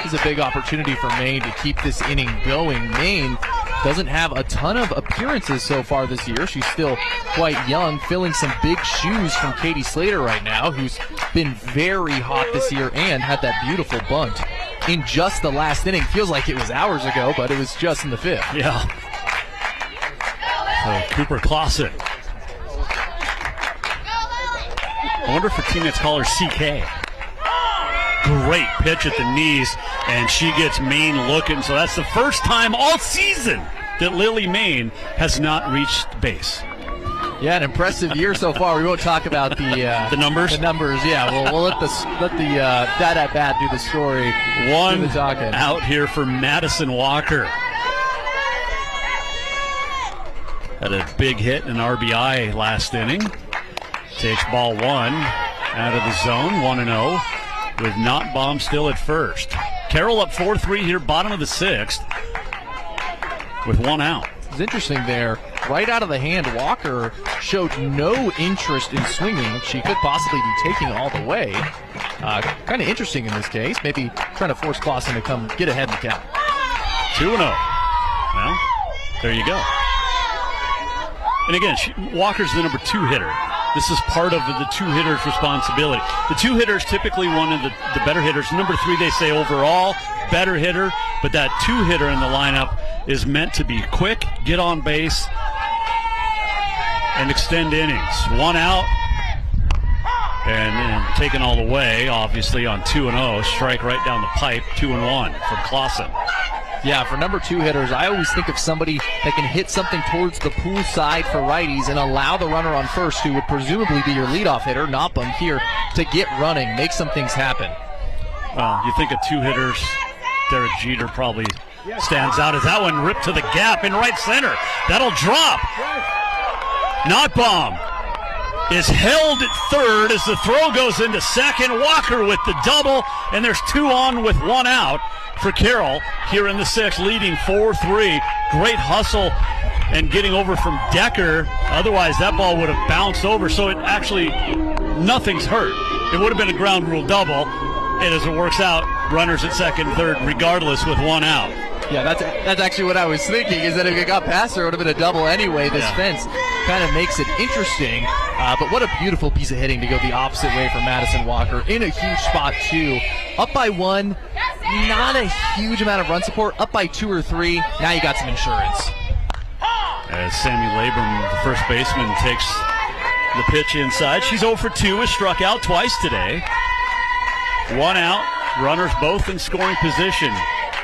This is a big opportunity for Maine to keep this inning going. Maine doesn't have a ton of appearances so far this year. She's still quite young, filling some big shoes from Katie Slater right now, who's been very hot this year and had that beautiful bunt in just the last inning. Feels like it was hours ago, but it was just in the 5th.
Yeah. So Cooper Clausen. I wonder if her teammates call her CK. Great pitch at the knees, and she gets Maine looking. So that's the first time all season that Lily Main has not reached base.
Yeah, an impressive year so far. We won't talk about the
numbers.
The numbers, yeah. We'll let that at bat do the story.
One
do the talking.
Out here for Madison Walker. Had a big hit and RBI last inning. Takes ball one out of the zone, 1-0, with Nottbaum still at first. Carroll up 4-3 here, bottom of the sixth, with one out.
It's interesting there. Right out of the hand, Walker showed no interest in swinging. She could possibly be taking it all the way. Kind of interesting in this case. Maybe trying to force Clausen to come get ahead in the count.
2-0. Well, there you go. And again, Walker's the number 2 hitter. This is part of the 2 hitters' responsibility. The 2 hitters typically one of the better hitters. Number 3, they say overall better hitter, but that 2 hitter in the lineup is meant to be quick, get on base, and extend innings. One out, and taken all the way, obviously, on 2-0. Strike right down the pipe, 2-1 from Clausen.
Yeah, for number 2 hitters, I always think of somebody that can hit something towards the pool side for righties and allow the runner on first, who would presumably be your leadoff hitter, Nottbaum here, to get running, make some things happen.
Well, you think of 2 hitters, Derek Jeter probably stands out as that one ripped to the gap in right center. That'll drop. Nottbaum is held at third as the throw goes into second. Walker with the double, and there's 2 on with 1 out for Carroll here in the 6th, leading 4-3. Great hustle and getting over from Decker. Otherwise, that ball would have bounced over, so it actually, nothing's hurt. It would have been a ground rule double, and as it works out, runners at second, third, regardless, with 1 out.
Yeah, that's actually what I was thinking, is that if it got past there, it would have been a double anyway. This fence kind of makes it interesting, but what a beautiful piece of hitting to go the opposite way for Madison Walker in a huge spot, too. Up by 1, not a huge amount of run support. Up by 2 or 3, now you got some insurance.
As Sammy Labrum, the first baseman, takes the pitch inside. She's 0 for 2, has struck out twice today. 1 out, runners both in scoring position.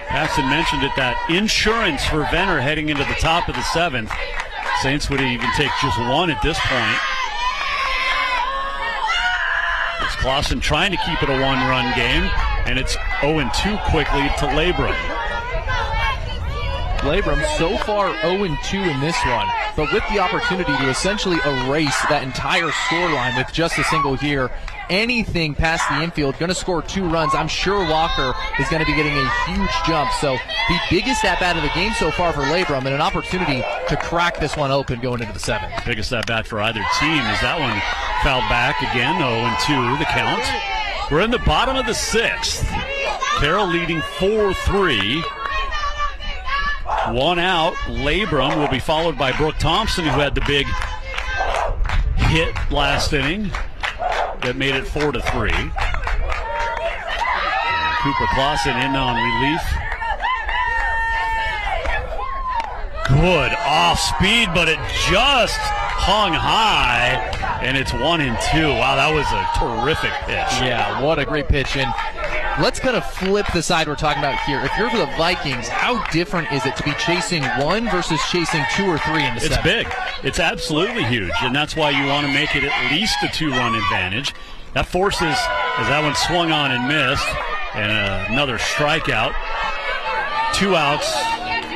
Paxton mentioned it, that insurance for Venner heading into the top of the 7th. Saints would even take just 1 at this point. It's Clausen trying to keep it a 1-run game, and it's 0-2 quickly to Labrum.
Labrum so far 0-2 in this one, but with the opportunity to essentially erase that entire scoreline with just a single here. Anything past the infield, going to score 2 runs. I'm sure Walker is going to be getting a huge jump. So the biggest at-bat of the game so far for Labrum, and an opportunity to crack this one open going into the 7th.
Biggest at-bat for either team as that one fouled back again, 0-2 the count. We're in the bottom of the 6th. Carroll leading 4-3. 1 out. Labrum will be followed by Brooke Thompson, who had the big hit last inning that made it 4-3. Cooper Clausen in on relief. Good off speed, but it just hung high, and it's 1-2. Wow, that was a terrific pitch.
Yeah, what a great pitch. And let's kind of flip the side we're talking about here. If you're for the Vikings, how different is it to be chasing 1 versus chasing 2 or 3 in the 7th?
It's big. It's absolutely huge, and that's why you want to make it at least a 2-run advantage. That forces, as that one swung on and missed, and another strikeout. 2 outs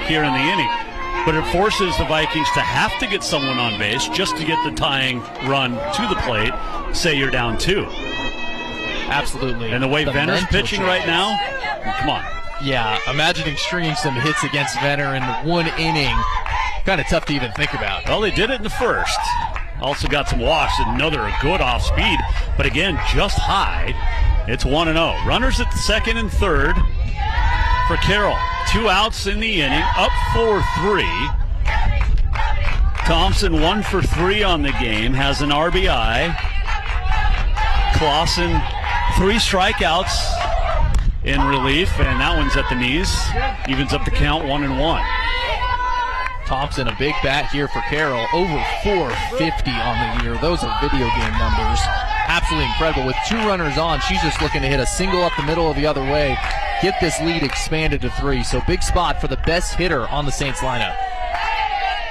here in the inning. But it forces the Vikings to have to get someone on base just to get the tying run to the plate, say you're down 2.
Absolutely.
And the way Venner's pitching right now, come on.
Yeah, imagining stringing some hits against Venner in 1 inning, kind of tough to even think about.
Well, they did it in the first. Also got some walks, another good off speed, but again, just high. It's 1-0. Runners at the 2nd and 3rd for Carroll. 2 outs in the inning, up 4-3. Thompson 1 for 3 on the game, has an RBI. Clausen 3 strikeouts in relief, and that one's at the knees. Evens up the count, 1-1.
Thompson, a big bat here for Carroll, over 450 on the year. Those are video game numbers. Absolutely incredible. With 2 runners on, she's just looking to hit a single up the middle or the other way, get this lead expanded to 3. So big spot for the best hitter on the Saints lineup.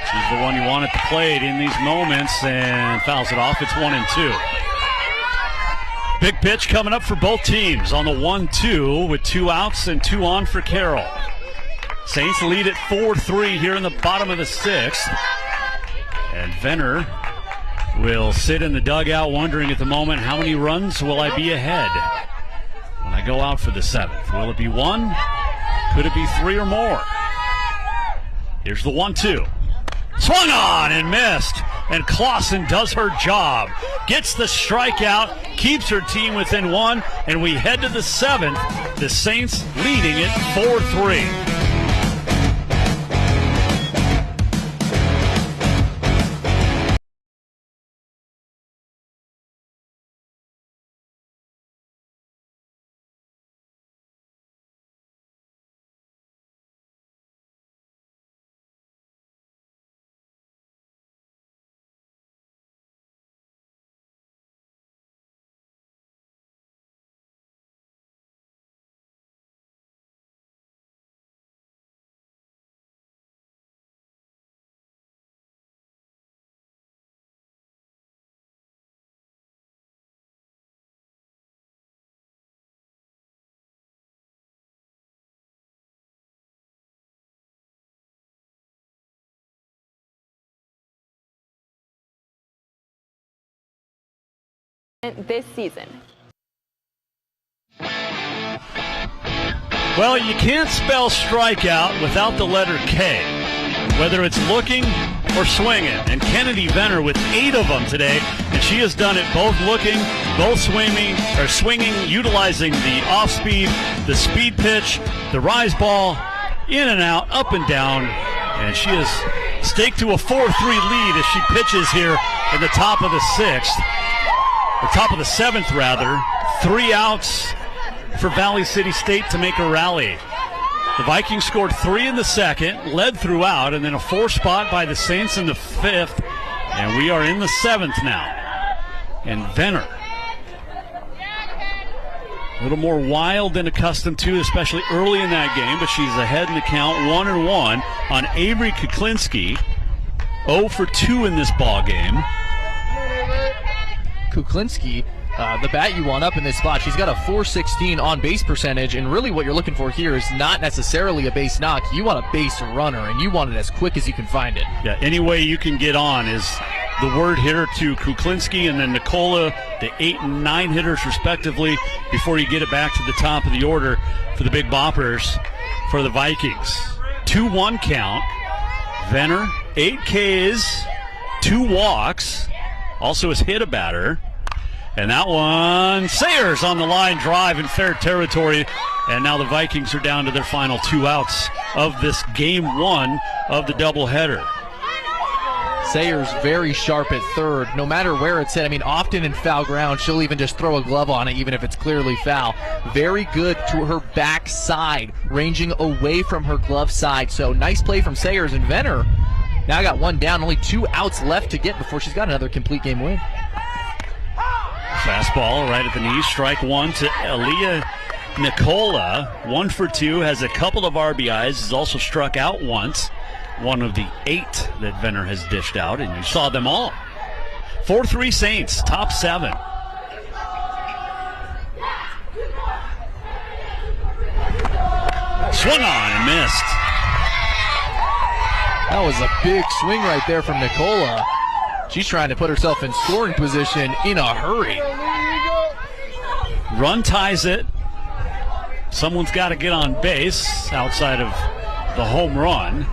She's the one you want at the plate in these moments, and fouls it off. It's 1-2. Big pitch coming up for both teams on the 1-2 with 2 outs and 2 on for Carroll. Saints lead at 4-3 here in the bottom of the 6th. And Venner will sit in the dugout wondering at the moment, how many runs will I be ahead when I go out for the 7th? Will it be 1? Could it be 3 or more? Here's the 1-2. Swung on and missed. And Clausen does her job. Gets the strikeout, keeps her team within 1, and we head to the 7th. The Saints leading it 4-3.
This season.
Well, you can't spell strikeout without the letter K, whether it's looking or swinging. And Kennedy Venner with 8 of them today, and she has done it both looking, both swinging, utilizing the off speed, the speed pitch, the rise ball, in and out, up and down, and she is staked to a 4-3 lead as she pitches here in the top of the 6th. The top of the 7th, rather. 3 outs for Valley City State to make a rally. The Vikings scored 3 in the 2nd, led throughout, and then a 4 spot by the Saints in the 5th. And we are in the 7th now. And Venner, a little more wild than accustomed to, especially early in that game, but she's ahead in the count 1-1 on Avery Kuklinski. 0 for 2 in this ball game.
Kuklinski, the bat you want up in this spot, she's got a .416 on base percentage, and really what you're looking for here is not necessarily a base knock. You want a base runner, and you want it as quick as you can find it.
Yeah, any way you can get on is the word here to Kuklinski, and then Nicola, the 8 and 9 hitters respectively, before you get it back to the top of the order for the big boppers for the Vikings. 2-1 count. Venner, 8 Ks, 2 walks. Also has hit a batter. And that one, Sayers on the line drive in fair territory. And now the Vikings are down to their final 2 outs of this game 1 of the doubleheader.
Sayers very sharp at third, no matter where it's hit. I mean, often in foul ground, she'll even just throw a glove on it, even if it's clearly foul. Very good to her back side, ranging away from her glove side. So nice play from Sayers, and Venner now got 1 down, only 2 outs left to get before she's got another complete game win.
Fastball right at the knee, strike 1 to Aaliyah Nicola. 1 for 2, has a couple of RBIs, has also struck out once. One of the 8 that Venner has dished out, and you saw them all. 4-3 Saints, top 7. Swung on and missed.
That was a big swing right there from Nicola. She's trying to put herself in scoring position in a hurry.
Run ties it. Someone's got to get on base outside of the home run.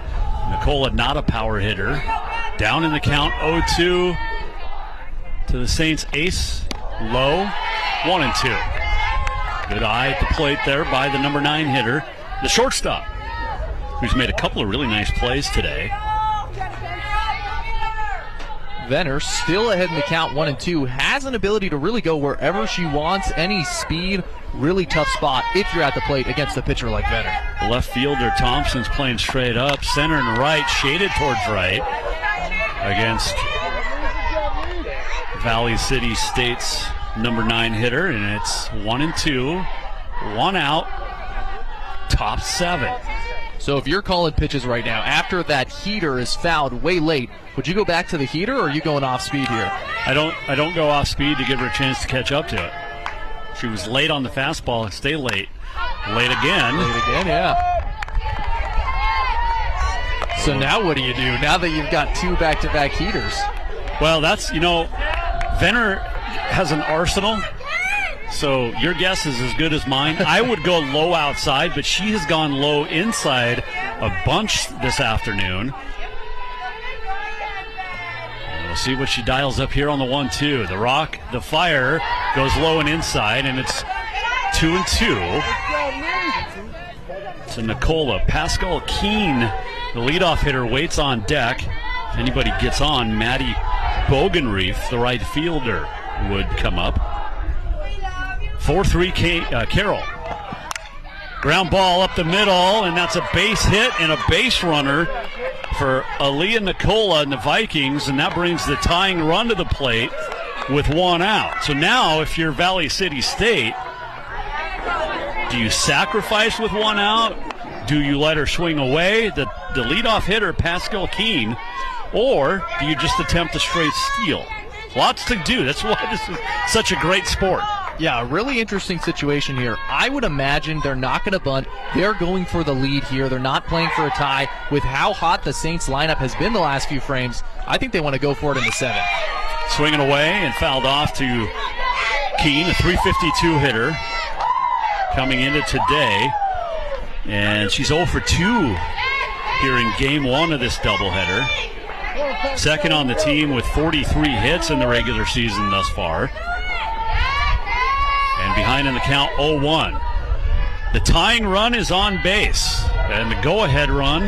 Nicola, not a power hitter. Down in the count, 0-2 to the Saints ace. Low, 1-2. Good eye at the plate there by the number 9 hitter, the shortstop, who's made a couple of really nice plays today.
Venner still ahead in the count, 1-2, has an ability to really go wherever she wants, any speed, really tough spot if you're at the plate against a pitcher like Venner.
The left fielder Thompson's playing straight up, center and right, shaded towards right against Valley City State's number 9 hitter, and it's 1-2, 1 out, top 7.
So if you're calling pitches right now, after that heater is fouled way late, would you go back to the heater, or are you going off speed here?
I don't go off speed to give her a chance to catch up to it. She was late on the fastball. Stay late. Late again.
Late again, yeah. So now what do you do? Now that you've got 2 back-to-back heaters.
Well, Venner has an arsenal, so your guess is as good as mine. I would go low outside, but she has gone low inside a bunch this afternoon. And we'll see what she dials up here on the 1-2. The rock, the fire, goes low and inside, and it's 2-2. To Nicola. Pascal Keene, the leadoff hitter, waits on deck. If anybody gets on, Maddie Bogenreef, the right fielder, would come up. 4-3 Carroll. Ground ball up the middle, and that's a base hit and a base runner for Aaliyah Nicola and the Vikings, and that brings the tying run to the plate with one out. So now, if you're Valley City State, do you sacrifice with one out? Do you let her swing away, the leadoff hitter, Pascal Keene, or do you just attempt a straight steal? Lots to do. That's why this is such a great sport.
Yeah, a really interesting situation here. I would imagine they're not going to bunt. They're going for the lead here. They're not playing for a tie. With how hot the Saints lineup has been the last few frames, I think they want to go for it in the 7th.
Swinging away and fouled off to Keene, a 352 hitter coming into today. And she's 0 for 2 here in game 1 of this doubleheader. Second on the team with 43 hits in the regular season thus far. And behind in the count, 0-1. The tying run is on base. And the go-ahead run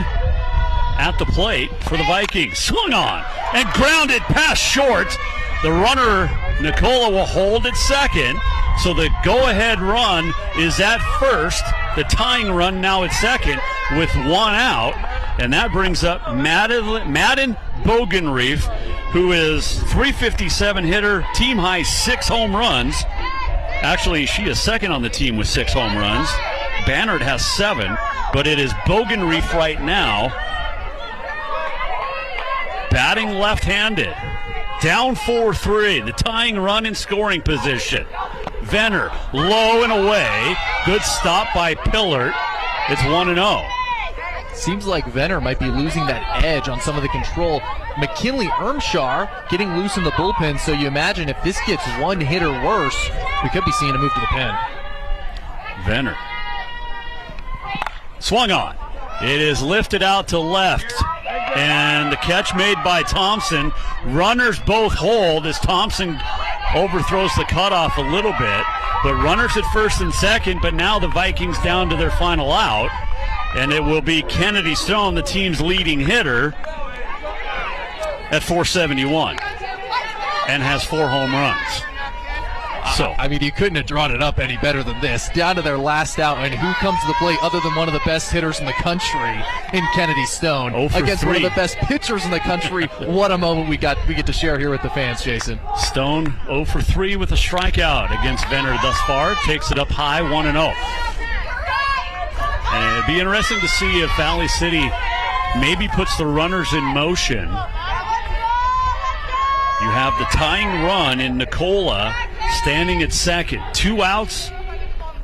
at the plate for the Vikings. Swung on and grounded past short. The runner, Nicola, will hold at second. So the go-ahead run is at first. The tying run now at second with one out. And that brings up Madden Bogenreef, who is 357 hitter, team high 6 home runs. Actually, she is second on the team with 6 home runs. Bannard has 7, but it is Bogenreef right now. Batting left-handed. Down 4-3. The tying run in scoring position. Venner, low and away. Good stop by Pillard. It's 1-0.
Seems like Venner might be losing that edge on some of the control. McKinley Ermshar getting loose in the bullpen, so you imagine if this gets one hitter worse, we could be seeing a move to the pen.
Venner. Swung on. It is lifted out to left. And the catch made by Thompson. Runners both hold as Thompson overthrows the cutoff a little bit. But runners at first and second, but now the Vikings down to their final out. And it will be Kennedy Stone, the team's leading hitter, at 471. And has 4 home runs. So,
I mean, you couldn't have drawn it up any better than this. Down to their last out, and who comes to the plate other than one of the best hitters in the country in Kennedy Stone against 3. One of the best pitchers in the country. What a moment we get to share here with the fans, Jason.
Stone 0 for 3 with a strikeout against Venner thus far. Takes it up high, 1-0. And it'd be interesting to see if Valley City maybe puts the runners in motion. You have the tying run in Nicola standing at second. 2 outs,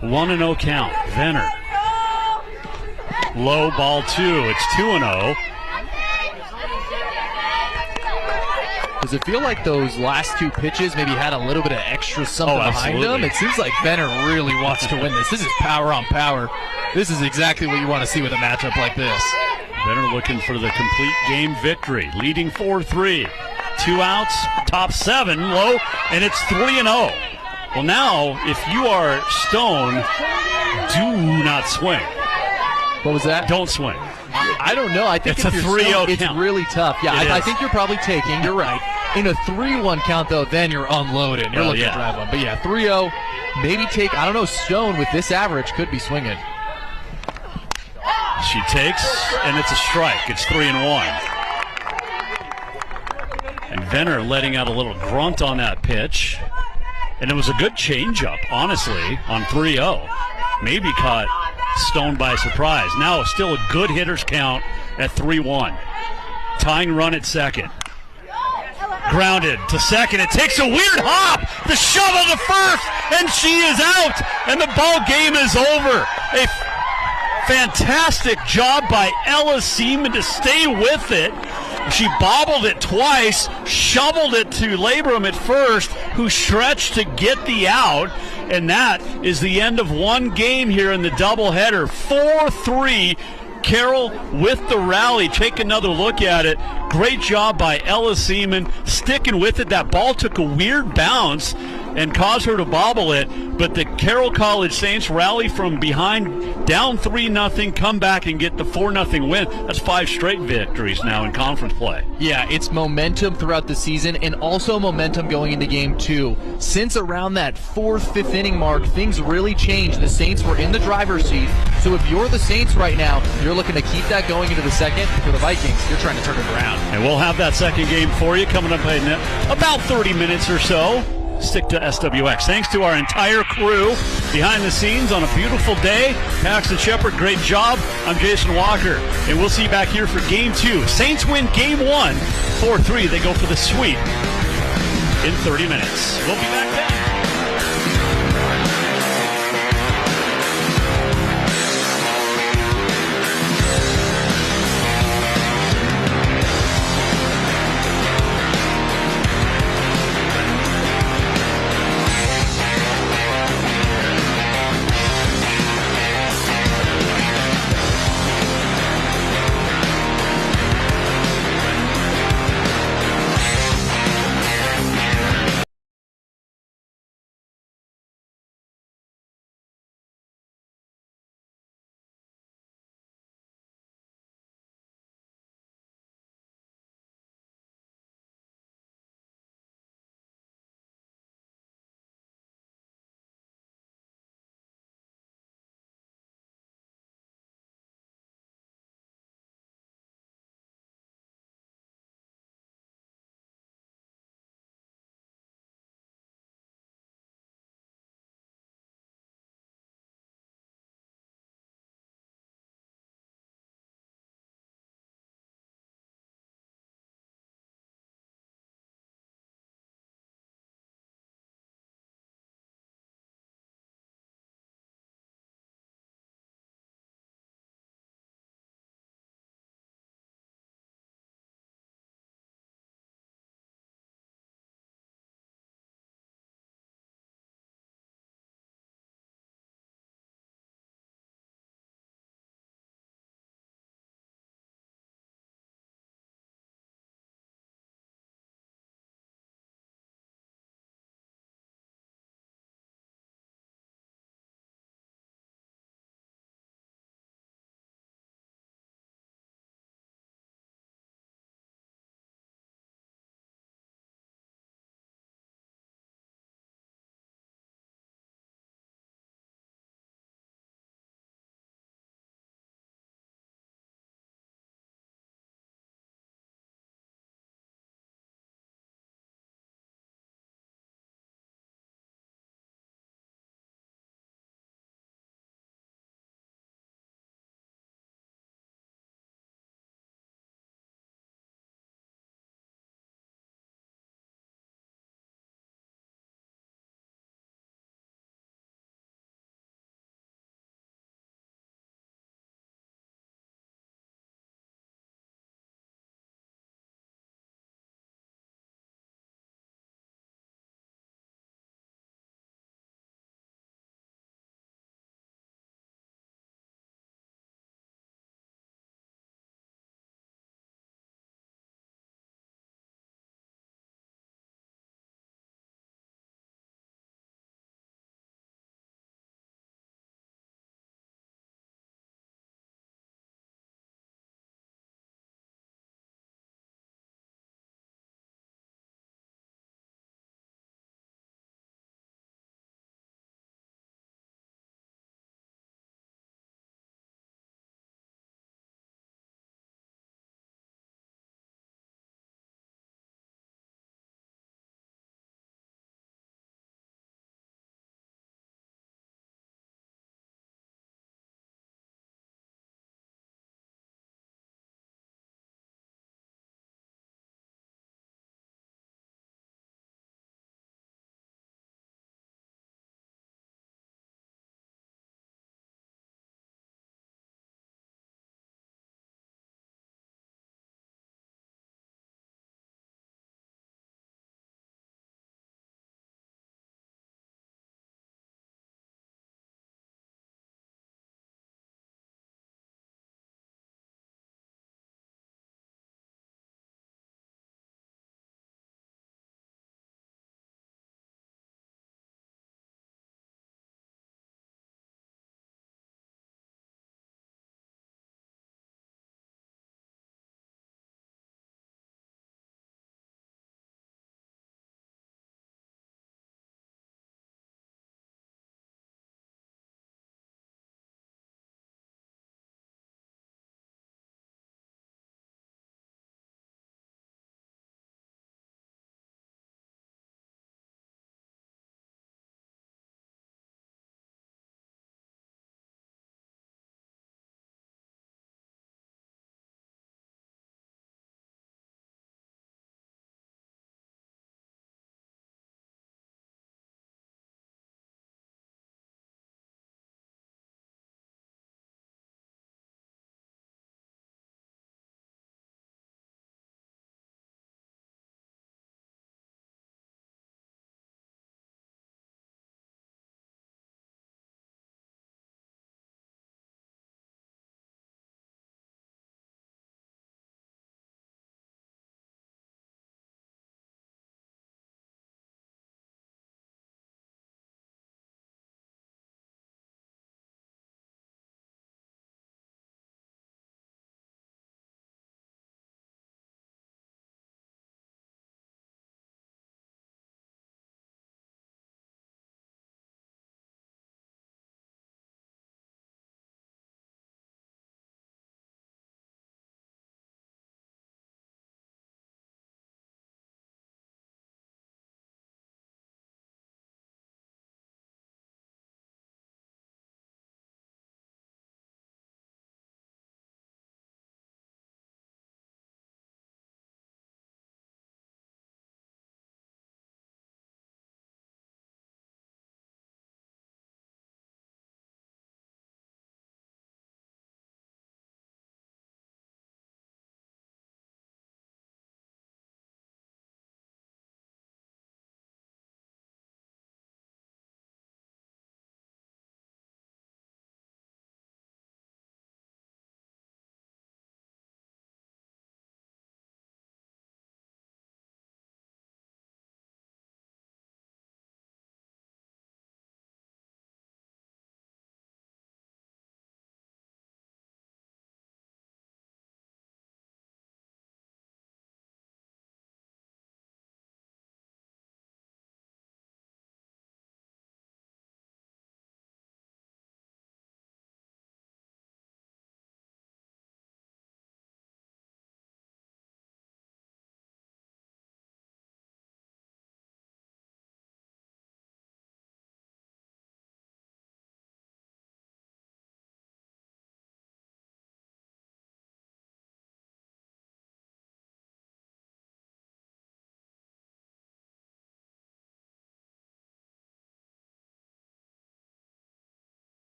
1-0 count. Venner. Low ball 2. It's 2-0.
Does it feel like those last 2 pitches maybe had a little bit of extra something behind them? It seems like Venner really wants to win this. This is power on power. This is exactly what you want to see with a matchup like this.
Venner looking for the complete game victory. Leading 4-3. 2 outs, top 7, low, and it's 3-0. Well, now, if you are Stone, do not swing.
What was that?
Don't swing.
I don't know. I think
it's a 3-0
it's
count.
Really tough. Yeah, I think you're probably taking. You're right. In a 3-1 count, though, then you're unloaded. You're looking to drive one. But yeah, 3-0. Maybe take. I don't know. Stone with this average could be swinging.
She takes, and it's a strike. It's 3-1. And Venner letting out a little grunt on that pitch. And it was a good changeup, honestly, on 3-0. Maybe caught Stone by surprise. Now still a good hitter's count at 3-1. Tying run at second. Grounded to second. It takes a weird hop. The shovel to first, and she is out. And the ball game is over. A fantastic job by Ella Seaman to stay with it. She bobbled it twice, shoveled it to Labrum at first, who stretched to get the out. And that is the end of one game here in the doubleheader. 4-3. Carroll with the rally. Take another look at it. Great job by Ella Seaman sticking with it. That ball took a weird bounce and caused her to bobble it, but the Carroll College Saints rally from behind, down 3-0, come back and get the 4-0 win. That's 5 straight victories now in conference play.
Yeah, it's momentum throughout the season and also momentum going into game 2. Since around that 4th, 5th inning mark, things really changed. The Saints were in the driver's seat, so if you're the Saints right now, you're looking to keep that going into the second. For the Vikings, you're trying to turn it around.
And we'll have that second game for you coming up in about 30 minutes or so. Stick to SWX. Thanks to our entire crew behind the scenes on a beautiful day. Paxton Shepard, great job. I'm Jason Walker, and we'll see you back here for Game 2. Saints win Game 1, 4-3. They go for the sweep in 30 minutes. We'll be back then.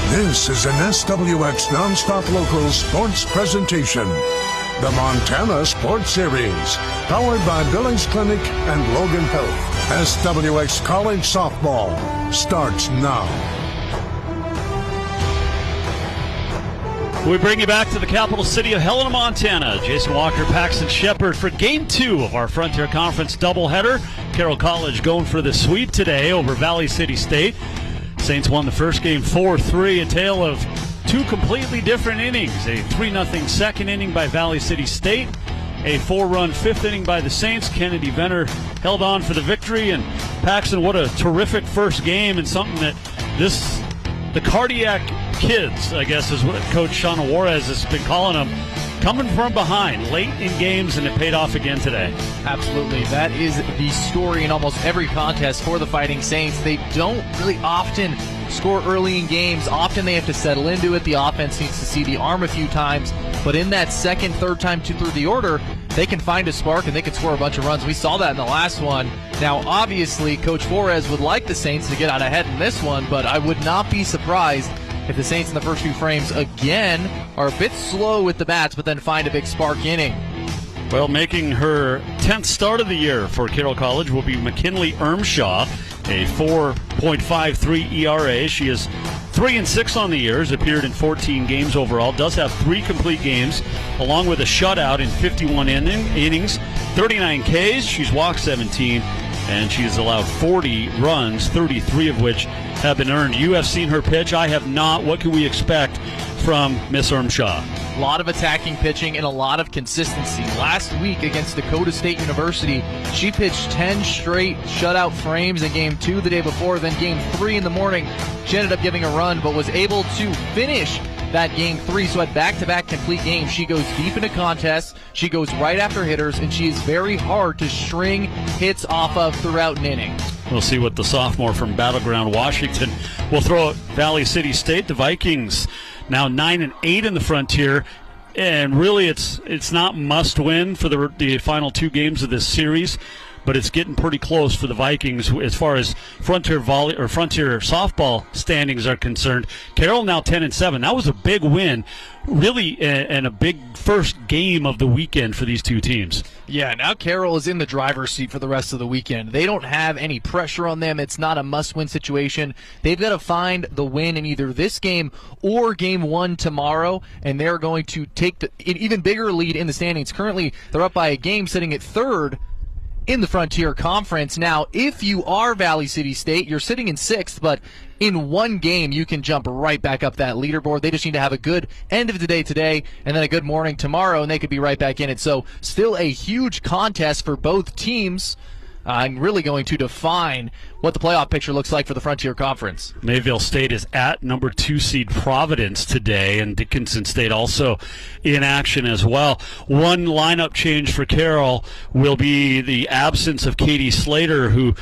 This is an SWX Nonstop Local Sports presentation. The Montana Sports Series, powered by Billings Clinic and Logan Health. SWX College Softball starts now.
We bring you back to the capital city of Helena, Montana. Jason Walker, Paxton Shepard for Game 2 of our Frontier Conference doubleheader. Carroll College going for the sweep today over Valley City State. Saints won the first game 4-3, a tale of two completely different innings. A 3-0 second inning by Valley City State, a 4-run fifth inning by the Saints. Kennedy Venner held on for the victory, and Paxton, what a terrific first game, and something that the cardiac kids, I guess is what Coach Shauna Juarez has been calling them, coming from behind late in games, and it paid off again today.
Absolutely. That is the story in almost every contest for the Fighting Saints. They don't really often score early in games. Often they have to settle into it. The offense needs to see the arm a few times. But in that second, third time through the order, they can find a spark and they can score a bunch of runs. We saw that in the last one. Now, obviously, Coach Flores would like the Saints to get out ahead in this one, but I would not be surprised if the Saints in the first few frames again are a bit slow with the bats, but then find a big spark inning.
Well, making her 10th start of the year for Carroll College will be McKinley Ermshaw, a 4.53 ERA. She is 3-6 on the year, has appeared in 14 games overall, does have 3 complete games, along with a shutout in 51 innings, 39 Ks. She's walked 17, and she has allowed 40 runs, 33 of which have been earned. You have seen her pitch. I have not. What can we expect from Miss Ermshaw?
A lot of attacking pitching and a lot of consistency. Last week against Dakota State University, she pitched 10 straight shutout frames in Game 2 the day before. Then Game 3 in the morning, she ended up giving a run, but was able to finish that Game 3, so at back-to-back complete games. She goes deep into contests, she goes right after hitters, and she is very hard to string hits off of throughout an inning.
We'll see what the sophomore from Battleground Washington will throw at Valley City State. The Vikings now 9-8 in the Frontier, and really it's not must win for the final 2 games of this series, but it's getting pretty close for the Vikings as far as Frontier softball standings are concerned. Carroll now 10-7. That was a big win, really, and a big first game of the weekend for these two teams.
Yeah, now Carroll is in the driver's seat for the rest of the weekend. They don't have any pressure on them. It's not a must-win situation. They've got to find the win in either this game or Game 1 tomorrow, and they're going to take an even bigger lead in the standings. Currently, they're up by a game, sitting at 3rd in the Frontier Conference. Now, if you are Valley City State, you're sitting in 6th, but in one game, you can jump right back up that leaderboard. They just need to have a good end of the day today and then a good morning tomorrow, and they could be right back in it. So still a huge contest for both teams. I'm really going to define what the playoff picture looks like for the Frontier Conference.
Mayville State is at number 2 seed Providence today, and Dickinson State also in action as well. One lineup change for Carroll will be the absence of Katie Slater, who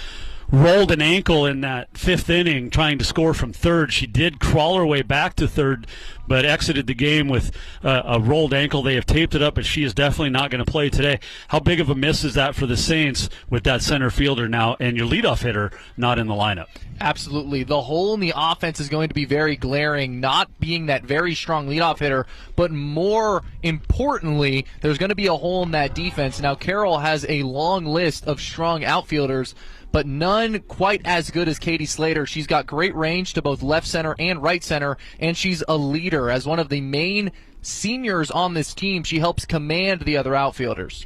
rolled an ankle in that 5th inning trying to score from 3rd. She did crawl her way back to 3rd, but exited the game with a rolled ankle. They have taped it up, but she is definitely not going to play today. How big of a miss is that for the Saints with that center fielder now and your leadoff hitter not in the lineup?
Absolutely. The hole in the offense is going to be very glaring, not being that very strong leadoff hitter, but more importantly, there's going to be a hole in that defense. Now, Carroll has a long list of strong outfielders, but none quite as good as Katie Slater. She's got great range to both left center and right center, and she's a leader. As one of the main seniors on this team, she helps command the other outfielders.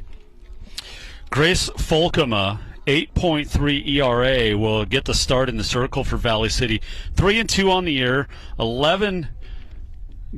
Grace Folkema, 8.3 ERA, will get the start in the circle for Valley City. 3-2 on the year, 11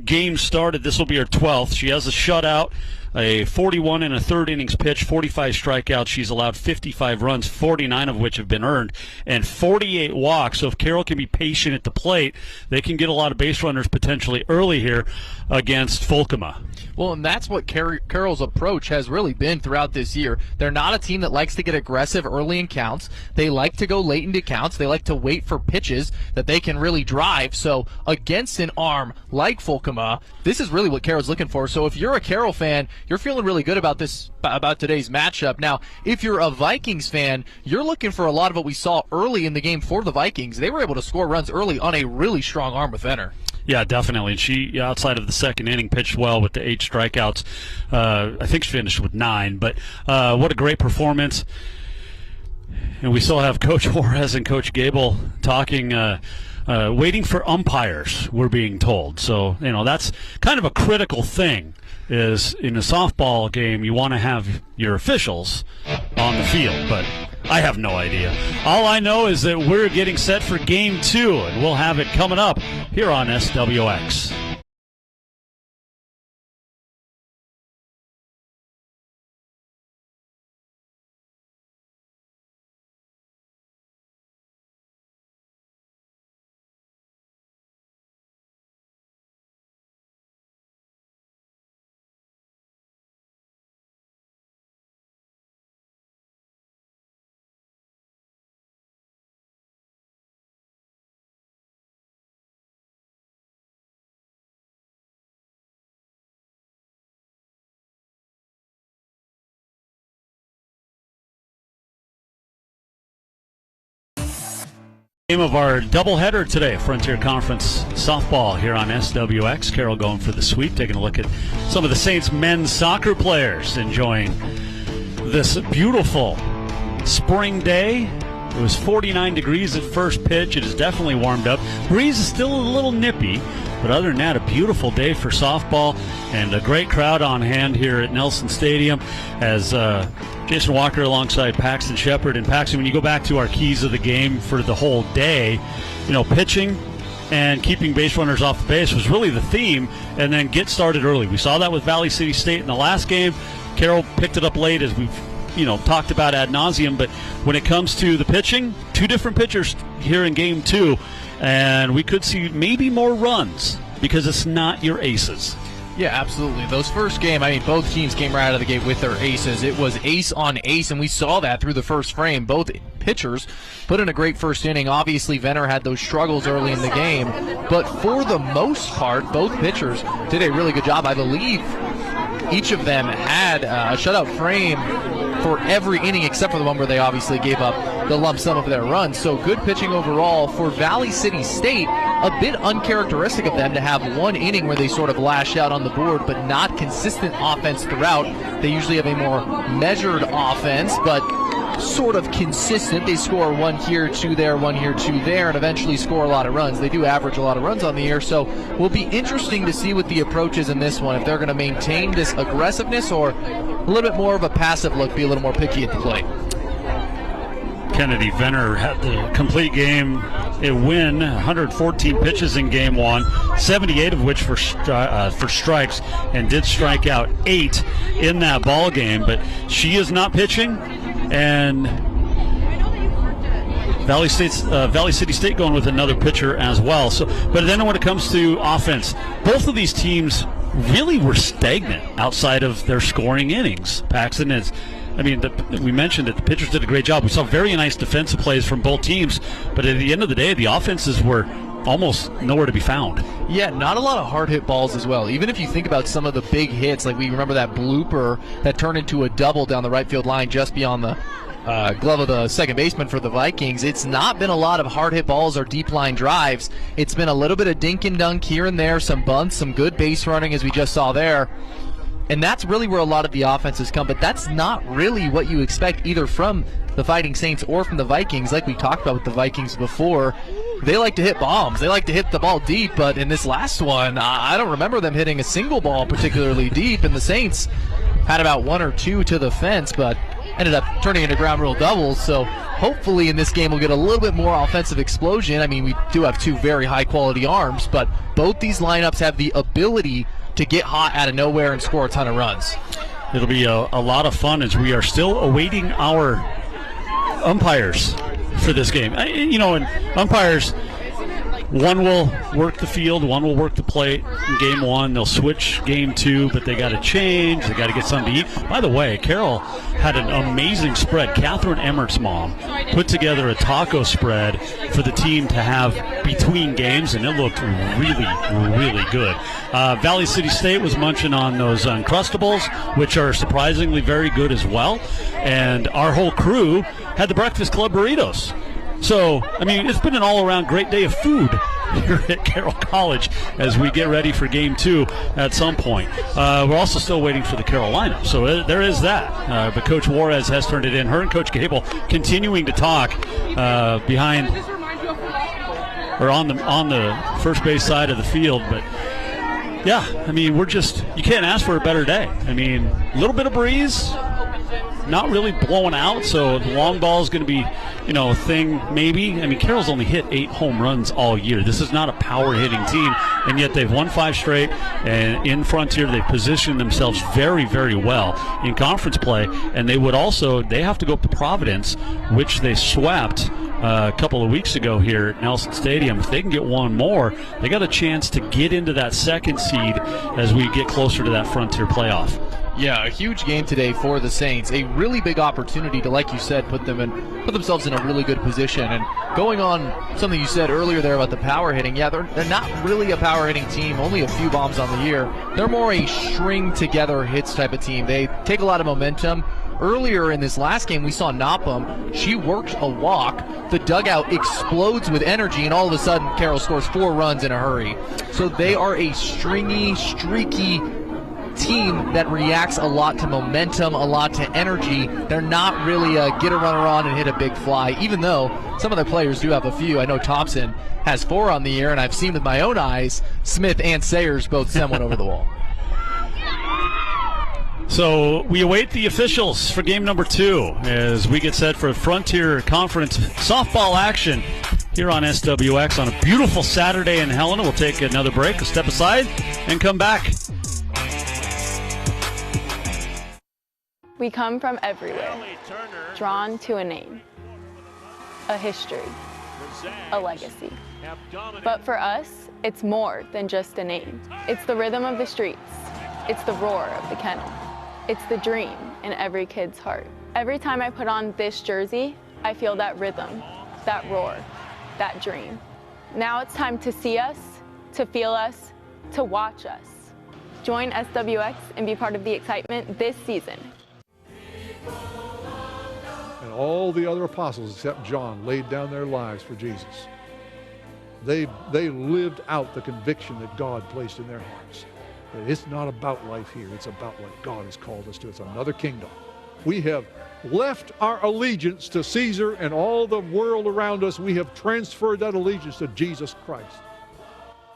games started. This will be her 12th. She has a shutout, a 41 and a third innings pitch, 45 strikeouts. She's allowed 55 runs, 49 of which have been earned, and 48 walks. So if Carroll can be patient at the plate, they can get a lot of base runners potentially early here against Folkema.
Well, and that's what Carroll's approach has really been throughout this year. They're not a team that likes to get aggressive early in counts. They like to go late into counts. They like to wait for pitches that they can really drive. So against an arm like Folkema, this is really what Carroll's looking for. So if you're a Carroll fan, you're feeling really good about today's matchup. Now, if you're a Vikings fan, you're looking for a lot of what we saw early in the game for the Vikings. They were able to score runs early on a really strong arm with Venner.
Yeah, definitely. And she, outside of the second inning, pitched well with the 8 strikeouts. I think she finished with 9. But what a great performance. And we still have Coach Juarez and Coach Gable talking, waiting for umpires, we're being told. So, that's kind of a critical thing, is in a softball game you want to have your officials on the field. But I have no idea. All I know is that we're getting set for Game 2, and we'll have it coming up here on SWX. Game of our doubleheader today, Frontier Conference softball here on SWX. Carroll going for the sweep, taking a look at some of the Saints men's soccer players enjoying this beautiful spring day. It was 49 degrees at first pitch. It has definitely warmed up. Breeze is still a little nippy, but other than that, a beautiful day for softball and a great crowd on hand here at Nelson Stadium as Jason Walker alongside Paxton Shepard. And Paxton, when you go back to our keys of the game for the whole day, pitching and keeping base runners off the base was really the theme, and then get started early. We saw that with Valley City State in the last game. Carroll picked it up late, as we've talked about ad nauseum, but when it comes to the pitching, 2 different pitchers here in Game 2, and we could see maybe more runs because it's not your aces.
Yeah, absolutely. Those first game, both teams came right out of the gate with their aces. It was ace on ace, and we saw that through the first frame. Both pitchers put in a great first inning. Obviously, Venner had those struggles early in the game, but for the most part, both pitchers did a really good job. I believe each of them had a shutout frame for every inning except for the one where they obviously gave up the lump sum of their runs. So good pitching overall for Valley City State. A bit uncharacteristic of them to have one inning where they sort of lashed out on the board, but not consistent offense throughout. They usually have a more measured offense, but sort of consistent. They score 1 here, 2 there, 1 here, 2 there, and eventually score a lot of runs. They do average a lot of runs on the year, so will be interesting to see what the approach is in this one, if they're going to maintain this aggressiveness or a little bit more of a passive look, be a little more picky at the plate.
Kennedy Venner had the complete game win, 114 pitches in Game 1, 78 of which for strikes, and did strike out 8 in that ball game. But she is not pitching, and Valley City State going with another pitcher as well. So, but then when it comes to offense, both of these teams really were stagnant outside of their scoring innings. Paxton is. We mentioned that the pitchers did a great job. We saw very nice defensive plays from both teams, but at the end of the day, the offenses were almost nowhere to be found.
Yeah, not a lot of hard hit balls as well. Even if you think about some of the big hits, like we remember that blooper that turned into a double down the right field line just beyond the glove of the second baseman for the Vikings. It's not been a lot of hard hit balls or deep line drives. It's been a little bit of dink and dunk here and there, some bunts, some good base running as we just saw there. And that's really where a lot of the offenses come, but that's not really what you expect either from the Fighting Saints or from the Vikings. Like we talked about with the Vikings before, they like to hit bombs. They like to hit the ball deep, but in this last one, I don't remember them hitting a single ball particularly deep, and the Saints had about 1 or 2 to the fence, but ended up turning into ground rule doubles. So hopefully in this game we'll get a little bit more offensive explosion. We do have 2 very high-quality arms, but both these lineups have the ability to get hot out of nowhere and score a ton of runs.
It'll be a lot of fun as we are still awaiting our umpires for this game. And umpires, one will work the field, one will work the plate in Game 1. They'll switch Game 2, but they got to change. They got to get something to eat. By the way, Carroll had an amazing spread. Catherine Emmert's mom put together a taco spread for the team to have between games, and it looked really, really good. Valley City State was munching on those Uncrustables, which are surprisingly very good as well. And our whole crew had the Breakfast Club burritos. So, it's been an all-around great day of food here at Carroll College as we get ready for Game 2 at some point. We're also still waiting for the Carroll lineup, so there is that. But Coach Juarez has turned it in. Her and Coach Gable continuing to talk behind or on the first base side of the field, but yeah, I mean, you can't ask for a better day. I mean, a little bit of breeze, not really blowing out, so the long ball is going to be, a thing maybe. I mean, Carroll's only hit 8 home runs all year. This is not a power-hitting team, and yet they've won 5 straight, and in Frontier they've positioned themselves very, very well in conference play, and they have to go up to Providence, which they swept a couple of weeks ago here at Nelson Stadium. If they can get one more, they got a chance to get into that second seed as we get closer to that Frontier playoff.
Yeah, a huge game today for the Saints. A really big opportunity to, like you said, put themselves in a really good position. And going on something you said earlier there about the power hitting, yeah, they're not really a power hitting team, only a few bombs on the year. They're more a string together hits type of team. They take a lot of momentum. Earlier in this last game, we saw Nopham. She worked a walk. The dugout explodes with energy, and all of a sudden, Carroll scores 4 runs in a hurry. So they are a stringy, streaky team that reacts a lot to momentum, a lot to energy. They're not really a get a runner on and hit a big fly, even though some of their players do have a few. I know Thompson has 4 on the year, and I've seen with my own eyes Smith and Sayers both send one over the wall.
So we await the officials for game number 2 as we get set for Frontier Conference softball action here on SWX on a beautiful Saturday in Helena. We'll take another break, a step aside, and come back.
We come from everywhere, drawn to a name, a history, a legacy. But for us, it's more than just a name. It's the rhythm of the streets. It's the roar of the kennel. It's the dream in every kid's heart. Every time I put on this jersey, I feel that rhythm, that roar, that dream. Now it's time to see us, to feel us, to watch us. Join SWX and be part of the excitement this season.
And all the other apostles except John laid down their lives for Jesus. They lived out the conviction that God placed in their hearts. That it's not about life here, it's about what God has called us to. It's another kingdom. We have left our allegiance to Caesar and all the world around us. We have transferred that allegiance to Jesus Christ.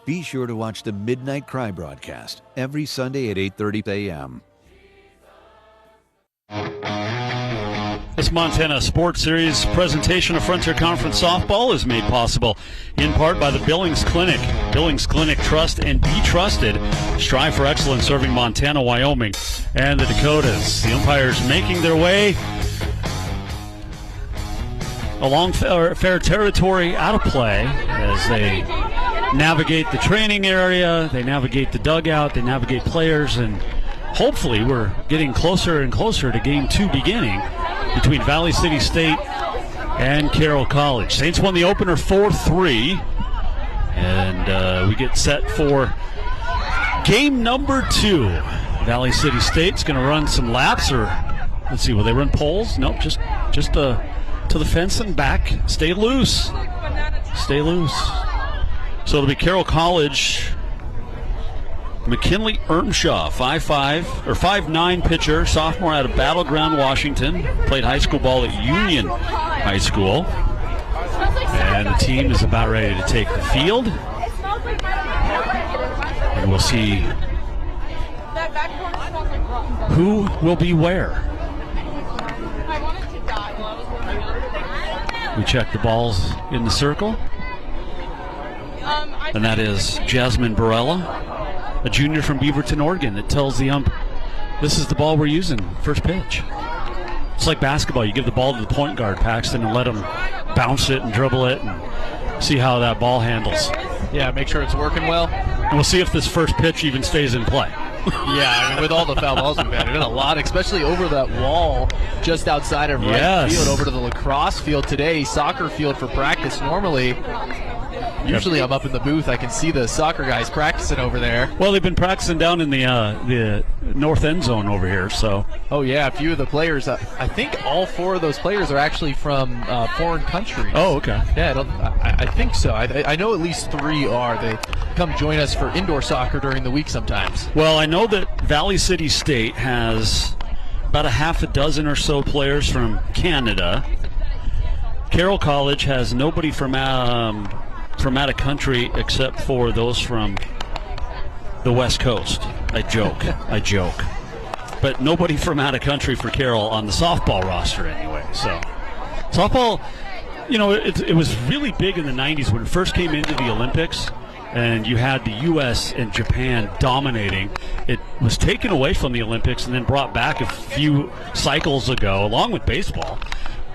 Be sure to watch the Midnight Cry broadcast every Sunday at 8:30 a.m.
This Montana Sports Series presentation of Frontier Conference Softball is made possible in part by the Billings Clinic. Billings Clinic, trust and be trusted. Strive for excellence serving Montana, Wyoming, and the Dakotas. The umpires making their way along fair territory out of play as they navigate the training area, they navigate the dugout, they navigate players, and hopefully we're getting closer and closer to Game 2 beginning between Valley City State and Carroll College. Saints won the opener 4-3, and we get set for game number 2. Valley City State's going to run some laps, or let's see, will they run poles? Nope, just to the fence and back. Stay loose. Stay loose. So it'll be Carroll College. McKinley Earnshaw, 5'9" pitcher, sophomore out of Battleground, Washington. Played high school ball at Union High School. And the team is about ready to take the field. And we'll see who will be where. We check the balls in the circle. And that is Jasmine Barella, a junior from Beaverton, Oregon, that tells the ump, this is the ball we're using, first pitch. It's like basketball. You give the ball to the point guard, Paxton, and let him bounce it and dribble it and see how that ball handles.
Yeah, make sure it's working well.
And we'll see if this first pitch even stays in play.
Yeah, I mean, with all the foul balls we've had, a lot, especially over that wall just outside of right field, over to the lacrosse field today, soccer field for practice normally. Usually I'm up in the booth. I can see the soccer guys practicing over there.
Well, they've been practicing down in the north end zone over here. So.
Oh yeah, a few of the players. I think all 4 of those players are actually from foreign countries.
Oh, okay.
Yeah, I think so. I know at least 3 are. They come join us for indoor soccer during the week sometimes.
Well, I know that Valley City State has about a half a dozen or so players from Canada. Carroll College has nobody from out of country except for those from the West Coast. I joke. But nobody from out of country for Carroll on the softball roster anyway. So softball, it was really big in the 90s when it first came into the Olympics, and you had the U.S. and Japan dominating. It was taken away from the Olympics and then brought back a few cycles ago, along with baseball.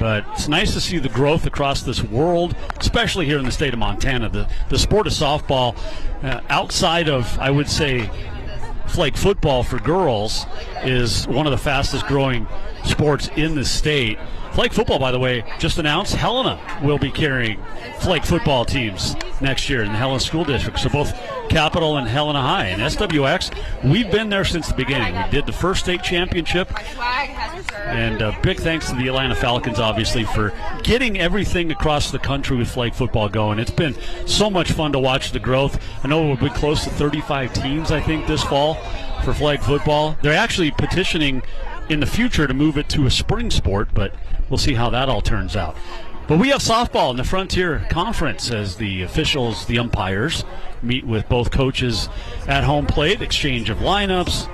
But it's nice to see the growth across this world, especially here in the state of Montana. The sport of softball, outside of, I would say, flag football for girls, is one of the fastest growing sports in the state. Flag football, by the way, just announced Helena will be carrying flag football teams next year in the Helena School District. So both Capital and Helena High. And SWX, we've been there since the beginning. We did the first state championship. And big thanks to the Atlanta Falcons, obviously, for getting everything across the country with flag football going. It's been so much fun to watch the growth. I know we'll be close to 35 teams, I think, this fall for flag football. They're actually petitioning in the future to move it to a spring sport, but we'll see how that all turns out. But we have softball in the Frontier Conference as the officials, the umpires, meet with both coaches at home plate, exchange of lineups,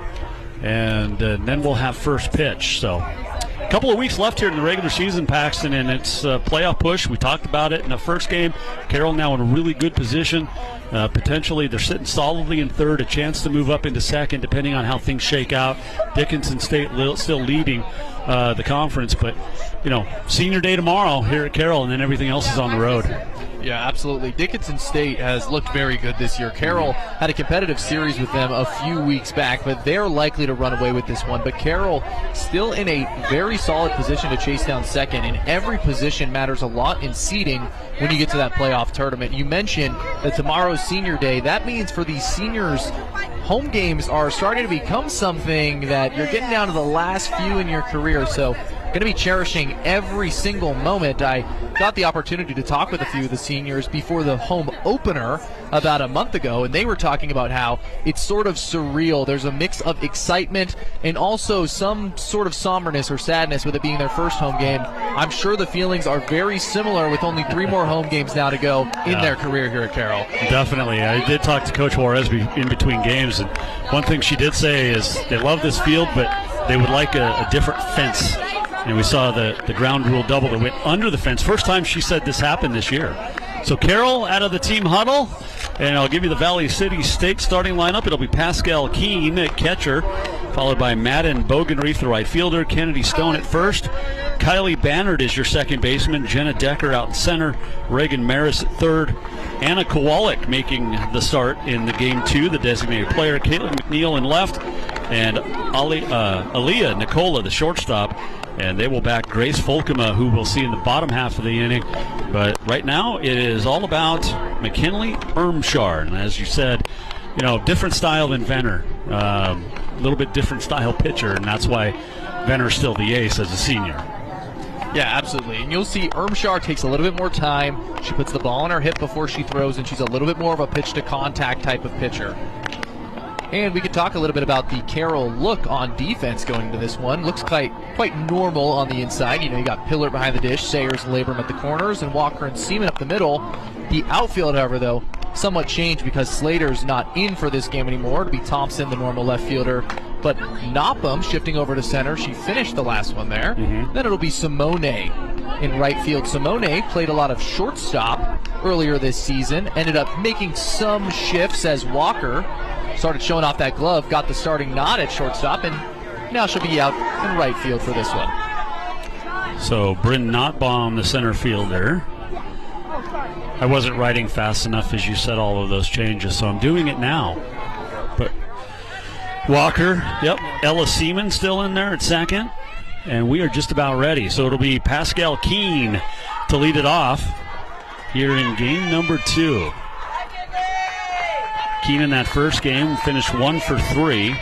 and then we'll have first pitch. So a couple of weeks left here in the regular season, Paxton, and it's a playoff push. We talked about it in the first game. Carroll now in a really good position. Potentially they're sitting solidly in third, a chance to move up into second depending on how things shake out. Dickinson State still leading the conference, but senior day tomorrow here at Carroll, and then everything else is on the road.
Yeah, absolutely. Dickinson State has looked very good this year. Carroll had a competitive series with them a few weeks back, but they're likely to run away with this one. But Carroll still in a very solid position to chase down second, and every position matters a lot in seeding when you get to that playoff tournament. You mentioned that tomorrow's senior day. That means for these seniors, home games are starting to become something that you're getting down to the last few in your career. So going to be cherishing every single moment. I got the opportunity to talk with a few of the seniors before the home opener about a month ago, and they were talking about how it's sort of surreal. There's a mix of excitement and also some sort of somberness or sadness with it being their first home game. I'm sure the feelings are very similar with only 3 more home games now to go in their career here at Carroll.
Definitely. I did talk to Coach Juarez in between games, and one thing she did say is they love this field, but they would like a different fence. And we saw the ground rule double that went under the fence. First time she said this happened this year. So Carroll out of the team huddle, and I'll give you the Valley City State starting lineup. It'll be Pascal Keene at catcher, followed by Madden Bogenreith, the right fielder, Kennedy Stone at first. Kylie Bannard is your second baseman, Jenna Decker out in center, Reagan Maris at third, Anna Kowalik making the start in the game 2, the designated player, Caitlin McNeil in left, and Aaliyah Nicola, the shortstop. And they will back Grace Folkema, who we'll see in the bottom half of the inning. But right now, it is all about McKinley Ermshard. And as you said, different style than Venner. A little bit different style pitcher, and that's why Venner's still the ace as a senior.
Yeah, absolutely. And you'll see Ermshard takes a little bit more time. She puts the ball on her hip before she throws, and she's a little bit more of a pitch-to-contact type of pitcher. And we could talk a little bit about the Carroll look on defense going into this one. Looks quite normal on the inside. You got Pillar behind the dish, Sayers and Labram at the corners, and Walker and Seaman up the middle. The outfield, however, though, somewhat changed because Slater's not in for this game anymore. It'll be Thompson, the normal left fielder. But Nopham shifting over to center. She finished the last one there. Then it'll be Simone in right field. Simone played a lot of shortstop earlier this season. Ended up making some shifts as Walker started showing off that glove, got the starting nod at shortstop, and now she'll be out in right field for this one.
So Bryn Notbaum, the center fielder. I wasn't writing fast enough as you said all of those changes, so I'm doing it now. But Walker, Ella Seaman still in there at second, and we are just about ready. So it'll be Pascal Keene to lead it off here in game number 2. Keenan that first game finished 1 for 3.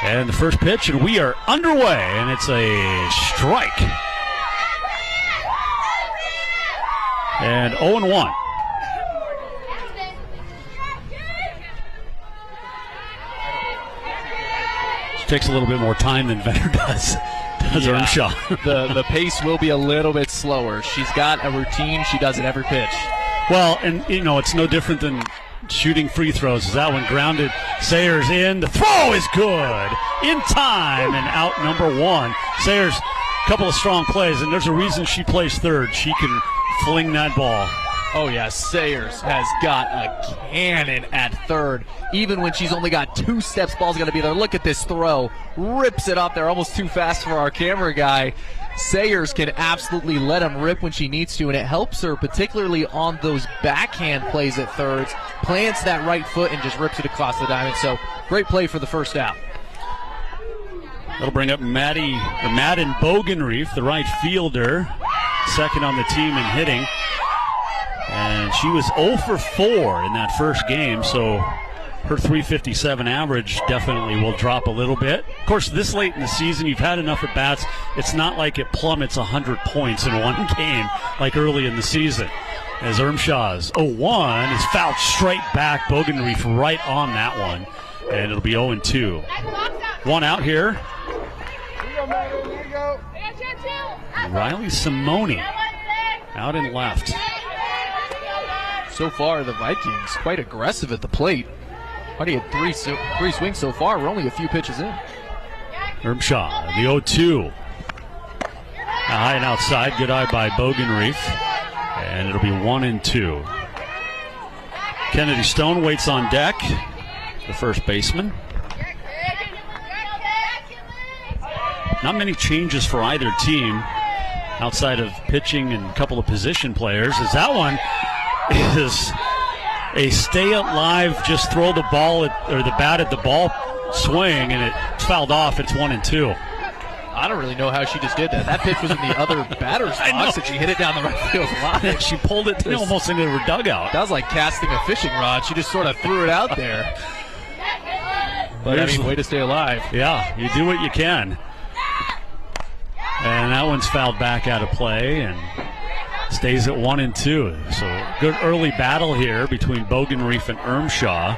And the first pitch, and we are underway, and it's a strike. And 0-1. Takes a little bit more time than Venner does Earnshaw.
the pace will be a little bit slower. She's got a routine. She does it every pitch.
Well, and, it's no different than shooting free throws. That one grounded. Sayers in. The throw is good. In time and out number 1. Sayers, a couple of strong plays, and there's a reason she plays third. She can fling that ball.
Oh, yeah, Sayers has got a cannon at third. Even when she's only got 2 steps, ball's going to be there. Look at this throw. Rips it up there almost too fast for our camera guy. Sayers can absolutely let him rip when she needs to, and it helps her, particularly on those backhand plays at thirds. Plants that right foot and just rips it across the diamond. So, great play for the first out.
That'll bring up Madden Bogenreef, the right fielder, second on the team in hitting. And she was 0 for 4 in that first game, so her .357 average definitely will drop a little bit. Of course, this late in the season, you've had enough at bats. It's not like it plummets 100 points in one game like early in the season. As Earnshaw's 0-1 is fouled straight back. Bogenreef right on that one, and it'll be 0-2. One out here. Riley Simone out in left.
So far, the Vikings quite aggressive at the plate. Already had three swings so far. We're only a few pitches in.
Earnshaw, the 0-2. High and outside. Good eye by Bogenreef. And it'll be 1-2. Kennedy Stone waits on deck, the first baseman. Not many changes for either team outside of pitching and a couple of position players, as that one is a stay alive, just throw the ball or the bat at the ball swing, and it's fouled off. It's 1-2.
I don't really know how she just did that. That pitch was in the other batter's box, and she hit it down the right field line.
She pulled it almost into her dugout.
That was like casting a fishing rod. She just sort of threw it out there. But I mean, way to stay alive.
Yeah, you do what you can. And that one's fouled back out of play and stays at 1-2. So good early battle here between Bogenreef and Earnshaw.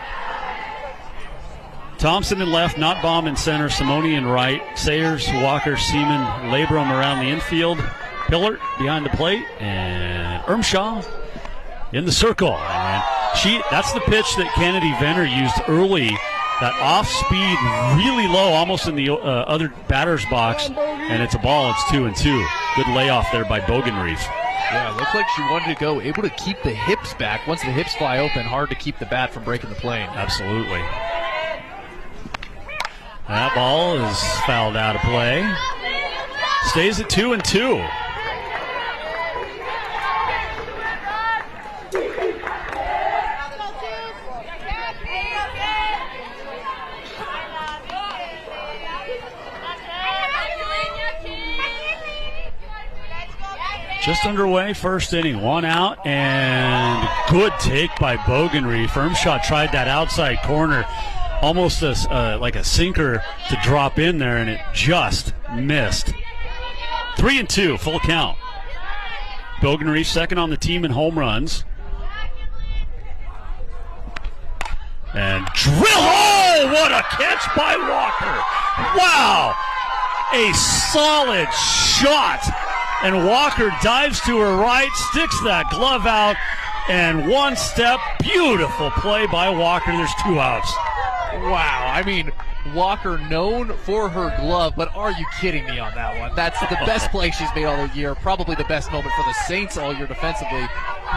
Thompson in left, Notbaum in center, Simone in right, Sayers, Walker, Seaman, Labrum around the infield, Pillart behind the plate, and Earnshaw in the circle. And that's the pitch that Kennedy Venner used early, that off speed, really low, almost in the other batter's box, and it's a ball. It's 2-2. Good layoff there by Bogenreef.
Yeah, it looked like she wanted to go, able to keep the hips back. Once the hips fly open, hard to keep the bat from breaking the plane.
Absolutely. That ball is fouled out of play. Stays at 2-2. Just underway, first inning, one out, and good take by Bogenreef. Earnshaw tried that outside corner, almost like a sinker to drop in there, and it just missed. 3-2, full count. Bogenreef second on the team in home runs. And drill! Oh, what a catch by Walker! Wow! A solid shot. And Walker dives to her right, sticks that glove out, and one step. Beautiful play by Walker. There's 2 outs.
Wow, I mean, Walker known for her glove, but are you kidding me on that one? That's the best play she's made all year, probably the best moment for the Saints all year defensively.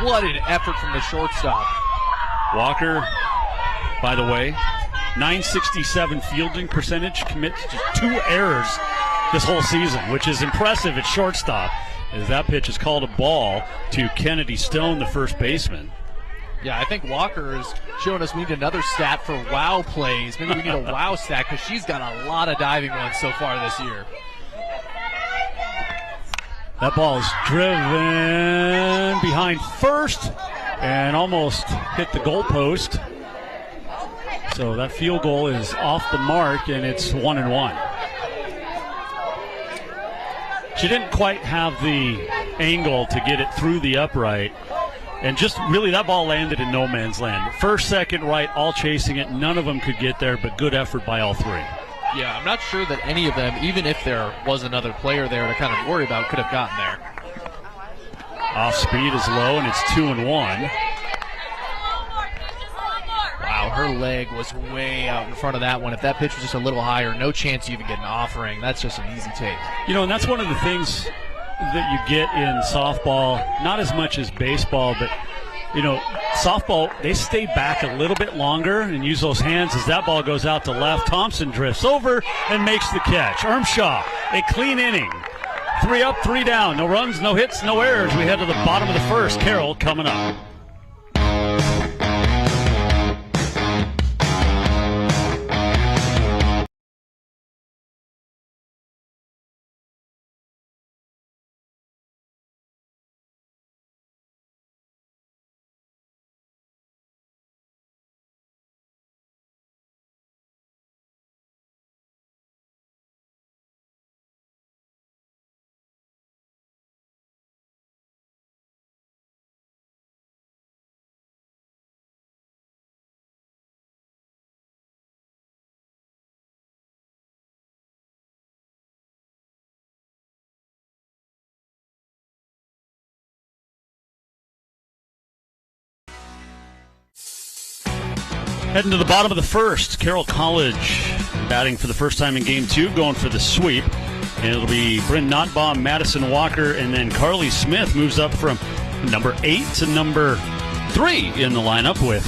What an effort from the shortstop.
Walker, by the way, .967 fielding percentage, commits just 2 errors this whole season, which is impressive at shortstop, as that pitch is called a ball to Kennedy Stone, the first baseman.
Yeah, I think Walker is showing us we need another stat for wow plays. Maybe we need a wow stat, because she's got a lot of diving ones so far this year.
That ball is driven behind first and almost hit the goalpost. So that field goal is off the mark, and it's 1-1. She didn't quite have the angle to get it through the upright. And just really that ball landed in no man's land. First, second, right, all chasing it. None of them could get there, but good effort by all three.
Yeah, I'm not sure that any of them, even if there was another player there to kind of worry about, could have gotten there.
Off speed is low, and it's 2-1.
Wow, her leg was way out in front of that one. If that pitch was just a little higher, no chance you even get an offering. That's just an easy take.
You know, and that's one of the things that you get in softball, not as much as baseball, but, you know, softball, they stay back a little bit longer and use those hands as that ball goes out to left. Thompson drifts over and makes the catch. Ermshaw, a clean inning. 3 up, 3 down. No runs, no hits, no errors. We head to the bottom of the first. Carroll coming up. Heading to the bottom of the first, Carroll College batting for the first time in Game 2, going for the sweep. And it'll be Bryn Notbaum, Madison Walker, and then Carly Smith moves up from number 8 to number 3 in the lineup with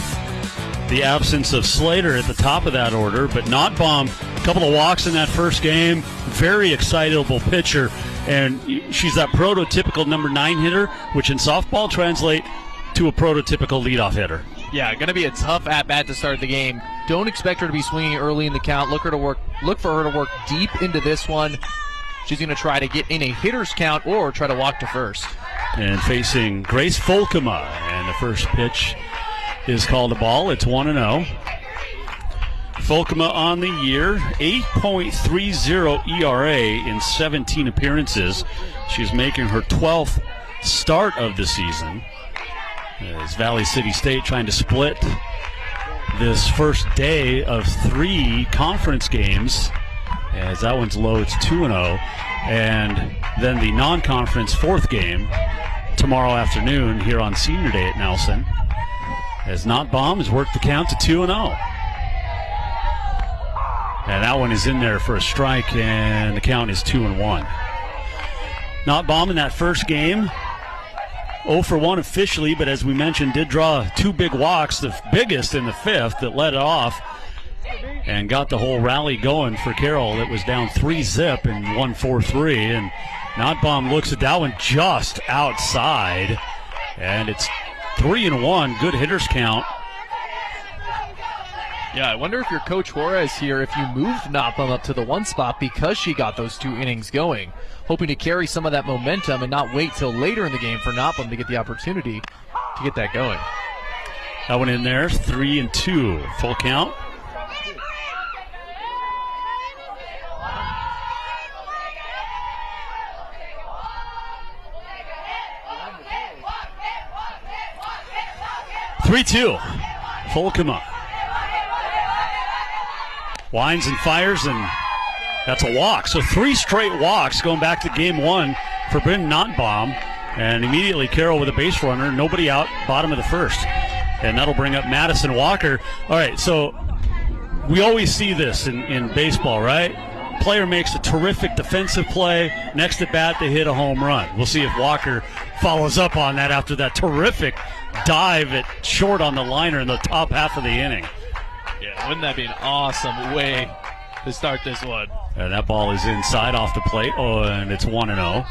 the absence of Slater at the top of that order. But Notbaum, a couple of walks in that first game, very excitable pitcher. And she's that prototypical number 9 hitter, which in softball translate to a prototypical leadoff hitter.
Yeah, going to be a tough at-bat to start the game. Don't expect her to be swinging early in the count. Look for her to work deep into this one. She's going to try to get in a hitter's count or try to walk to first.
And facing Grace Folkema, and the first pitch is called a ball. It's 1-0. Folkema on the year, 8.30 ERA in 17 appearances. She's making her 12th start of the season. As Valley City State trying to split this first day of 3 conference games. As that one's low, it's 2-0. And then the non-conference 4th game tomorrow afternoon here on Senior Day at Nelson. As Notbaum has worked the count to 2-0. And that one is in there for a strike, and the count is 2-1. Notbaum in that first game, 0 for 1 officially, but as we mentioned, did draw 2 big walks, the biggest in the 5th that led it off and got the whole rally going for Carroll. It was down 3-zip and won 4-3, and Notbaum looks at that one just outside, and it's 3-1, good hitters count.
Yeah, I wonder if you're Coach Juarez here, if you moved Notbaum up to the 1 spot because she got those 2 innings going, hoping to carry some of that momentum and not wait till later in the game for Notbaum to get the opportunity to get that going.
That one in there, 3-2, full count. Folkema winds and fires, and that's a walk. So 3 straight walks going back to game 1 for Bryn Notbaum. And immediately Carroll with a base runner, nobody out, bottom of the first. And that'll bring up Madison Walker. All right, so we always see this in baseball, right? Player makes a terrific defensive play. Next at bat, they hit a home run. We'll see if Walker follows up on that after that terrific dive at short on the liner in the top half of the inning.
Yeah, wouldn't that be an awesome way to start this one?
And that ball is inside off the plate. Oh, and it's 1-0.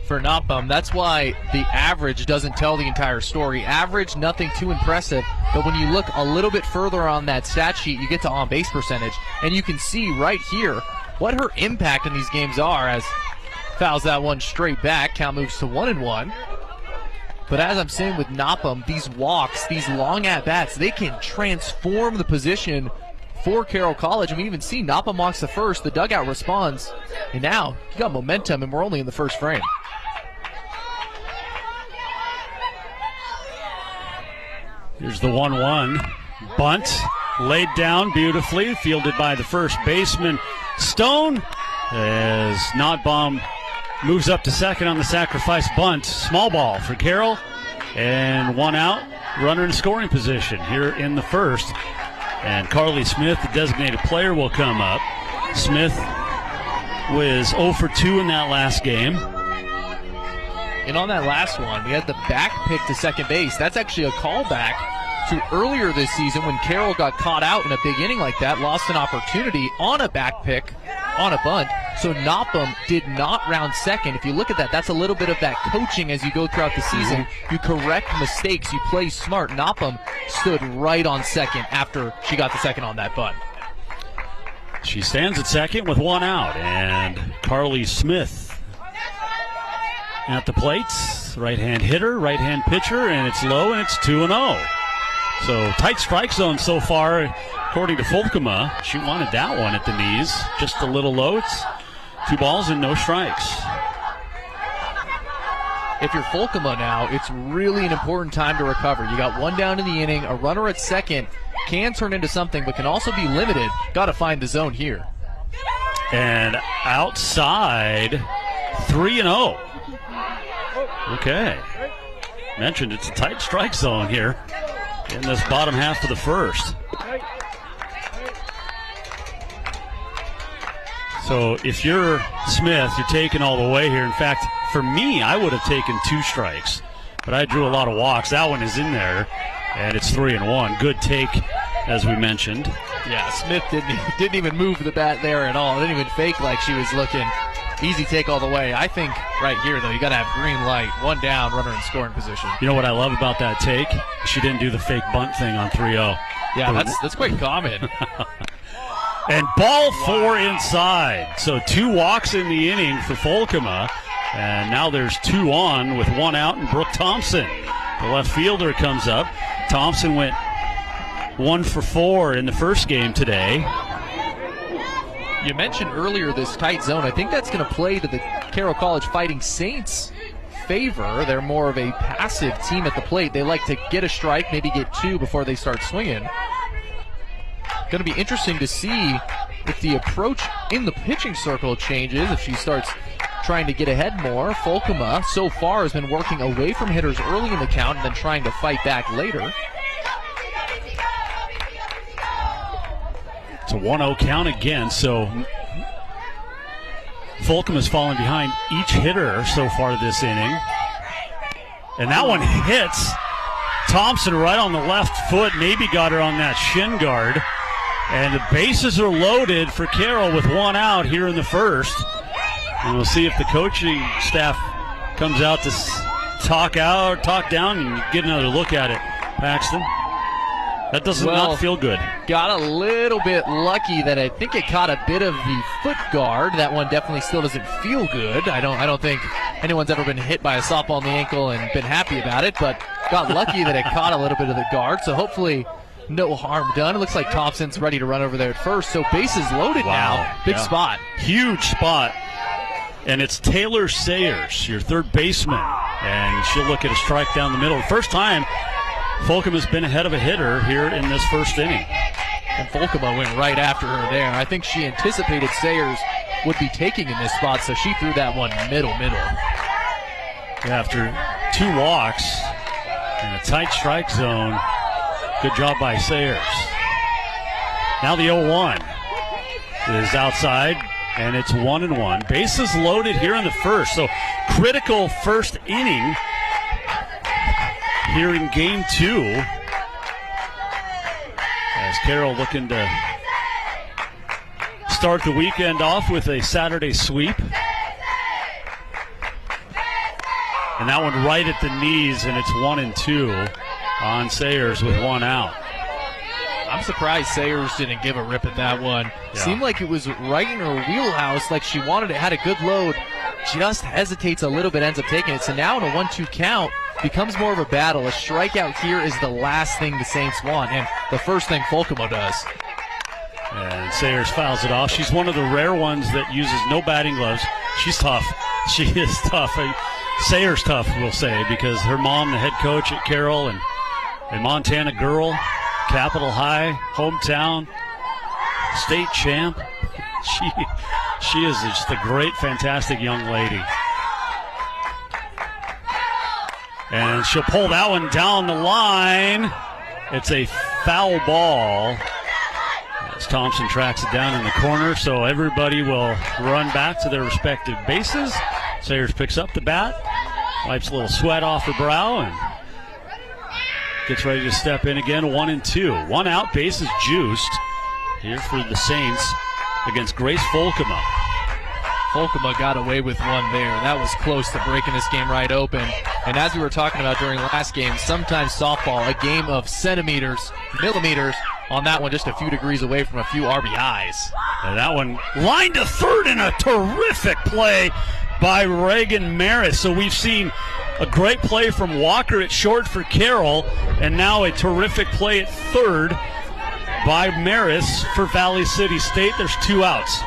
For Notbaum, that's why the average doesn't tell the entire story. Average, nothing too impressive, but when you look a little bit further on that stat sheet, you get to on-base percentage, and you can see right here what her impact in these games are as fouls that one straight back. Count moves to 1-1. But as I'm saying with Nopham, these walks, these long at-bats, they can transform the position for Carroll College. And we even see Nopham walks the first, the dugout responds, and now you got momentum, and we're only in the first frame.
Here's the 1-1. Bunt laid down beautifully, fielded by the first baseman Stone, as Notbaum moves up to second on the sacrifice bunt. Small ball for Carroll, and one out, runner in scoring position here in the first. And Carly Smith, the designated player, will come up. Smith was 0 for 2 in that last game.
And on that last one, we had the back pick to second base. That's actually a callback to earlier this season when Carroll got caught out in a big inning like that, lost an opportunity on a back pick on a bunt. So Nopham did not round second. If you look at that, that's a little bit of that coaching as you go throughout the season. You correct mistakes, you play smart. Nopham stood right on second after she got the second on that bunt.
She stands at second with one out, and Carly Smith at the plate. Right-hand hitter, right-hand pitcher, and it's low, and it's 2-0. So tight strike zone so far, according to Fulkema. She wanted that one at the knees, just a little low. It's 2 balls and no strikes.
If you're Fulkema now, it's really an important time to recover. You got one down in the inning, a runner at second can turn into something, but can also be limited. Got to find the zone here.
And outside, 3-0. Okay. Mentioned it's a tight strike zone here in this bottom half of the first. So if you're Smith, you're taking all the way here. In fact, for me, I would have taken 2 strikes, but I drew a lot of walks. That one is in there, and it's 3-1. Good take, as we mentioned.
Yeah, Smith didn't even move the bat there at all. Didn't even fake like she was looking. Easy take all the way. I think right here, though, you got to have green light. One down, runner in scoring position.
You know what I love about that take? She didn't do the fake bunt thing on 3-0.
Yeah, that's quite common.
And ball 4 inside. So 2 walks in the inning for Fulkema. And now there's 2 on with 1 out, and Brooke Thompson, the left fielder, comes up. Thompson went 1 for 4 in the first game today.
You mentioned earlier this tight zone. I think that's going to play to the Carroll College Fighting Saints' favor. They're more of a passive team at the plate. They like to get a strike, maybe get 2 before they start swinging. Going to be interesting to see if the approach in the pitching circle changes, if she starts trying to get ahead more. Fulkema so far has been working away from hitters early in the count and then trying to fight back later.
It's a 1-0 count again, so Fulcom has fallen behind each hitter so far this inning. And that one hits Thompson right on the left foot, maybe got her on that shin guard. And the bases are loaded for Carroll with 1 out here in the first. And we'll see if the coaching staff comes out to talk down and get another look at it. Paxton? That does not feel good.
Got a little bit lucky that I think it caught a bit of the foot guard. That one definitely still doesn't feel good. I don't think anyone's ever been hit by a softball in the ankle and been happy about it, but got lucky that it caught a little bit of the guard. So hopefully no harm done. It looks like Thompson's ready to run over there at first. So bases loaded now. Big spot.
Huge spot. And it's Taylor Sayers, your third baseman. And she'll look at a strike down the middle. First time Fulcom has been ahead of a hitter here in this first inning.
And Fulcom went right after her there. I think she anticipated Sayers would be taking in this spot, so she threw that one middle.
After 2 walks and a tight strike zone, good job by Sayers. Now the 0-1 is outside, and it's 1-1. Bases loaded here in the first, so critical first inning here in game 2, as Carroll looking to start the weekend off with a Saturday sweep. And that one right at the knees, and it's 1-2 on Sayers with 1 out.
I'm surprised Sayers didn't give a rip at that one. Yeah. Seemed like it was right in her wheelhouse, like she wanted it, had a good load. Just hesitates a little bit, ends up taking it. So now in a 1-2 count, becomes more of a battle. A strikeout here is the last thing the Saints want, and the first thing Folkemo does.
And Sayers fouls it off. She's one of the rare ones that uses no batting gloves. She's tough. She is tough. Sayers tough, we'll say, because her mom, the head coach at Carroll, and a Montana girl, Capital High, hometown, state champ. She is just a great, fantastic young lady. And she'll pull that one down the line. It's a foul ball. As Thompson tracks it down in the corner, so everybody will run back to their respective bases. Sayers picks up the bat, wipes a little sweat off her brow, and gets ready to step in again. 1-2. 1 out, bases juiced here for the Saints against Grace Folkemo.
Folkemo got away with one there. That was close to breaking this game right open. And as we were talking about during last game, sometimes softball, a game of centimeters, millimeters, on that one just a few degrees away from a few RBIs.
And that one lined to third in a terrific play by Reagan Maris. So we've seen a great play from Walker at short for Carroll, and now a terrific play at third by Maris for Valley City State. There's 2 outs.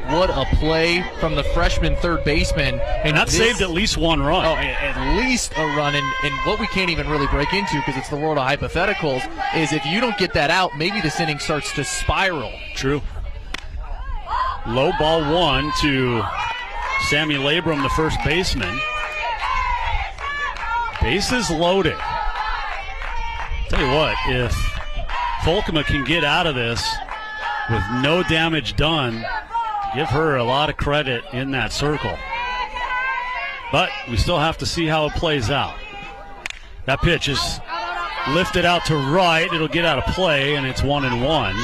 What a play from the freshman third baseman.
And that saved at least 1 run.
Oh, at least a run. And what we can't even really break into, because it's the world of hypotheticals, is if you don't get that out, maybe this inning starts to spiral.
True. Low ball 1 to Sammy Labrum, the first baseman. Bases loaded. Tell you what, if Folkemo can get out of this with no damage done, give her a lot of credit in that circle. But we still have to see how it plays out. That pitch is lifted out to right. It'll get out of play, and it's 1-1.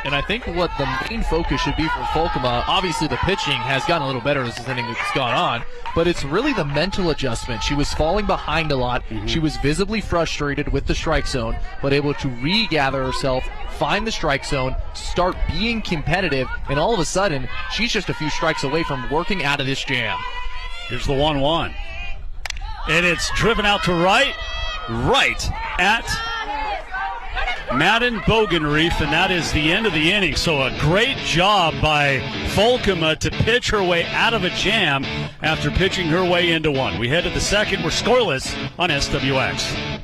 And I think what the main focus should be for Folkemo, obviously the pitching has gotten a little better as this inning has gone on, but it's really the mental adjustment. She was falling behind a lot. She was visibly frustrated with the strike zone, but able to regather herself, find the strike zone, start being competitive, and all of a sudden, she's just a few strikes away from working out of this jam.
Here's the 1-1. And it's driven out to right at Madden Bogenreef, and that is the end of the inning. So a great job by Folkemo to pitch her way out of a jam after pitching her way into one. We head to the second. We're scoreless on SWX.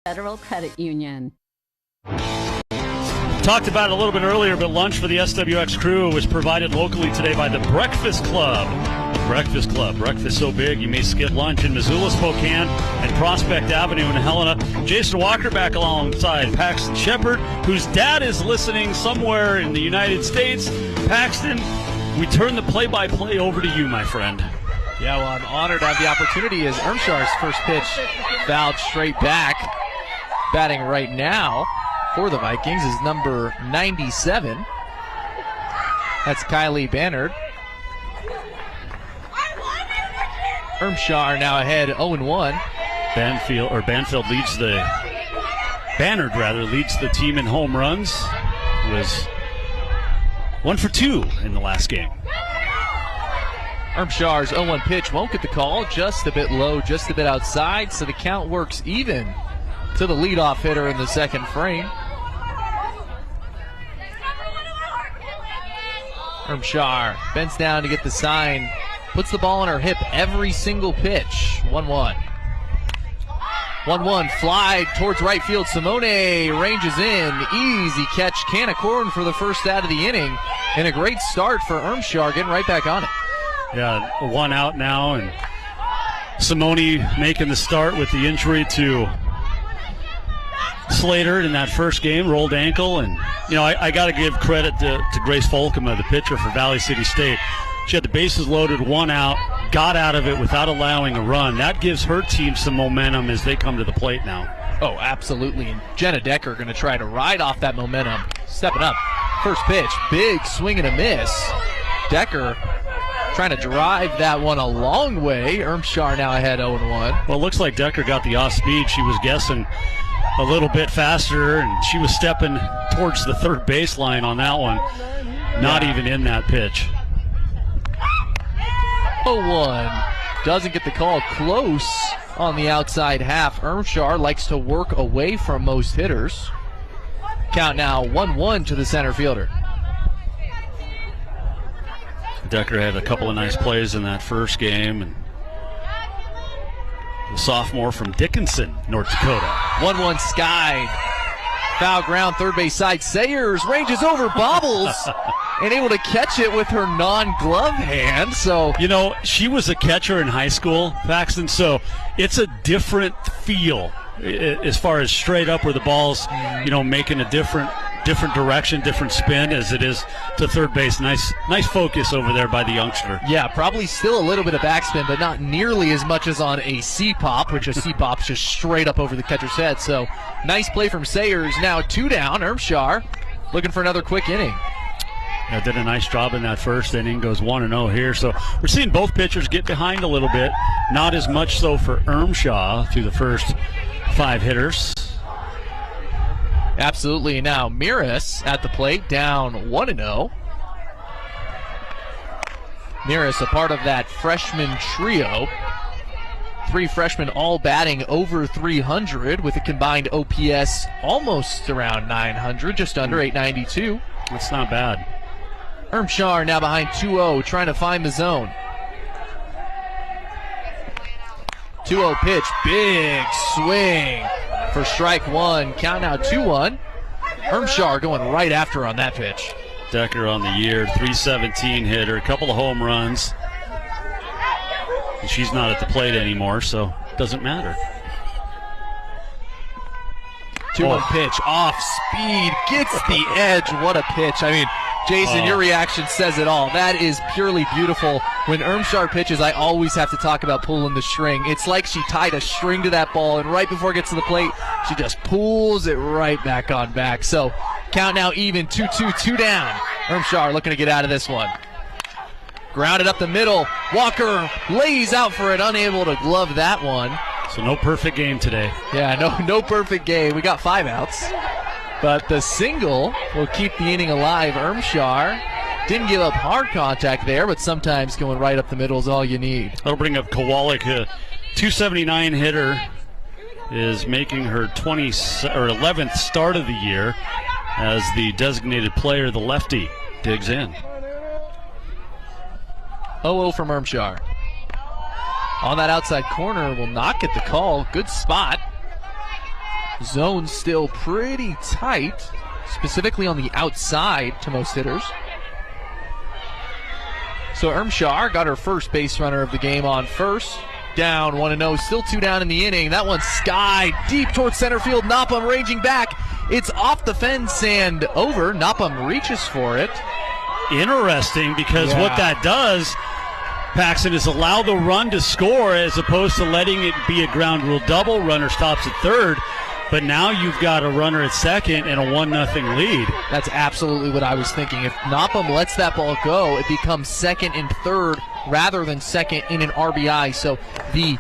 Federal Credit Union.
Talked about it a little bit earlier, but lunch for the SWX crew was provided locally today by the Breakfast Club. Breakfast Club. Breakfast so big you may skip lunch in Missoula, Spokane, and Prospect Avenue in Helena. Jason Walker back alongside Paxton Shepard, whose dad is listening somewhere in the United States. Paxton, we turn the play-by-play over to you, my friend.
Yeah, well, I'm honored to have the opportunity as Ermshar's first pitch fouled straight back. Batting right now for the Vikings is number 97. That's Kylie Bannard. Ermshar now ahead 0-1.
Bannard leads the team in home runs. Was 1 for 2 in the last game.
Ermshar's 0-1 pitch won't get the call. Just a bit low, just a bit outside, so the count works even to the leadoff hitter in the second frame. Ermshar bends down to get the sign, puts the ball on her hip every single pitch. 1-1. 1-1, fly towards right field. Simone ranges in. Easy catch, can of corn for the first out of the inning. And a great start for Ermshar, getting right back on it.
Yeah, 1 out now, and Simone making the start with the injury to Slater in that first game, rolled ankle. And, I got to give credit to Grace Folkema, the pitcher for Valley City State. She had the bases loaded, 1 out, got out of it without allowing a run. That gives her team some momentum as they come to the plate now.
Oh, absolutely. And Jenna Decker going to try to ride off that momentum. Stepping up. First pitch, big swing and a miss. Decker trying to drive that one a long way. Ermshar now ahead 0-1.
Well, it looks like Decker got the off speed. She was guessing a little bit faster, and she was stepping towards the third baseline on that one. Not even in that pitch.
0-1. Doesn't get the call. Close on the outside half. Ermshar likes to work away from most hitters. Count now 1-1 to the center fielder.
Decker had a couple of nice plays in that first game, and the sophomore from Dickinson, North Dakota.
1-1 skied. Foul ground, third base side. Sayers ranges over, bobbles, and able to catch it with her non-glove hand. So,
she was a catcher in high school, Paxton, so it's a different feel as far as straight up where the ball's, making a different direction, different spin as it is to third base. Nice focus over there by the youngster.
Yeah, probably still a little bit of backspin, but not nearly as much as on a C-pop, which a C-pop's just straight up over the catcher's head. So nice play from Sayers. Now 2 down. Ermshar looking for another quick inning.
Yeah, did a nice job in that first inning. Goes 1-0 here. So we're seeing both pitchers get behind a little bit. Not as much so for Ermshar through the first 5 hitters.
Absolutely. Now Miras at the plate, down 1-0. Miras, a part of that freshman trio. 3 freshmen all batting over 300 with a combined OPS almost around 900, just under 892.
That's not bad.
Ermshar now behind 2-0, trying to find the zone. 2-0 pitch, big swing for strike 1. Count now 2-1. Ermshar going right after on that pitch.
Decker on the year, 317 hitter, a couple of home runs. And she's not at the plate anymore, so it doesn't matter.
2-1 pitch, off speed, gets the edge. What a pitch. I mean, Jason, your reaction says it all. That is purely beautiful. When Ermshar pitches, I always have to talk about pulling the string. It's like she tied a string to that ball, and right before it gets to the plate, she just pulls it right back on back. So, count now even, 2-2, 2 down. Ermshar looking to get out of this one. Grounded up the middle. Walker lays out for it, unable to glove that one.
So no perfect game today.
Yeah, no perfect game. We got 5 outs. But the single will keep the inning alive. Ermshar didn't give up hard contact there, but sometimes going right up the middle is all you need.
That'll bring up Kowalik, a 279 hitter, is making her 11th start of the year as the designated player, the lefty, digs in.
0-0 from Ermshar. On that outside corner, will not get the call. Good spot. Zone still pretty tight, specifically on the outside to most hitters. So Ermshar got her first base runner of the game on first. Down 1-0, still 2 down in the inning. That one's sky deep towards center field. Nopham ranging back. It's off the fence and over. Nopham reaches for it.
Interesting, because what that does, Paxton, is allow the run to score as opposed to letting it be a ground rule double. Runner stops at third. But now you've got a runner at second and a 1-0 lead.
That's absolutely what I was thinking. If Nopham lets that ball go, it becomes second and third rather than second in an RBI. So the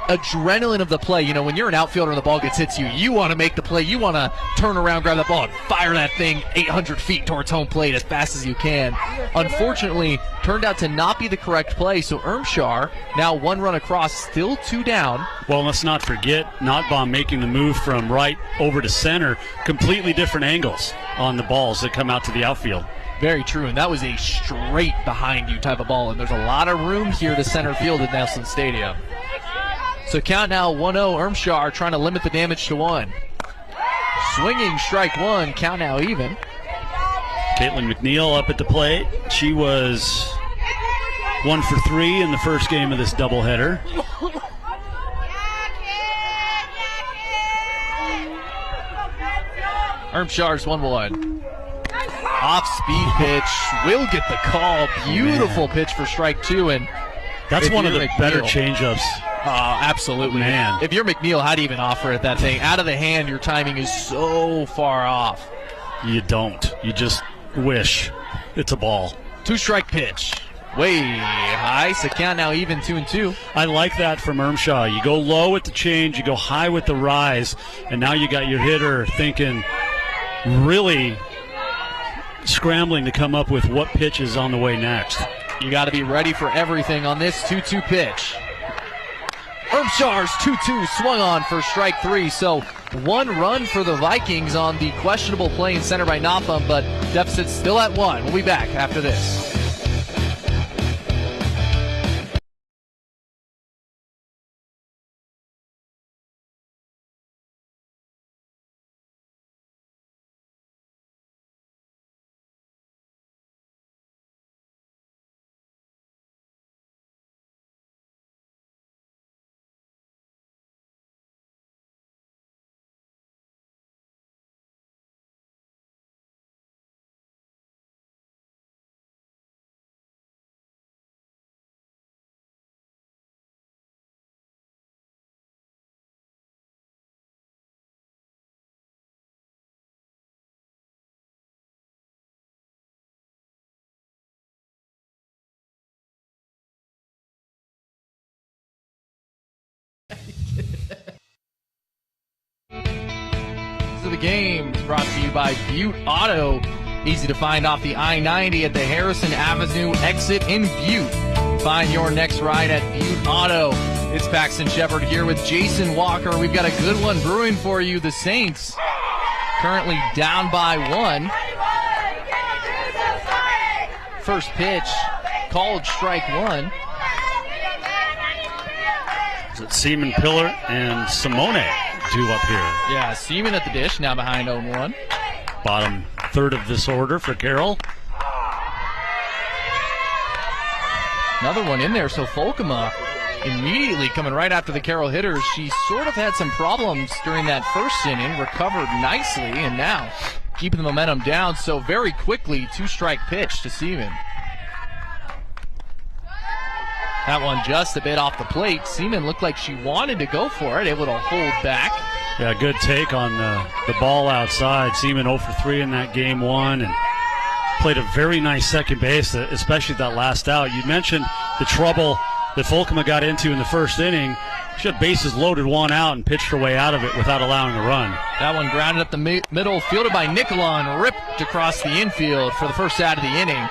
adrenaline of the play, when you're an outfielder and the ball gets hit to you, you want to make the play. You want to turn around, grab that ball, and fire that thing 800 feet towards home plate as fast as you can. Unfortunately, turned out to not be the correct play, so Ermshar now 1 run across, still 2 down.
Well, let's not forget Nottbaum making the move from right over to center. Completely different angles on the balls that come out to the outfield.
Very true, and that was a straight behind you type of ball, and there's a lot of room here to center field at Nelson Stadium. So count now 1-0, Ermshar trying to limit the damage to 1. Swinging strike 1, count now even.
Caitlin McNeil up at the plate. She was 1 for 3 in the first game of this doubleheader.
Ermshar's 1-1. Off-speed pitch. Will get the call. Beautiful pitch for strike 2. And
that's one of the better changeups.
Absolutely.
Man.
If you're McNeil, how do you even offer it that thing? Out of the hand, your timing is so far off.
You don't. You just wish it's a ball.
2-strike pitch. Way high. So count now even 2-2.
I like that from Ermshaw. You go low with the change, you go high with the rise, and now you got your hitter thinking, really scrambling to come up with what pitch is on the way next.
You got to be ready for everything on this 2-2 pitch. Ermshar's 2-2 swung on for strike 3. So 1 run for the Vikings on the questionable play in center by Notham, but deficit still at 1. We'll be back after this. The game is brought to you by Butte Auto. Easy to find off the I-90 at the Harrison Avenue exit in Butte. Find your next ride at Butte Auto. It's Paxton Shepard here with Jason Walker. We've got a good one brewing for you. The Saints currently down by 1. First pitch, called strike 1.
Is it Seaman Pillard and Simone due up here?
Yeah, Seaman at the dish, now behind 0-1.
Bottom third of this order for Carroll.
Another one in there, so Folkema immediately coming right after the Carroll hitters. She sort of had some problems during that first inning, recovered nicely, and now keeping the momentum down. So very quickly, 2-strike pitch to Seaman. That one just a bit off the plate. Seaman looked like she wanted to go for it, able to hold back.
Yeah, good take on the ball outside. Seaman 0 for 3 in that game 1 and played a very nice second base, especially that last out. You mentioned the trouble that Folkema got into in the first inning. She had bases loaded, 1 out, and pitched her way out of it without allowing a run.
That one grounded up the middle, fielded by Nicola, and ripped across the infield for the first out of the inning.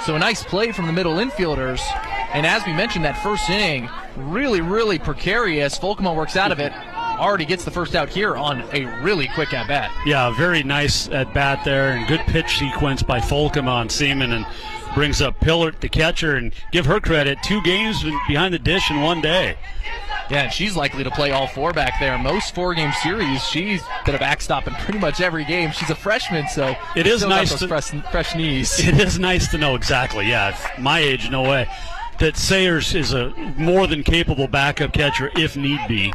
So a nice play from the middle infielders. And as we mentioned, that first inning, really, really precarious. Folkema works out of it. Already gets the first out here on a really quick at-bat.
Yeah, very nice at-bat there, and good pitch sequence by Folkema on Seaman, and brings up Pillard, the catcher, and give her credit. 2 games behind the dish in 1 day.
Yeah, and she's likely to play all 4 back there. Most 4-game series, she's been a backstop in pretty much every game. She's a freshman, so
it is nice
to fresh knees.
It is nice to know exactly. Yeah, my age, no way. That Sayers is a more than capable backup catcher if need be.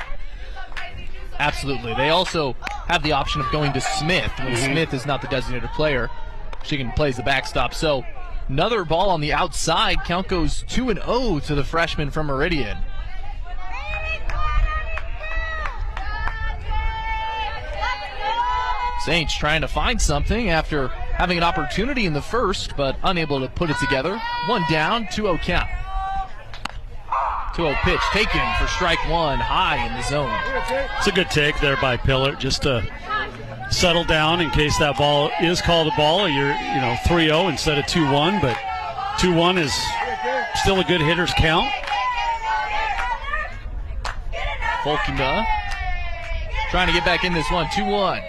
Absolutely. They also have the option of going to Smith. When Smith is not the designated player, she can play as the backstop. So another ball on the outside. Count goes 2-0 to the freshman from Meridian. Saints trying to find something after having an opportunity in the first, but unable to put it together. 1 down, 2-0 count. 2-0 pitch taken for strike 1, high in the zone.
It's a good take there by Pillard, just to settle down in case that ball is called a ball. You're 3-0 instead of 2-1, but 2-1 is still a good hitter's count.
Folkema trying to get back in this one, 2-1.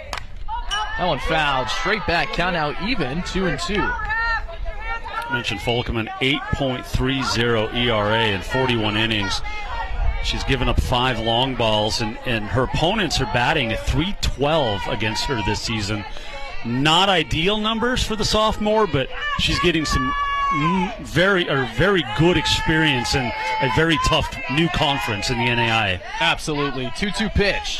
That one fouled, straight back, count now even, 2-2.
Mentioned Folkema, an 8.30 ERA in 41 innings. She's given up 5 long balls, and her opponents are batting at .312 against her this season. Not ideal numbers for the sophomore, but she's getting some very good experience in a very tough new conference in the NAIA.
Absolutely. 2-2 pitch.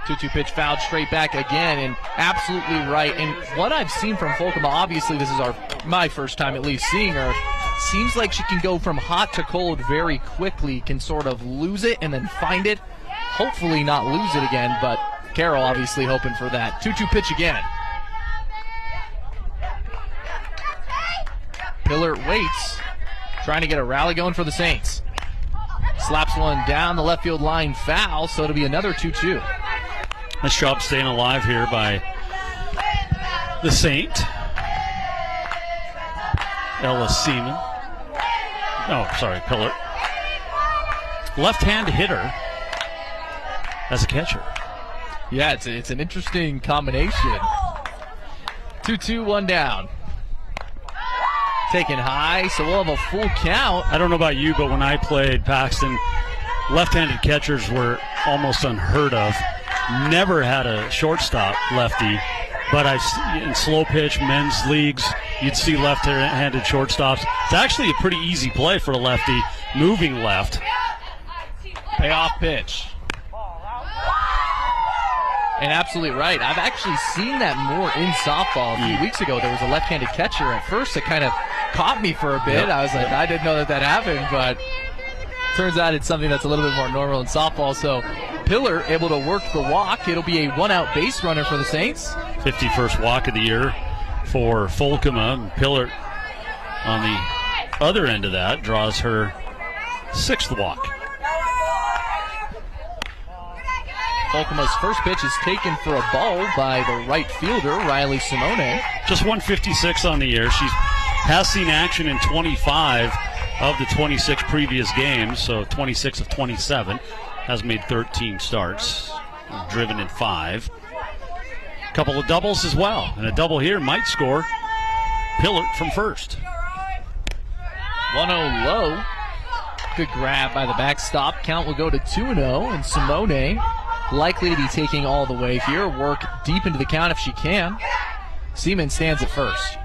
2-2 pitch fouled straight back again, and absolutely right. And what I've seen from Folkema, obviously this is my first time at least seeing her, seems like she can go from hot to cold very quickly, can sort of lose it and then find it, hopefully not lose it again, but Carroll obviously hoping for that. 2-2 pitch again. Pillar waits, trying to get a rally going for the Saints. Slaps one down the left field line, foul, so it'll be another 2-2.
Nice job staying alive here by the Saint. Ella Seaman. Oh, sorry, Pillar. Left-hand hitter as a catcher.
Yeah, it's an interesting combination. 2-2, one down. Taken high, so we'll have a full count.
I don't know about you, but when I played Paxton, left-handed catchers were almost unheard of. Never had a shortstop lefty, but in slow pitch men's leagues, you'd see left-handed shortstops. It's actually a pretty easy play for a lefty, moving left.
Payoff pitch. And absolutely right. I've actually seen that more in softball. A few weeks ago, there was a left-handed catcher. At first, it kind of caught me for a bit.
Yep.
I was like, I didn't know that happened, but turns out it's something that's a little bit more normal in softball. So Pillar able to work the walk. It'll be a one-out base runner for the Saints.
51st walk of the year for Folkema. Pillar on the other end of that draws her 6th walk.
Folkema's first pitch is taken for a ball by the right fielder, Riley Simone.
Just 156 on the year. She has seen action in 25 of the 26 previous games, so 26 of 27. Has made 13 starts, driven in 5. Couple of doubles as well, and a double here might score Pillar from first.
1-0 low. Good grab by the backstop. Count will go to 2-0, and Simone likely to be taking all the way here. Work deep into the count if she can. Seaman stands at first.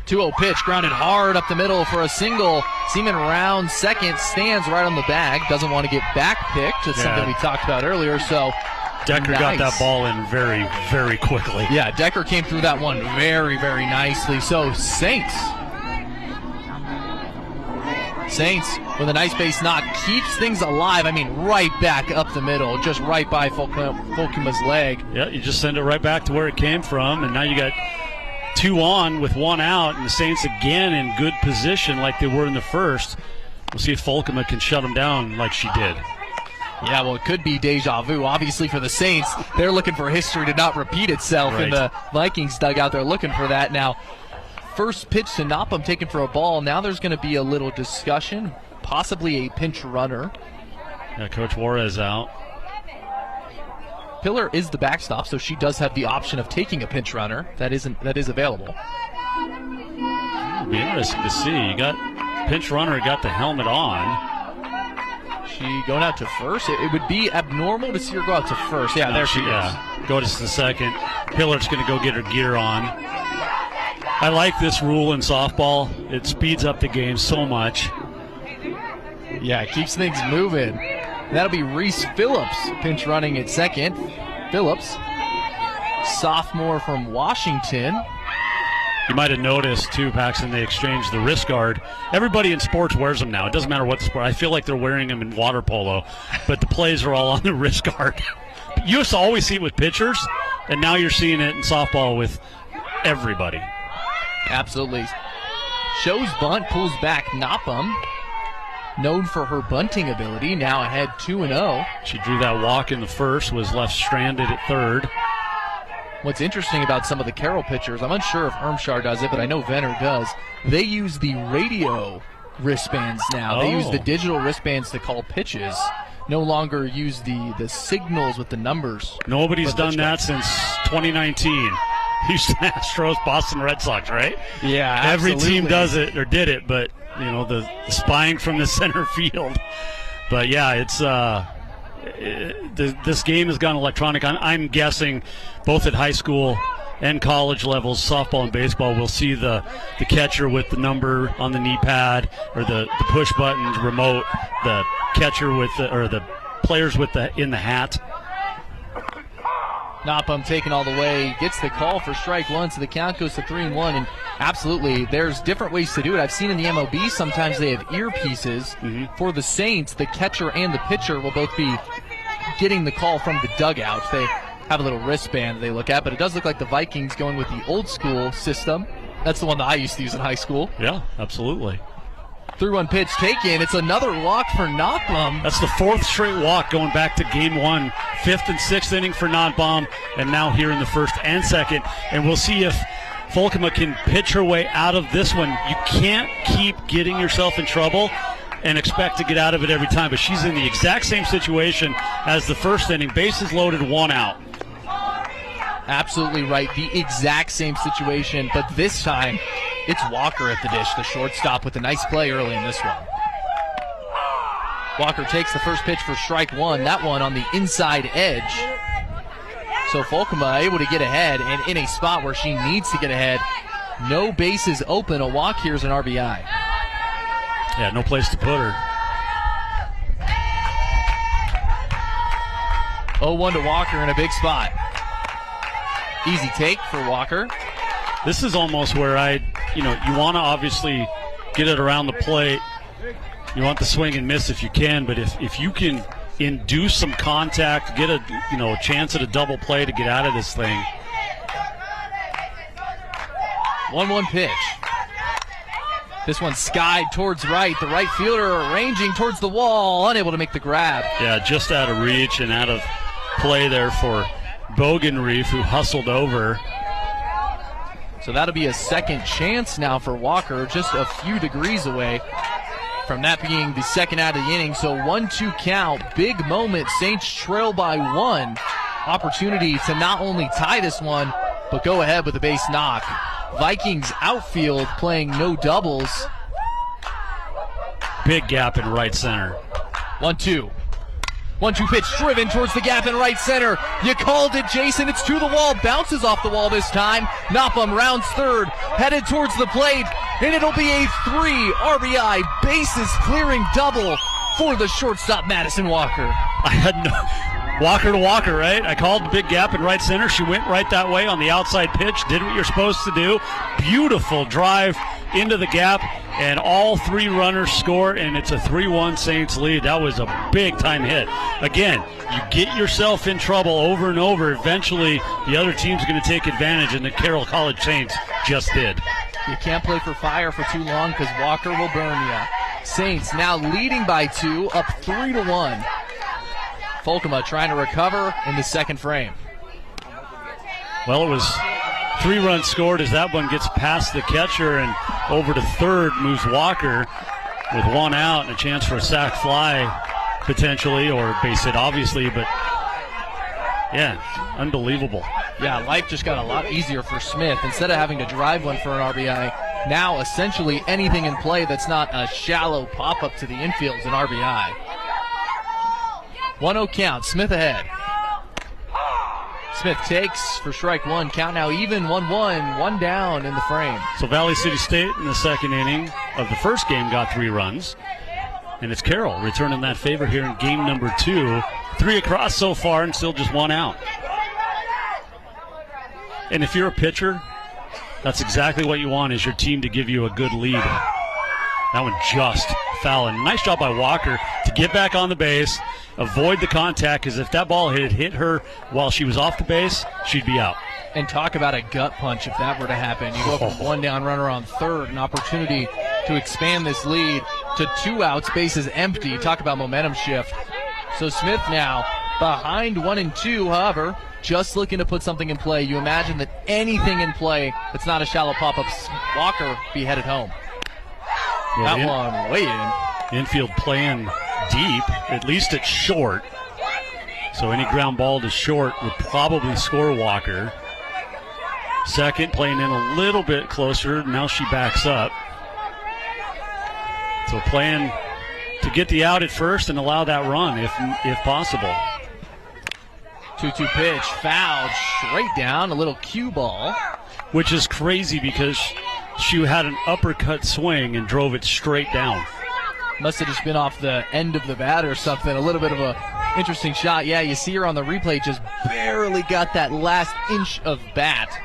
.2-0 pitch, grounded hard up the middle for a single. Seaman rounds second, stands right on the bag, doesn't want to get back picked. It's something we talked about earlier, so
Decker got that ball in very, very quickly.
Yeah, Decker came through that one very, very nicely. So Saints with a nice base knock keeps things alive. I mean, right back up the middle, just right by Folkema's leg.
Yeah, you just send it right back to where it came from, and now you got 2 on with 1 out, and the Saints again in good position like they were in the first. We'll see if Folkema can shut them down like she did.
Yeah, well, it could be deja vu. Obviously, for the Saints, they're looking for history to not repeat itself,
Right.
and the Vikings dugout, they're looking for that. Now, first pitch to Nopham taken for a ball. Now there's going to be a little discussion, possibly a pinch runner.
Yeah, Coach Juarez out.
Pillar is the backstop, so she does have the option of taking a pinch runner. That is available.
It'll be interesting to see. You got pinch runner, got the helmet on.
She going out to first. It would be abnormal to see her go out to first. Yeah, there she is.
Yeah, go to the second. Pillar's going to go get her gear on. I like this rule in softball. It speeds up the game so much.
Yeah, it keeps things moving. That'll be Reese Phillips pinch running at second. Phillips, sophomore from Washington.
You might have noticed, too, Paxton, they exchanged the wrist guard. Everybody in sports wears them now. It doesn't matter what the sport. I feel like they're wearing them in water polo, but the plays are all on the wrist guard. You used to always see it with pitchers, and now you're seeing it in softball with everybody.
Absolutely. Shows bunt, pulls back Nopham. Known for her bunting ability, now ahead 2-0.
She drew that walk in the first, was left stranded at third.
What's interesting about some of the Carroll pitchers, I'm unsure if Ermshar does it, but I know Venner does. They use the radio wristbands now. They use the digital wristbands to call pitches. No longer use the signals with the numbers.
Nobody's done that since 2019. Houston Astros, Boston Red Sox, right?
Yeah,
every
absolutely.
team does it or did it, but you know the spying from the center field. But yeah, it's this game has gone electronic. I'm guessing both at high school and college levels, softball and baseball, we'll see the catcher with the number on the knee pad, or the push buttons remote, the catcher with the players with in the hat.
Nopham taken all the way, gets the call for strike one, so the count goes to 3-1. And absolutely, there's different ways to do it. I've seen in the MLB sometimes they have earpieces. For the Saints, the catcher and the pitcher will both be getting the call from the dugout. They have a little wristband they look at, but it does look like the Vikings going with the old school system. That's the one that I used to use in high school.
Yeah, absolutely.
3-1 pitch taken. It's another walk for Nopham.
That's the fourth straight walk going back to game one. Fifth and sixth inning for Nopham, and now here in the first and second. And we'll see if Volkema can pitch her way out of this one. You can't keep getting yourself in trouble and expect to get out of it every time. But she's in the exact same situation as the first inning. Bases loaded, one out.
Absolutely right. The exact same situation, but this time it's Walker at the dish, the shortstop, with a nice play early in this one. Walker takes the first pitch for strike one, that one on the inside edge. So Volkema able to get ahead, and in a spot where she needs to get ahead. No bases open, a walk here is an RBI.
Yeah, no place to put her.
0-1 to Walker in a big spot. Easy take for Walker.
This is almost where you want to obviously get it around the plate. You want the swing and miss if you can, but if you can induce some contact, get a chance at a double play to get out of this thing.
1-1 pitch. This one skied towards right. The right fielder arranging towards the wall, unable to make the grab.
Yeah, just out of reach and out of play there for Bogenreef, who hustled over.
So that'll be a second chance now for Walker, just a few degrees away from that being the second out of the inning. So 1-2 count, big moment. Saints trail by one. Opportunity to not only tie this one, but go ahead with a base knock. Vikings outfield playing no doubles.
Big gap in right center.
1-2. 1-2 pitch driven towards the gap in right center. You called it, Jason. It's to the wall. Bounces off the wall this time. Nopham rounds third. Headed towards the plate. And it'll be a 3 RBI bases clearing double for the shortstop, Madison Walker.
I had no... Walker to Walker, right? I called the big gap in right center. She went right that way on the outside pitch. Did what you're supposed to do. Beautiful drive into the gap. And all three runners score, and it's a 3-1 Saints lead. That was a big-time hit. Again, you get yourself in trouble over and over. Eventually, the other team's going to take advantage, and the Carroll College Saints just did.
You can't play for fire for too long because Walker will burn you. Saints now leading by 2, up 3-1. Volkema trying to recover in the second frame.
Well, it was 3 runs scored as that one gets past the catcher, and over to third moves Walker with 1 out and a chance for a sac fly potentially, or base hit obviously, but yeah, unbelievable.
Yeah, life just got a lot easier for Smith. Instead of having to drive one for an RBI, now essentially anything in play that's not a shallow pop-up to the infield is an RBI. 1-0 count, Smith ahead. Smith takes for strike one. Count now even, 1-1, 1 down in the frame.
So Valley City State in the second inning of the first game got 3 runs. And it's Carroll returning that favor here in game number 2. 3 across so far and still just 1 out. And if you're a pitcher, that's exactly what you want, is your team to give you a good lead. That one just foul. And nice job by Walker to get back on the base, avoid the contact, because if that ball had hit her while she was off the base, she'd be out.
And talk about a gut punch if that were to happen. You go from 1 down runner on third, an opportunity to expand this lead to 2 outs, bases empty. Talk about momentum shift. So Smith now behind 1 and 2, however, just looking to put something in play. You imagine that anything in play that's not a shallow pop-up, Walker be headed home.
Well,
that one way in.
Infield playing deep, at least at short. So any ground ball to short would probably score Walker. Second, playing in a little bit closer. Now she backs up. So playing to get the out at first and allow that run if possible.
2-2 pitch, fouled straight down, a little cue ball.
Which is crazy because she had an uppercut swing and drove it straight down.
Must have just been off the end of the bat or something. A little bit of a interesting shot. Yeah, you see her on the replay, just barely got that last inch of bat.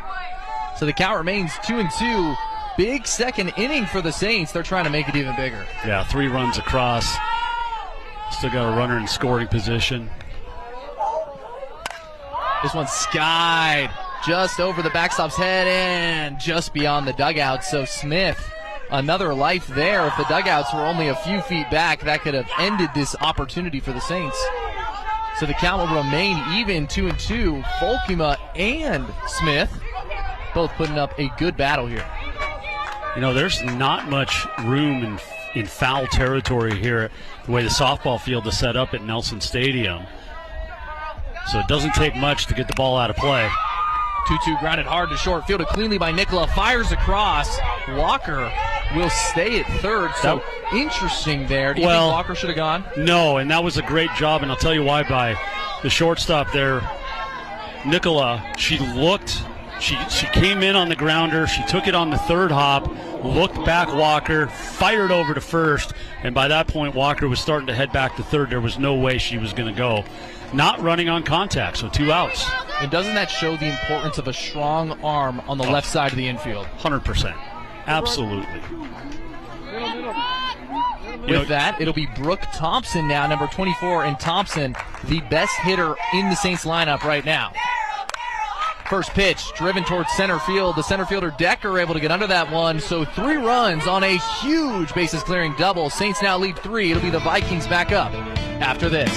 So the count remains 2-2. Big second inning for the Saints. They're trying to make it even bigger.
Yeah, 3 runs across. Still got a runner in scoring position.
This one's skied just over the backstop's head and just beyond the dugout. So Smith, another life there. If the dugouts were only a few feet back, that could have ended this opportunity for the Saints. So the count will remain even, 2-2. Volkema and Smith both putting up a good battle here.
You know, there's not much room in foul territory here, the way the softball field is set up at Nelson Stadium. So it doesn't take much to get the ball out of play.
2-2 grounded hard to short, fielded cleanly by Nicola, fires across. Walker will stay at third. So interesting there. Do you think Walker should have gone?
No, and that was a great job, and I'll tell you why by the shortstop there. Nicola, she came in on the grounder, she took it on the third hop, looked back Walker, fired over to first, and by that point Walker was starting to head back to third. There was no way she was going to go. Not running on contact, so 2 outs.
And doesn't that show the importance of a strong arm on the left side of the infield?
100%. Absolutely.
With that, it'll be Brooke Thompson now, number 24, and Thompson, the best hitter in the Saints lineup right now. First pitch, driven towards center field. The center fielder Decker able to get under that one, so 3 runs on a huge bases clearing double. Saints now lead 3. It'll be the Vikings back up after this.